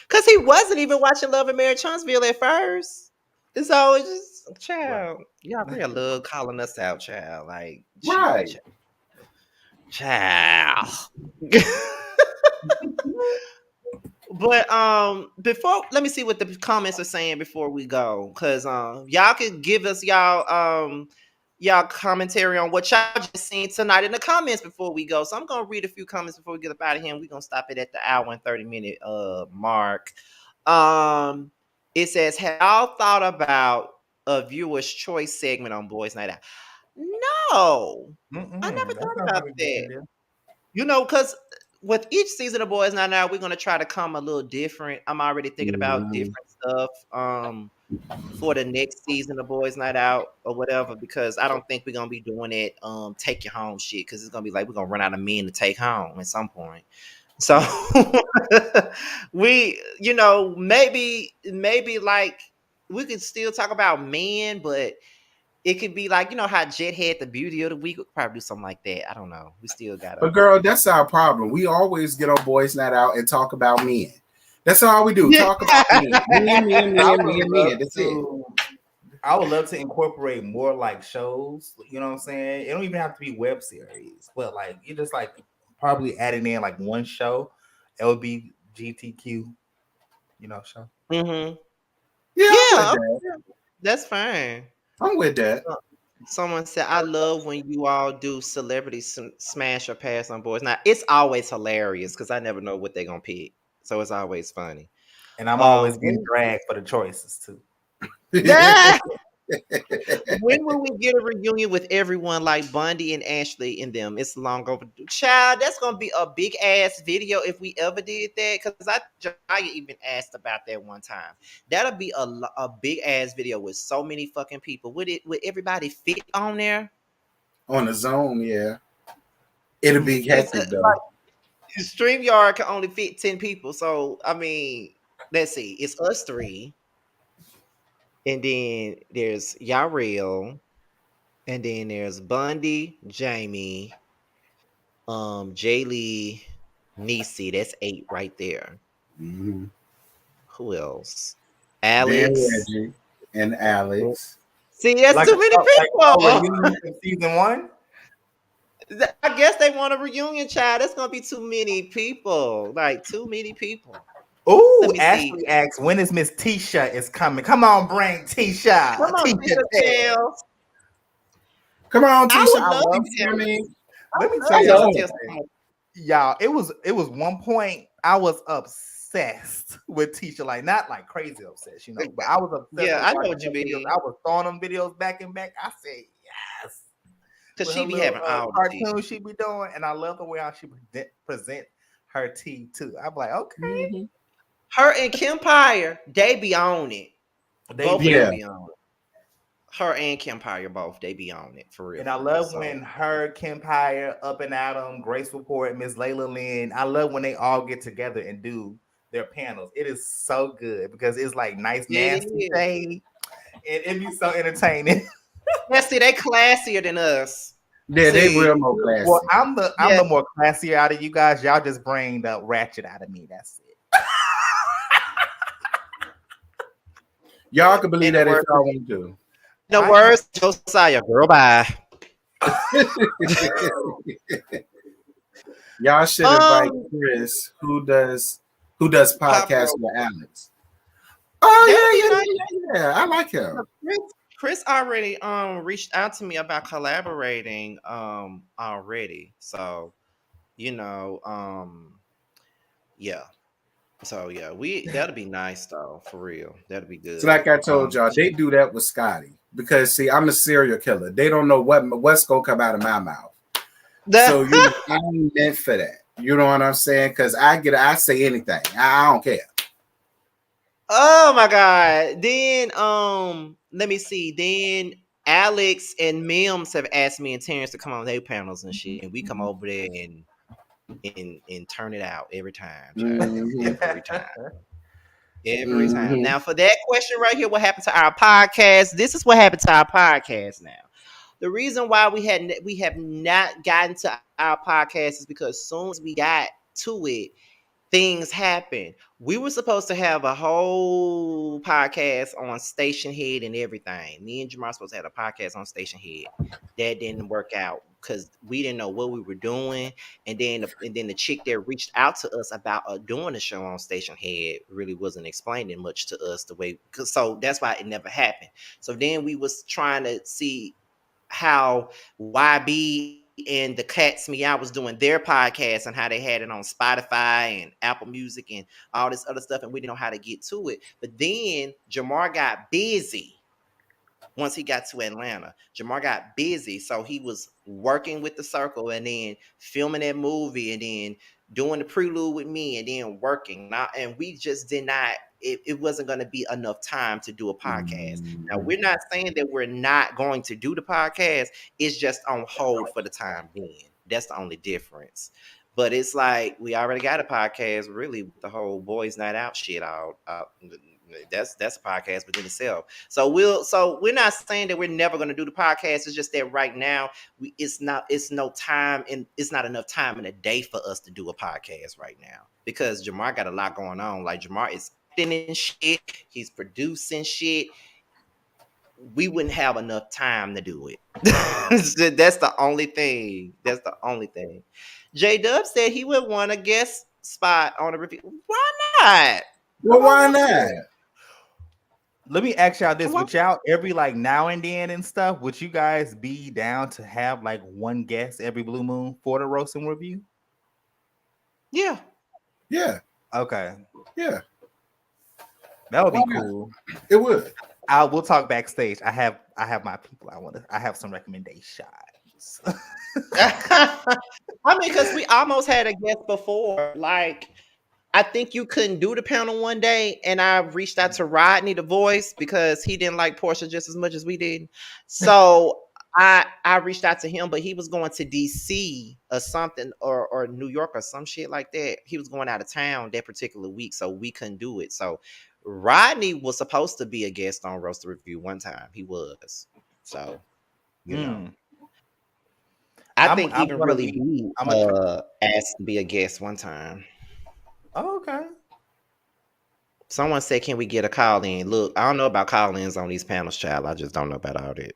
Speaker 2: Because he wasn't even watching Love and Marriage Huntsville at first. And so it's just, child, y'all real love calling us out, child. Like, shit,
Speaker 3: Right.
Speaker 2: child. But before, let me see what the comments are saying before we go, because y'all can give us y'all commentary on what y'all just seen tonight in the comments before we go. So I'm gonna read a few comments before we get up out of here. And we're gonna stop it at the hour and 30-minute mark. It says, have y'all thought about a viewer's choice segment on Boys Night Out? No, I never
Speaker 1: That's
Speaker 2: thought
Speaker 1: not
Speaker 2: about
Speaker 1: a good
Speaker 2: that.
Speaker 1: idea.
Speaker 2: You know, because with each season of Boys Night Out, we're gonna try to come a little different. I'm already thinking about different stuff for the next season of Boys Night Out or whatever, because I don't think we're gonna be doing it take you home shit, because it's gonna be like we're gonna run out of men to take home at some point. So we, you know, maybe like we could still talk about men, but it could be like, you know how Jet had the beauty of the week. We could probably do something like that. I don't know. We still gotta.
Speaker 3: But girl, that's our problem. We always get on Boys Night Out and talk about men. That's all we do.
Speaker 2: Yeah.
Speaker 3: Talk about men. Men.
Speaker 1: I would
Speaker 3: Men.
Speaker 1: love
Speaker 3: That's it.
Speaker 1: I would love to incorporate more like shows. You know what I'm saying? It don't even have to be web series, but like you just like probably adding in like one show, LBGTQ, you know, show.
Speaker 2: Mm-hmm.
Speaker 3: Yeah,
Speaker 2: Yeah,
Speaker 3: I'm with that.
Speaker 2: that's fine.
Speaker 3: I'm with that.
Speaker 2: Someone said, I love when you all do celebrity smash or pass on boards. Now, it's always hilarious because I never know what they're going to pick. So it's always funny.
Speaker 1: And I'm always getting dragged for the choices too.
Speaker 2: When will we get a reunion with everyone like Bundy and Ashley and them? It's long overdue. Child, that's gonna be a big ass video if we ever did that. Because I even asked about that one time. That'll be a big ass video with so many fucking people. Would everybody fit on there?
Speaker 3: On the zone, yeah. It'll be hectic though.
Speaker 2: StreamYard can only fit 10 people. So I mean, let's see. It's us 3. And then there's Yarel. And then there's Bundy, Jamie, Jaylee, Niecy. That's 8 right there.
Speaker 3: Mm-hmm.
Speaker 2: Who else? Alex.
Speaker 3: Reggie and Alex.
Speaker 2: See, that's
Speaker 1: like,
Speaker 2: too many people.
Speaker 1: Like season 1.
Speaker 2: I guess they want a reunion, child. That's gonna be too many people. Like too many people.
Speaker 1: Oh, Ashley asks, when is Miss Tisha is coming? Come on, bring Tisha.
Speaker 2: Come on, Tisha Tales.
Speaker 3: Come on, Tisha.
Speaker 2: I love
Speaker 1: him.
Speaker 2: Let me tell you,
Speaker 1: y'all. It was one point I was obsessed with Tisha, like not like crazy obsessed, you know, but I was obsessed.
Speaker 2: Yeah, I know what you mean.
Speaker 1: I was throwing them videos back and back. I said yes.
Speaker 2: Cause
Speaker 1: with
Speaker 2: she
Speaker 1: her
Speaker 2: be
Speaker 1: little
Speaker 2: having all the tea.
Speaker 1: cartoon she be doing, and I love the way how she present her tea too. I'm like, okay,
Speaker 3: Mhm.
Speaker 2: Her and Kempire, they be on it.
Speaker 1: they
Speaker 2: Both of them
Speaker 3: Yeah.
Speaker 1: do.
Speaker 2: be on it. Her and Kempire both, they be on it for real,
Speaker 1: And I
Speaker 2: for real.
Speaker 1: love
Speaker 2: So
Speaker 1: when her, Kempire, Up and Adam, Grace Report, Miss Layla Lynn. I love when they all get together and do their panels. It is so good because it's like nice,
Speaker 2: it
Speaker 1: nasty
Speaker 2: is.
Speaker 1: shade, and it be so entertaining.
Speaker 2: Yeah, see, they classier than us.
Speaker 3: Yeah, they
Speaker 2: See,
Speaker 3: real more
Speaker 1: Well,
Speaker 3: classy.
Speaker 1: I'm
Speaker 2: yeah.
Speaker 1: the more classier out of you guys. Y'all just bring the ratchet out of me. That's it.
Speaker 3: Y'all can believe
Speaker 2: In the
Speaker 3: that if
Speaker 2: words,
Speaker 3: y'all want to.
Speaker 2: in the
Speaker 1: I am.
Speaker 2: words, Josiah, girl, bye.
Speaker 3: Y'all should invite
Speaker 2: Um,
Speaker 3: Chris, who does
Speaker 2: Pop
Speaker 3: podcasts
Speaker 2: Roach.
Speaker 3: with Alex.
Speaker 2: That'll be
Speaker 3: Oh
Speaker 2: nice.
Speaker 3: yeah. I like him.
Speaker 2: Chris, Chris already reached out to me about collaborating already. So, you know, yeah. So yeah, we that'll be nice though, for real. That'll be
Speaker 3: So like
Speaker 2: good.
Speaker 3: I told y'all, they do that with Scotty because see, I'm a serial killer. They don't know what's gonna come out of my mouth. So I ain't meant for that. You know what I'm saying? Because I say anything. I don't care.
Speaker 2: Oh my god. Then let me see. Then Alex and Mims have asked me and Terrence to come on their panels and shit. And we come over there and turn it out every time, child.
Speaker 3: Mm-hmm.
Speaker 2: Every time. Every time.
Speaker 3: Mm-hmm.
Speaker 2: Now, for that question right here, what happened to our podcast? This is what happened to our podcast now. The reason why we have not gotten to our podcast is because soon as we got to it, things happen. We were supposed to have a whole podcast on Station Head and everything. Me and Jamar supposed to have a podcast on Station Head. That didn't work out because we didn't know what we were doing. And then the chick that reached out to us about doing a show on Station Head really wasn't explaining much to us the way. So that's why it never happened. So then we was trying to see how YB and the Cats Meow was doing their podcast and how they had it on Spotify and Apple Music and all this other stuff, and we didn't know how to get to it. But then Jamar got busy once he got to Atlanta. Jamar got busy, so he was working with the circle and then filming that movie and then doing the prelude with me and then working. And we just did not. It wasn't going to be enough time to do a podcast. Now we're not saying that we're not going to do the podcast. It's just on hold for the time being. That's the only difference. But it's like we already got a podcast, really, with the whole boys' night out shit out. That's a podcast within itself. So we're not saying that we're never going to do the podcast. It's just that right now it's no time and it's not enough time in a day for us to do a podcast right now because Jamar got a lot going on. Like Jamar is acting and shit, he's producing shit. We wouldn't have enough time to do it. That's the only thing. That's the only thing. J Dub said he would want a guest spot on a review. Why not?
Speaker 3: Well, why
Speaker 2: Why
Speaker 3: not?
Speaker 1: Let me ask y'all this:
Speaker 2: not?
Speaker 1: would y'all every like now and then and stuff? Would you guys be down to have like one guest every blue moon for the roasting review?
Speaker 2: Yeah.
Speaker 3: Yeah,
Speaker 1: Okay,
Speaker 3: yeah.
Speaker 1: that would
Speaker 3: Why
Speaker 1: be
Speaker 3: not?
Speaker 1: cool.
Speaker 3: It would.
Speaker 1: We'll talk backstage. I have my people. I have some recommendations.
Speaker 2: I mean, because we almost had a guest before. Like, I think you couldn't do the panel one day, and I reached out to Rodney, the voice, because he didn't like Portia just as much as we did. So I reached out to him, but he was going to DC or something, or New York or some shit like that. He was going out of town that particular week, so we couldn't do it. So Rodney was supposed to be a guest on Roaster Review one time. He was. So, you know.
Speaker 1: Mm.
Speaker 2: I think
Speaker 1: I'm
Speaker 2: even
Speaker 1: gonna
Speaker 2: really
Speaker 1: be.
Speaker 2: B
Speaker 1: I'm gonna.
Speaker 2: asked to be a guest one time.
Speaker 1: Oh, okay.
Speaker 2: Someone said, "Can we get a call in?" Look, I don't know about call-ins on these panels, child. I just don't know about all that.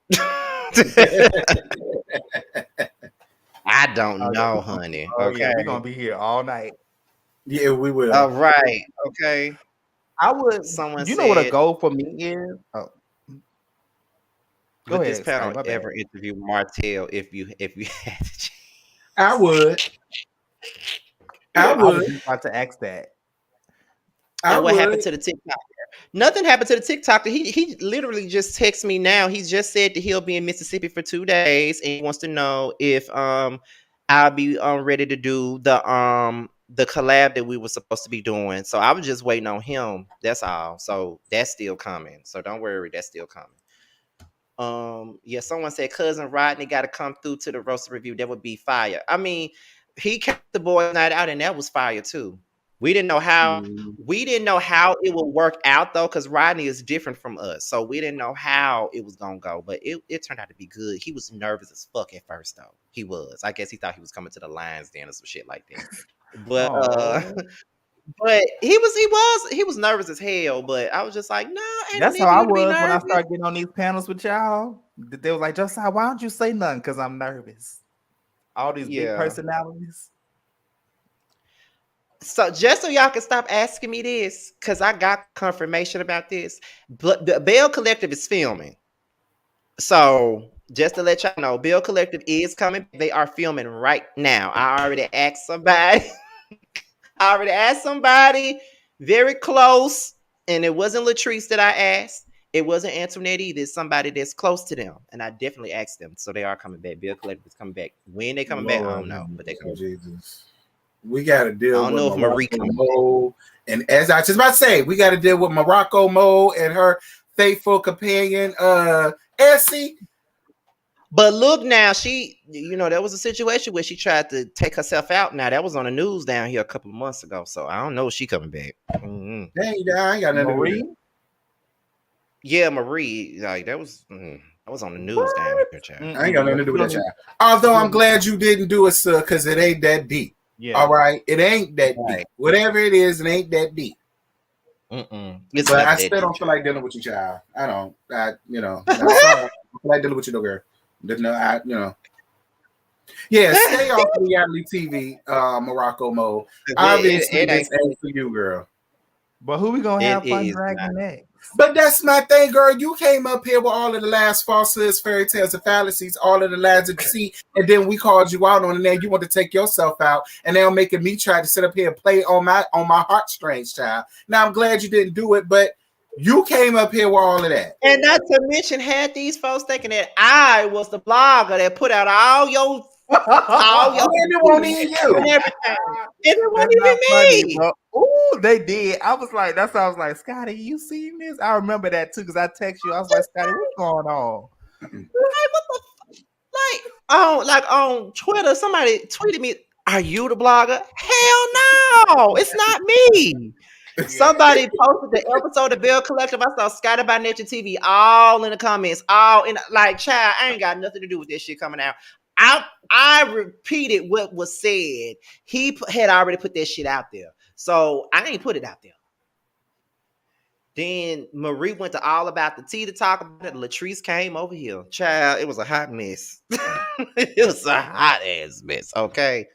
Speaker 2: I don't
Speaker 1: Oh
Speaker 2: know, honey.
Speaker 1: yeah,
Speaker 2: Okay.
Speaker 1: we're gonna be here all night.
Speaker 3: Yeah, we will.
Speaker 2: All right. Okay.
Speaker 1: I would.
Speaker 2: Someone
Speaker 1: You know what a
Speaker 2: said,
Speaker 1: goal for me is? Oh, go
Speaker 2: "Would this
Speaker 1: ahead, Scotty.
Speaker 2: panel
Speaker 1: My bad.
Speaker 2: ever interview Martell if you had the chance?"
Speaker 3: I would. I
Speaker 1: I was
Speaker 3: would.
Speaker 1: just about to ask that.
Speaker 3: I
Speaker 2: And what happened
Speaker 3: would.
Speaker 2: to the TikTok? Nothing happened to the TikToker. He literally just texted me now. He just said that he'll be in Mississippi for 2 days, and he wants to know if I'll be ready to do the collab that we were supposed to be doing. So I was just waiting on him. That's all. So that's still coming. So don't worry, that's still coming. Yeah, someone said cousin Rodney got to come through to the roaster review. That would be fire. I mean, he kept the boy night out, and that was fire too. We didn't know how
Speaker 3: Mhm.
Speaker 2: we didn't know how it would work out though, because Rodney is different from us. So we didn't know how it was gonna go, but it turned out to be good. He was nervous as fuck at first though. He was. I guess he thought he was coming to the Lions Den or some shit like that. But
Speaker 1: Oh,
Speaker 2: but he was nervous as hell. But I was just like, no, ain't no
Speaker 1: that's
Speaker 2: need
Speaker 1: how
Speaker 2: for
Speaker 1: I
Speaker 2: you to be
Speaker 1: was when I
Speaker 2: nervous.
Speaker 1: started getting on these panels with y'all. They was like, Josiah, why don't you say nothing? Because I'm nervous. All these big
Speaker 2: Yeah.
Speaker 1: personalities.
Speaker 2: So just so y'all can stop asking me this, because I got confirmation about this. But the Bell Collective is filming. So just to let y'all know, Bill Collective is coming. They are filming right now. I already asked somebody. I already asked somebody very close, and it wasn't Latrice that I asked. It wasn't Antoinette either. It's somebody that's close to them, and I definitely asked them. So they are coming back. Bill Collective is coming back. When they coming back, I
Speaker 3: Lord
Speaker 2: don't
Speaker 3: have
Speaker 2: know, but they
Speaker 3: mercy,
Speaker 2: coming.
Speaker 3: Jesus. We got to
Speaker 2: I
Speaker 3: deal
Speaker 2: don't
Speaker 3: with
Speaker 2: know if Marie
Speaker 3: Morocco
Speaker 2: coming back.
Speaker 3: Mo. And as I just about to say, we got to deal with Morocco Mo and her faithful companion, Essie.
Speaker 2: But look now, there was a situation where she tried to take herself out. Now that was on the news down here a couple of months ago. So I don't know if she coming back. Mm-hmm.
Speaker 3: Dang, I ain't got nothing to do with it.
Speaker 1: Marie?
Speaker 2: Yeah, Marie, like that was on the news down here, child.
Speaker 3: I ain't got nothing
Speaker 1: But
Speaker 3: to do
Speaker 1: you
Speaker 3: with that,
Speaker 1: don't
Speaker 3: child. Although I'm
Speaker 1: need,
Speaker 3: glad you didn't do it, sir, because it ain't that deep. All
Speaker 1: yeah.
Speaker 3: right? It ain't that
Speaker 2: Right.
Speaker 3: deep. Whatever it is, it ain't that deep.
Speaker 2: It's
Speaker 3: But
Speaker 2: never
Speaker 3: I
Speaker 2: that
Speaker 3: still
Speaker 2: deep,
Speaker 3: don't feel
Speaker 2: child.
Speaker 3: like dealing with you, child. I don't. I'm sorry. I don't feel like dealing with you, no girl. No. Yeah, stay off reality TV, Morocco Mo. Obviously,
Speaker 2: It ain't.
Speaker 3: this ain't for you, girl.
Speaker 1: But who we gonna
Speaker 2: It
Speaker 1: have fun
Speaker 2: is not.
Speaker 1: dragging next?
Speaker 3: But that's my thing, girl. You came up here with all of the last falsehoods, fairy tales, and fallacies, all of the lies of deceit, and then we called you out on it. And you want to take yourself out, and now making me try to sit up here and play on my heartstrings, child. Now I'm glad you didn't do it, but you came up here with all of that.
Speaker 2: And not to mention, had these folks thinking that I was the blogger that put out all your
Speaker 3: And it won't even
Speaker 2: and
Speaker 3: you.
Speaker 2: everything. And it
Speaker 1: That's
Speaker 2: wasn't
Speaker 1: not funny,
Speaker 2: even me.
Speaker 1: bro. Ooh, they did. I was like, that's why I was like, Scotty, you seen this? I remember that too, because I text you. I was like, Scotty, what's going on?
Speaker 2: Like, what the on Twitter, somebody tweeted me, "Are you the blogger?" Hell no, it's not me. Somebody posted the episode of Bill Collective. I saw Scotty by Nature TV all in the comments, all in like, child, I ain't got nothing to do with this shit coming out. I repeated what was said. He had already put that shit out there, so I ain't put it out there. Then Marie went to all about the tea to talk about it. Latrice came over here. Child, it was a hot mess. It was a hot ass mess. Okay.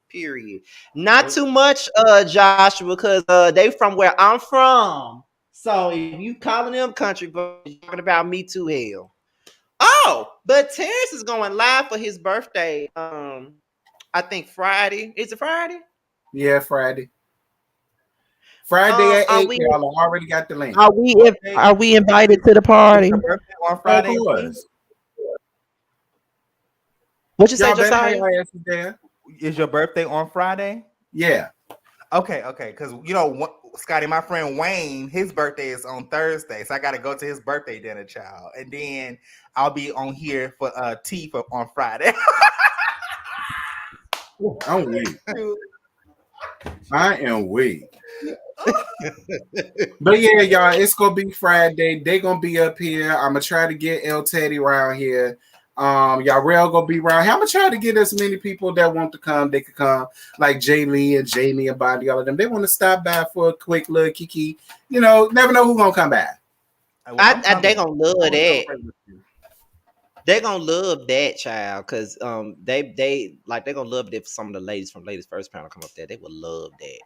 Speaker 2: Period. Not too much, Joshua, because they from where I'm from. So if you calling them country boys, you're talking about me too, hell. Oh, but Terrence is going live for his birthday. I think Friday. Is it Friday?
Speaker 3: Yeah, Friday. Friday at
Speaker 2: Are
Speaker 3: 8,
Speaker 2: we
Speaker 3: y'all. I already got the link.
Speaker 2: are we invited to the
Speaker 1: Is
Speaker 2: party?
Speaker 1: your birthday on
Speaker 3: Of
Speaker 1: Friday?
Speaker 3: course.
Speaker 2: What you say,
Speaker 3: Y'all better have
Speaker 2: Josiah?
Speaker 3: your asses there.
Speaker 1: Is your birthday on Friday?
Speaker 3: Yeah.
Speaker 1: Okay. Because Scotty, my friend Wayne, his birthday is on Thursday, so I got to go to his birthday dinner, child, and then I'll be on here for tea on Friday.
Speaker 3: I'm weak. I am weak. But yeah, y'all, it's gonna be Friday. They gonna be up here. I'm gonna try to get El Teddy around here. Y'all real gonna be around here. I'm gonna try to get as many people that want to come. They could come, like Jay Lee and Jamie and Bondy, all of them. They want to stop by for a quick little kiki. Never know who's gonna come back.
Speaker 2: They gonna love that. They gonna love that, child, because they gonna love it if some of the ladies from Ladies First Panel come up there. They would love that.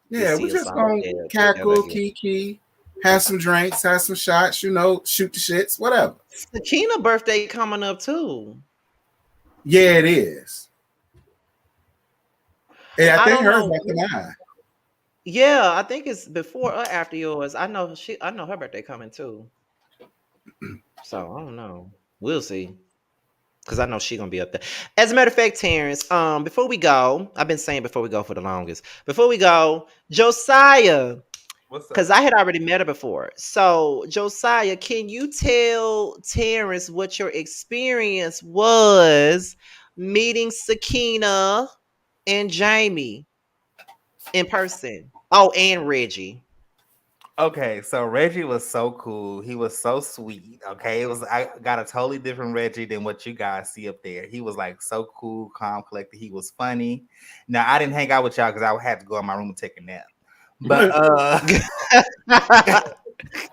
Speaker 3: Yeah, we're just gonna cackle, kiki, have some drinks, have some shots, shoot the shits, whatever.
Speaker 2: Sakina birthday coming up too.
Speaker 3: Yeah, it is. And I think
Speaker 2: don't
Speaker 3: hers
Speaker 2: know.
Speaker 3: like the 9.
Speaker 2: Yeah, I think it's before or after yours. I know her birthday coming too. So I don't know. We'll see. Cause I know she gonna be up there. As a matter of fact, Terrence, before we go, I've been saying before we go for the longest. Before we go, Josiah,
Speaker 1: What's
Speaker 2: because
Speaker 1: up?
Speaker 2: I had already met her before. So, Josiah, can you tell Terrence what your experience was meeting Sakina and Jamie in person? Oh, and Reggie.
Speaker 1: Okay, so Reggie was so cool. He was so sweet. Okay, it was I got a totally different Reggie than what you guys see up there. He was like so cool, calm, collected. He was funny. Now I didn't hang out with y'all because I had to go in my room and take a nap. But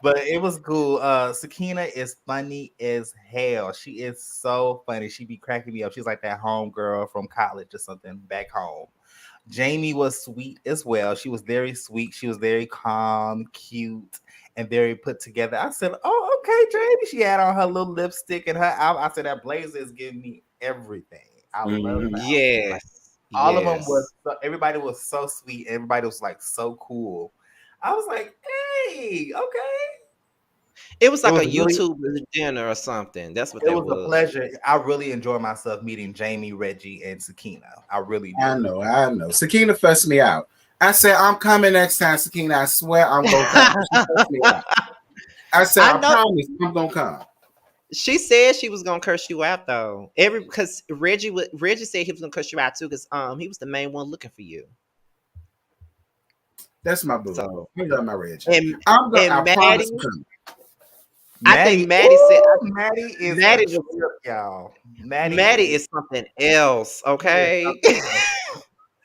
Speaker 1: but it was cool. Sakina is funny as hell. She is so funny. She be cracking me up. She's like that home girl from college or something back home. Jamie was sweet as well. She was very sweet. She was very calm, cute, and very put together. I said, "Oh, okay, Jamie." She had on her little lipstick and her outfit. I said, "That blazer is giving me everything." I love
Speaker 3: Mhm.
Speaker 1: her outfit. Like
Speaker 2: Yes.
Speaker 1: all of them was,
Speaker 2: Yes.
Speaker 1: everybody was so sweet. Everybody was like so cool. I was like, "Hey, okay."
Speaker 2: It was
Speaker 1: It
Speaker 2: like a
Speaker 1: was really,
Speaker 2: YouTuber dinner or something. That's what
Speaker 1: it
Speaker 2: that
Speaker 1: was a
Speaker 2: was.
Speaker 1: pleasure. I really enjoyed myself meeting Jamie, Reggie, and Sakina. I really
Speaker 3: I
Speaker 1: did.
Speaker 3: know, I know. Sakina fussed me out. I said, I'm coming next time, Sakina. I swear I'm gonna come. She fussed me out. I said,
Speaker 2: I
Speaker 3: I
Speaker 2: know
Speaker 3: promise I'm gonna come.
Speaker 2: she said she was gonna curse you out though. Because Reggie said he was gonna curse you out too, because he was the main one looking for you.
Speaker 3: That's my boo.
Speaker 2: So
Speaker 3: I love my Reggie.
Speaker 2: and
Speaker 3: I
Speaker 2: and
Speaker 3: promise
Speaker 2: Maddie,
Speaker 3: I'm coming.
Speaker 2: I think
Speaker 1: Maddie,
Speaker 2: Maddie said
Speaker 1: ooh, Maddie is a
Speaker 2: Maddie was
Speaker 1: trip, y'all.
Speaker 2: Maddie is something else.
Speaker 1: He is
Speaker 2: Okay.
Speaker 1: something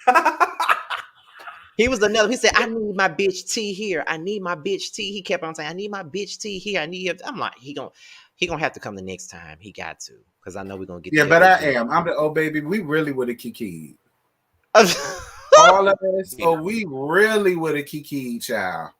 Speaker 1: else.
Speaker 2: He was another. He said, "I need my bitch T here. I need my bitch T." He kept on saying, "I need my bitch T here. I need him." I'm like, he gonna have to come the next time. He got to, because I know we're gonna get
Speaker 3: Yeah, but
Speaker 2: together
Speaker 3: I
Speaker 2: again.
Speaker 3: am. I'm the oh baby. We really would have kikied. All of us.
Speaker 1: Yeah.
Speaker 3: Oh, we really would have kikied, child.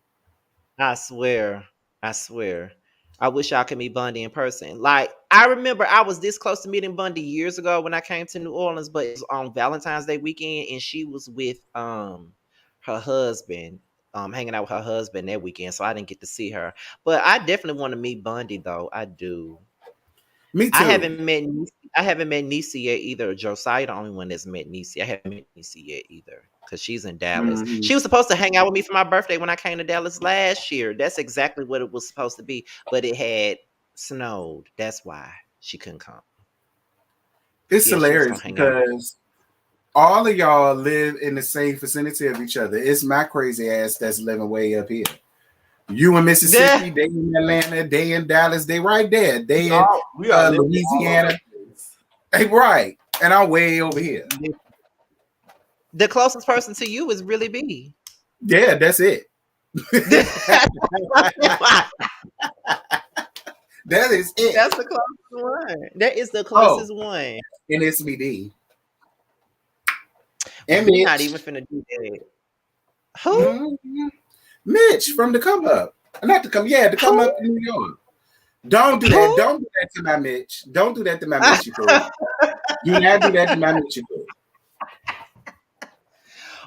Speaker 2: I swear. I swear. I wish y'all could meet Bundy in person. Like, I remember I was this close to meeting Bundy years ago when I came to New Orleans, but it was on Valentine's Day weekend, and she was with her husband, hanging out with her husband that weekend, so I didn't get to see her. But I definitely want to meet Bundy though. I do.
Speaker 3: Me
Speaker 2: I
Speaker 3: too.
Speaker 2: haven't met I haven't met Nisi yet either. Josiah, the only one that's met Nisi. I haven't met Nisi yet either, because she's in Dallas.
Speaker 3: Mhm.
Speaker 2: She was supposed to hang out with me for my birthday when I came to Dallas last year. That's exactly what it was supposed to be, but it had snowed. That's why she couldn't come.
Speaker 3: It's
Speaker 2: Yeah, she was gonna
Speaker 3: hilarious
Speaker 2: hang out with me.
Speaker 3: because all of y'all live in the same vicinity of each other. It's my crazy ass that's living way up here. You in
Speaker 2: Yeah.
Speaker 3: Mississippi, they in Atlanta, they in Dallas, they right there.
Speaker 1: We
Speaker 3: They in
Speaker 1: all we are literally all over
Speaker 3: Louisiana.
Speaker 1: the place.
Speaker 3: Hey, right. And I'm way over here.
Speaker 2: The closest person to you is really B.
Speaker 3: Yeah, that's it.
Speaker 2: That's
Speaker 3: That is it.
Speaker 2: the closest one. That is the
Speaker 3: Oh,
Speaker 2: closest one.
Speaker 3: and it's me D. And
Speaker 2: We not
Speaker 3: Mitch.
Speaker 2: even finna do that. Who?
Speaker 3: Mhm. Mitch from the come up. Not to come, yeah, to come
Speaker 2: Who?
Speaker 3: up in New York. Don't do that.
Speaker 2: Who?
Speaker 3: Don't do that to my Mitch. Don't do that to my Mitch, you fool. Do not do that to my Mitch, you fool.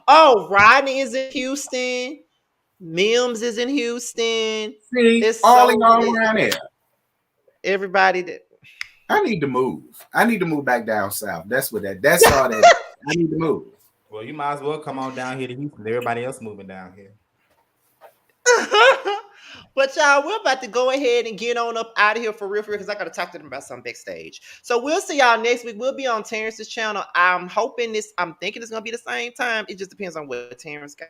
Speaker 2: Oh, Rodney is in Houston. Mims is in Houston.
Speaker 3: See,
Speaker 2: It's
Speaker 3: all of
Speaker 2: so
Speaker 3: y'all around there.
Speaker 2: everybody that
Speaker 3: I need to move. I need to move back down south. That's what that's all that is. I need to move.
Speaker 1: Well, you might as well come on down here to Houston. Everybody else moving down here.
Speaker 2: But y'all, we're about to go ahead and get on up out of here for real, because I gotta talk to them about something backstage. So we'll see y'all next week. We'll be on Terrence's channel. I'm thinking it's gonna be the same time. It just depends on what Terrence got.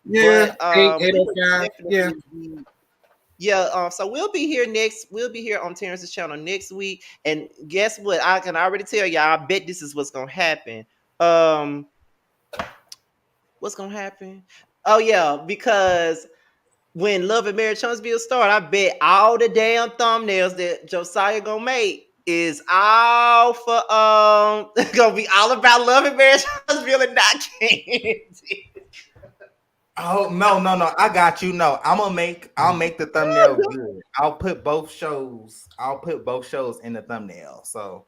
Speaker 3: Yeah,
Speaker 2: But
Speaker 3: eight
Speaker 2: we
Speaker 3: oh
Speaker 2: will
Speaker 3: five. Yeah.
Speaker 2: definitely yeah, so we'll be here on Terrence's channel next week. And guess what? I can already tell y'all, I bet this is what's gonna happen. Um, what's gonna happen? Oh yeah, because when Love and Marriage Huntsville start, I bet all the damn thumbnails that Josiah gonna make is all for gonna be all about Love and Marriage Huntsville and not Kansas.
Speaker 1: Oh no! I got you. No, I'll make the thumbnail good. I'll put both shows. I'll put both shows in the thumbnail. So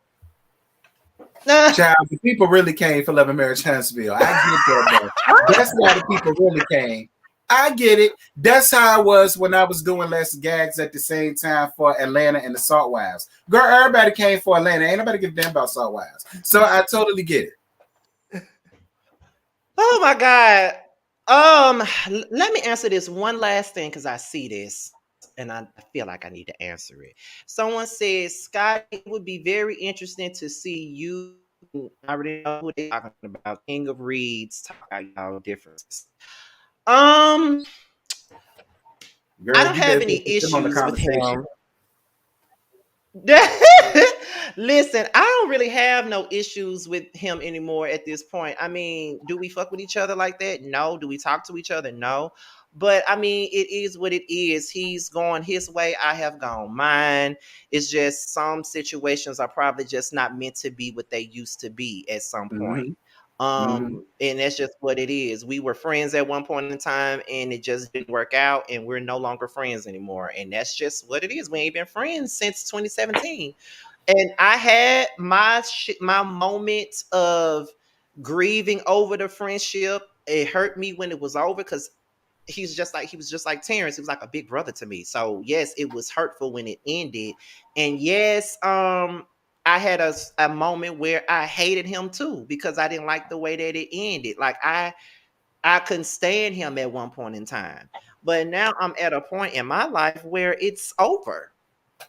Speaker 3: Child, the people really came for Love and Marriage Huntsville. I get that though. That's why the people really came. I get it. That's how I was when I was doing less gags at the same time for Atlanta and the Salt Wives. Girl, everybody came for Atlanta. Ain't nobody give a damn about Salt Wives. So I totally get it.
Speaker 2: Oh my God. Let me answer this one last thing because I see this and I feel like I need to answer it. Someone says, Scott, it would be very interesting to see you. I already know who they're talking about. King of Reeds, talk about y'all differences. Um, I
Speaker 3: Girl,
Speaker 2: don't
Speaker 3: you
Speaker 2: have
Speaker 3: better
Speaker 2: any
Speaker 3: put them on the
Speaker 2: issues with
Speaker 3: conversation.
Speaker 2: him. Listen, I don't really have no issues with him anymore at this point. I mean, do we fuck with each other like that? No. Do we talk to each other? No. But I mean, it is what it is. He's going his way. I have gone mine. It's just some situations are probably just not meant to be what they used to be at some point.
Speaker 3: Mm-hmm. Mm-hmm.
Speaker 2: And that's just what it is. We were friends at one point in time and it just didn't work out and we're no longer friends anymore. And that's just what it is. We ain't been friends since 2017. And I had my moments of grieving over the friendship. It hurt me when it was over because he was just like Terrence. He was like a big brother to me. So yes, it was hurtful when it ended. And yes, I had a moment where I hated him too because I didn't like the way that it ended. Like I couldn't stand him at one point in time. But now I'm at a point in my life where it's over.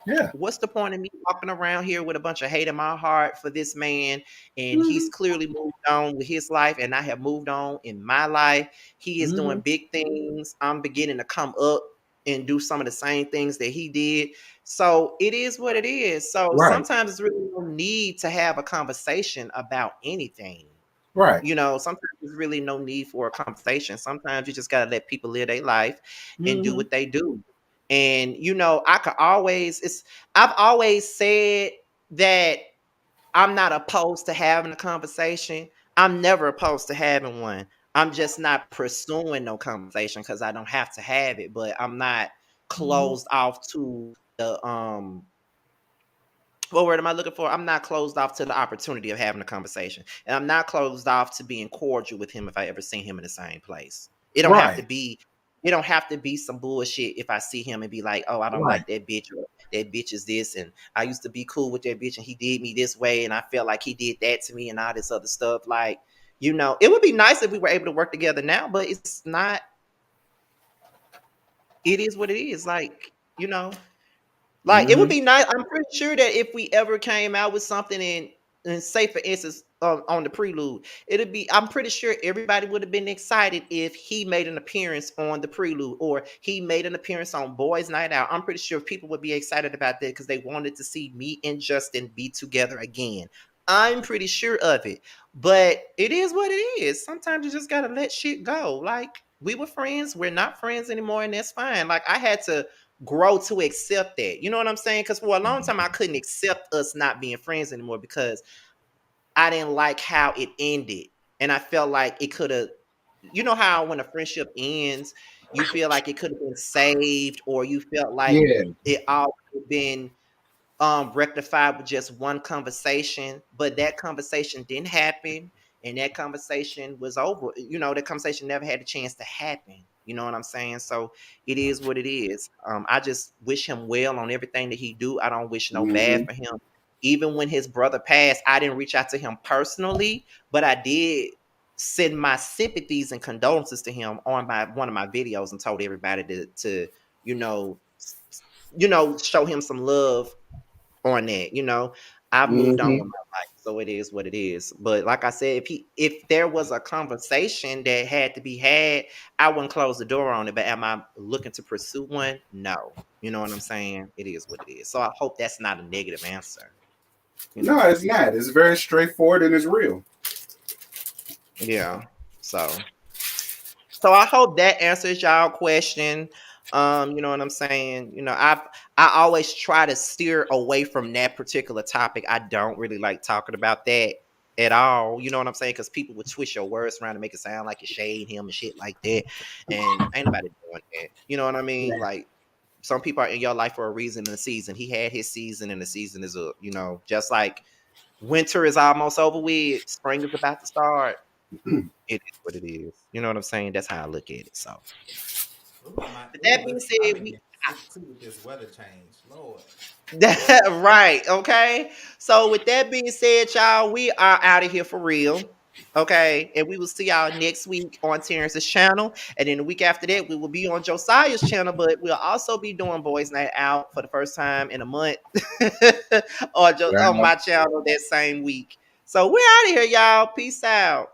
Speaker 3: Yeah.
Speaker 2: What's the point of me walking around here with a bunch of hate in my heart for this man? And
Speaker 3: Mm-hmm.
Speaker 2: he's clearly moved on with his life, and I have moved on in my life. He is
Speaker 3: Mm-hmm.
Speaker 2: doing big things. I'm beginning to come up and do some of the same things that he did. So it is what it is. So
Speaker 3: Right.
Speaker 2: sometimes it's really no need to have a conversation about anything.
Speaker 3: Right.
Speaker 2: Sometimes there's really no need for a conversation. Sometimes you just gotta let people live their life and do
Speaker 3: Mm-hmm.
Speaker 2: what they do. And I could always I've always said that I'm not opposed to having a conversation. I'm never opposed to having one. I'm just not pursuing no conversation because I don't have to have it, but I'm not closed off to the what word am I looking for? I'm not closed off to the opportunity of having a conversation. And I'm not closed off to being cordial with him if I ever seen him in the same place. It don't have to
Speaker 3: Right.
Speaker 2: be it don't have to be some bullshit if I see him and be like, oh, I don't
Speaker 3: Right.
Speaker 2: like that bitch or that bitch is this and I used to be cool with that bitch and he did me this way and I felt like he did that to me and all this other stuff. Like, it would be nice if we were able to work together now, but it's not, it is what it is. Like, it would
Speaker 3: Mm-hmm.
Speaker 2: be nice. I'm pretty sure that if we ever came out with something and say for instance on the prelude, it'd be, I'm pretty sure everybody would have been excited if he made an appearance on the prelude or he made an appearance on Boys Night Out. I'm pretty sure people would be excited about that because they wanted to see me and Justin be together again. I'm pretty sure of it. But it is what it is. Sometimes you just gotta let shit go. Like, we were friends, we're not friends anymore, and that's fine. Like, I had to grow to accept that. You know what I'm saying? Because for a long time, I couldn't accept us not being friends anymore because I didn't like how it ended. And I felt like it could have, how when a friendship ends, you feel like it could have been saved, or you felt like
Speaker 3: Yeah.
Speaker 2: it all could have been rectified with just one conversation, but that conversation didn't happen and that conversation was over. That conversation never had a chance to happen. You know what I'm saying? So it is what it is. I just wish him well on everything that he do. I don't wish no bad
Speaker 3: Mm-hmm.
Speaker 2: for him. Even when his brother passed, I didn't reach out to him personally, but I did send my sympathies and condolences to him on one of my videos and told everybody to you know show him some love on that. I've moved on
Speaker 3: Mm-hmm.
Speaker 2: with my life, so it is what it is. But like I said, if there was a conversation that had to be had, I wouldn't close the door on it. But am I looking to pursue one? No. You know what I'm saying? It is what it is. So I hope that's not a negative answer. You
Speaker 3: No,
Speaker 2: know.
Speaker 3: it's not. It's very straightforward and it's real.
Speaker 2: Yeah. So I hope that answers y'all question. You know what I'm saying? I always try to steer away from that particular topic. I don't really like talking about that at all. You know what I'm saying? Because people would twist your words around to make it sound like you shade him and shit like that. And ain't nobody doing that. You know what I mean? Like, some people are in your life for a reason and a season. He had his season and the season is up, just like winter is almost over with, spring is about to start. It is what it is. You know what I'm saying? That's how I look at it. So,
Speaker 1: Ooh,
Speaker 2: but that being
Speaker 1: I'm
Speaker 2: said,
Speaker 1: gonna
Speaker 2: we
Speaker 1: get sick too with this weather change. Lord.
Speaker 2: right, okay. So with that being said, y'all, we are out of here for real. Okay, and we will see y'all next week on Terrence's channel, and then the week after that, we will be on Josiah's channel. But we'll also be doing Boys Night Out for the first time in a month, on
Speaker 3: Yeah.
Speaker 2: my channel that same week. So we're out of here, y'all. Peace out.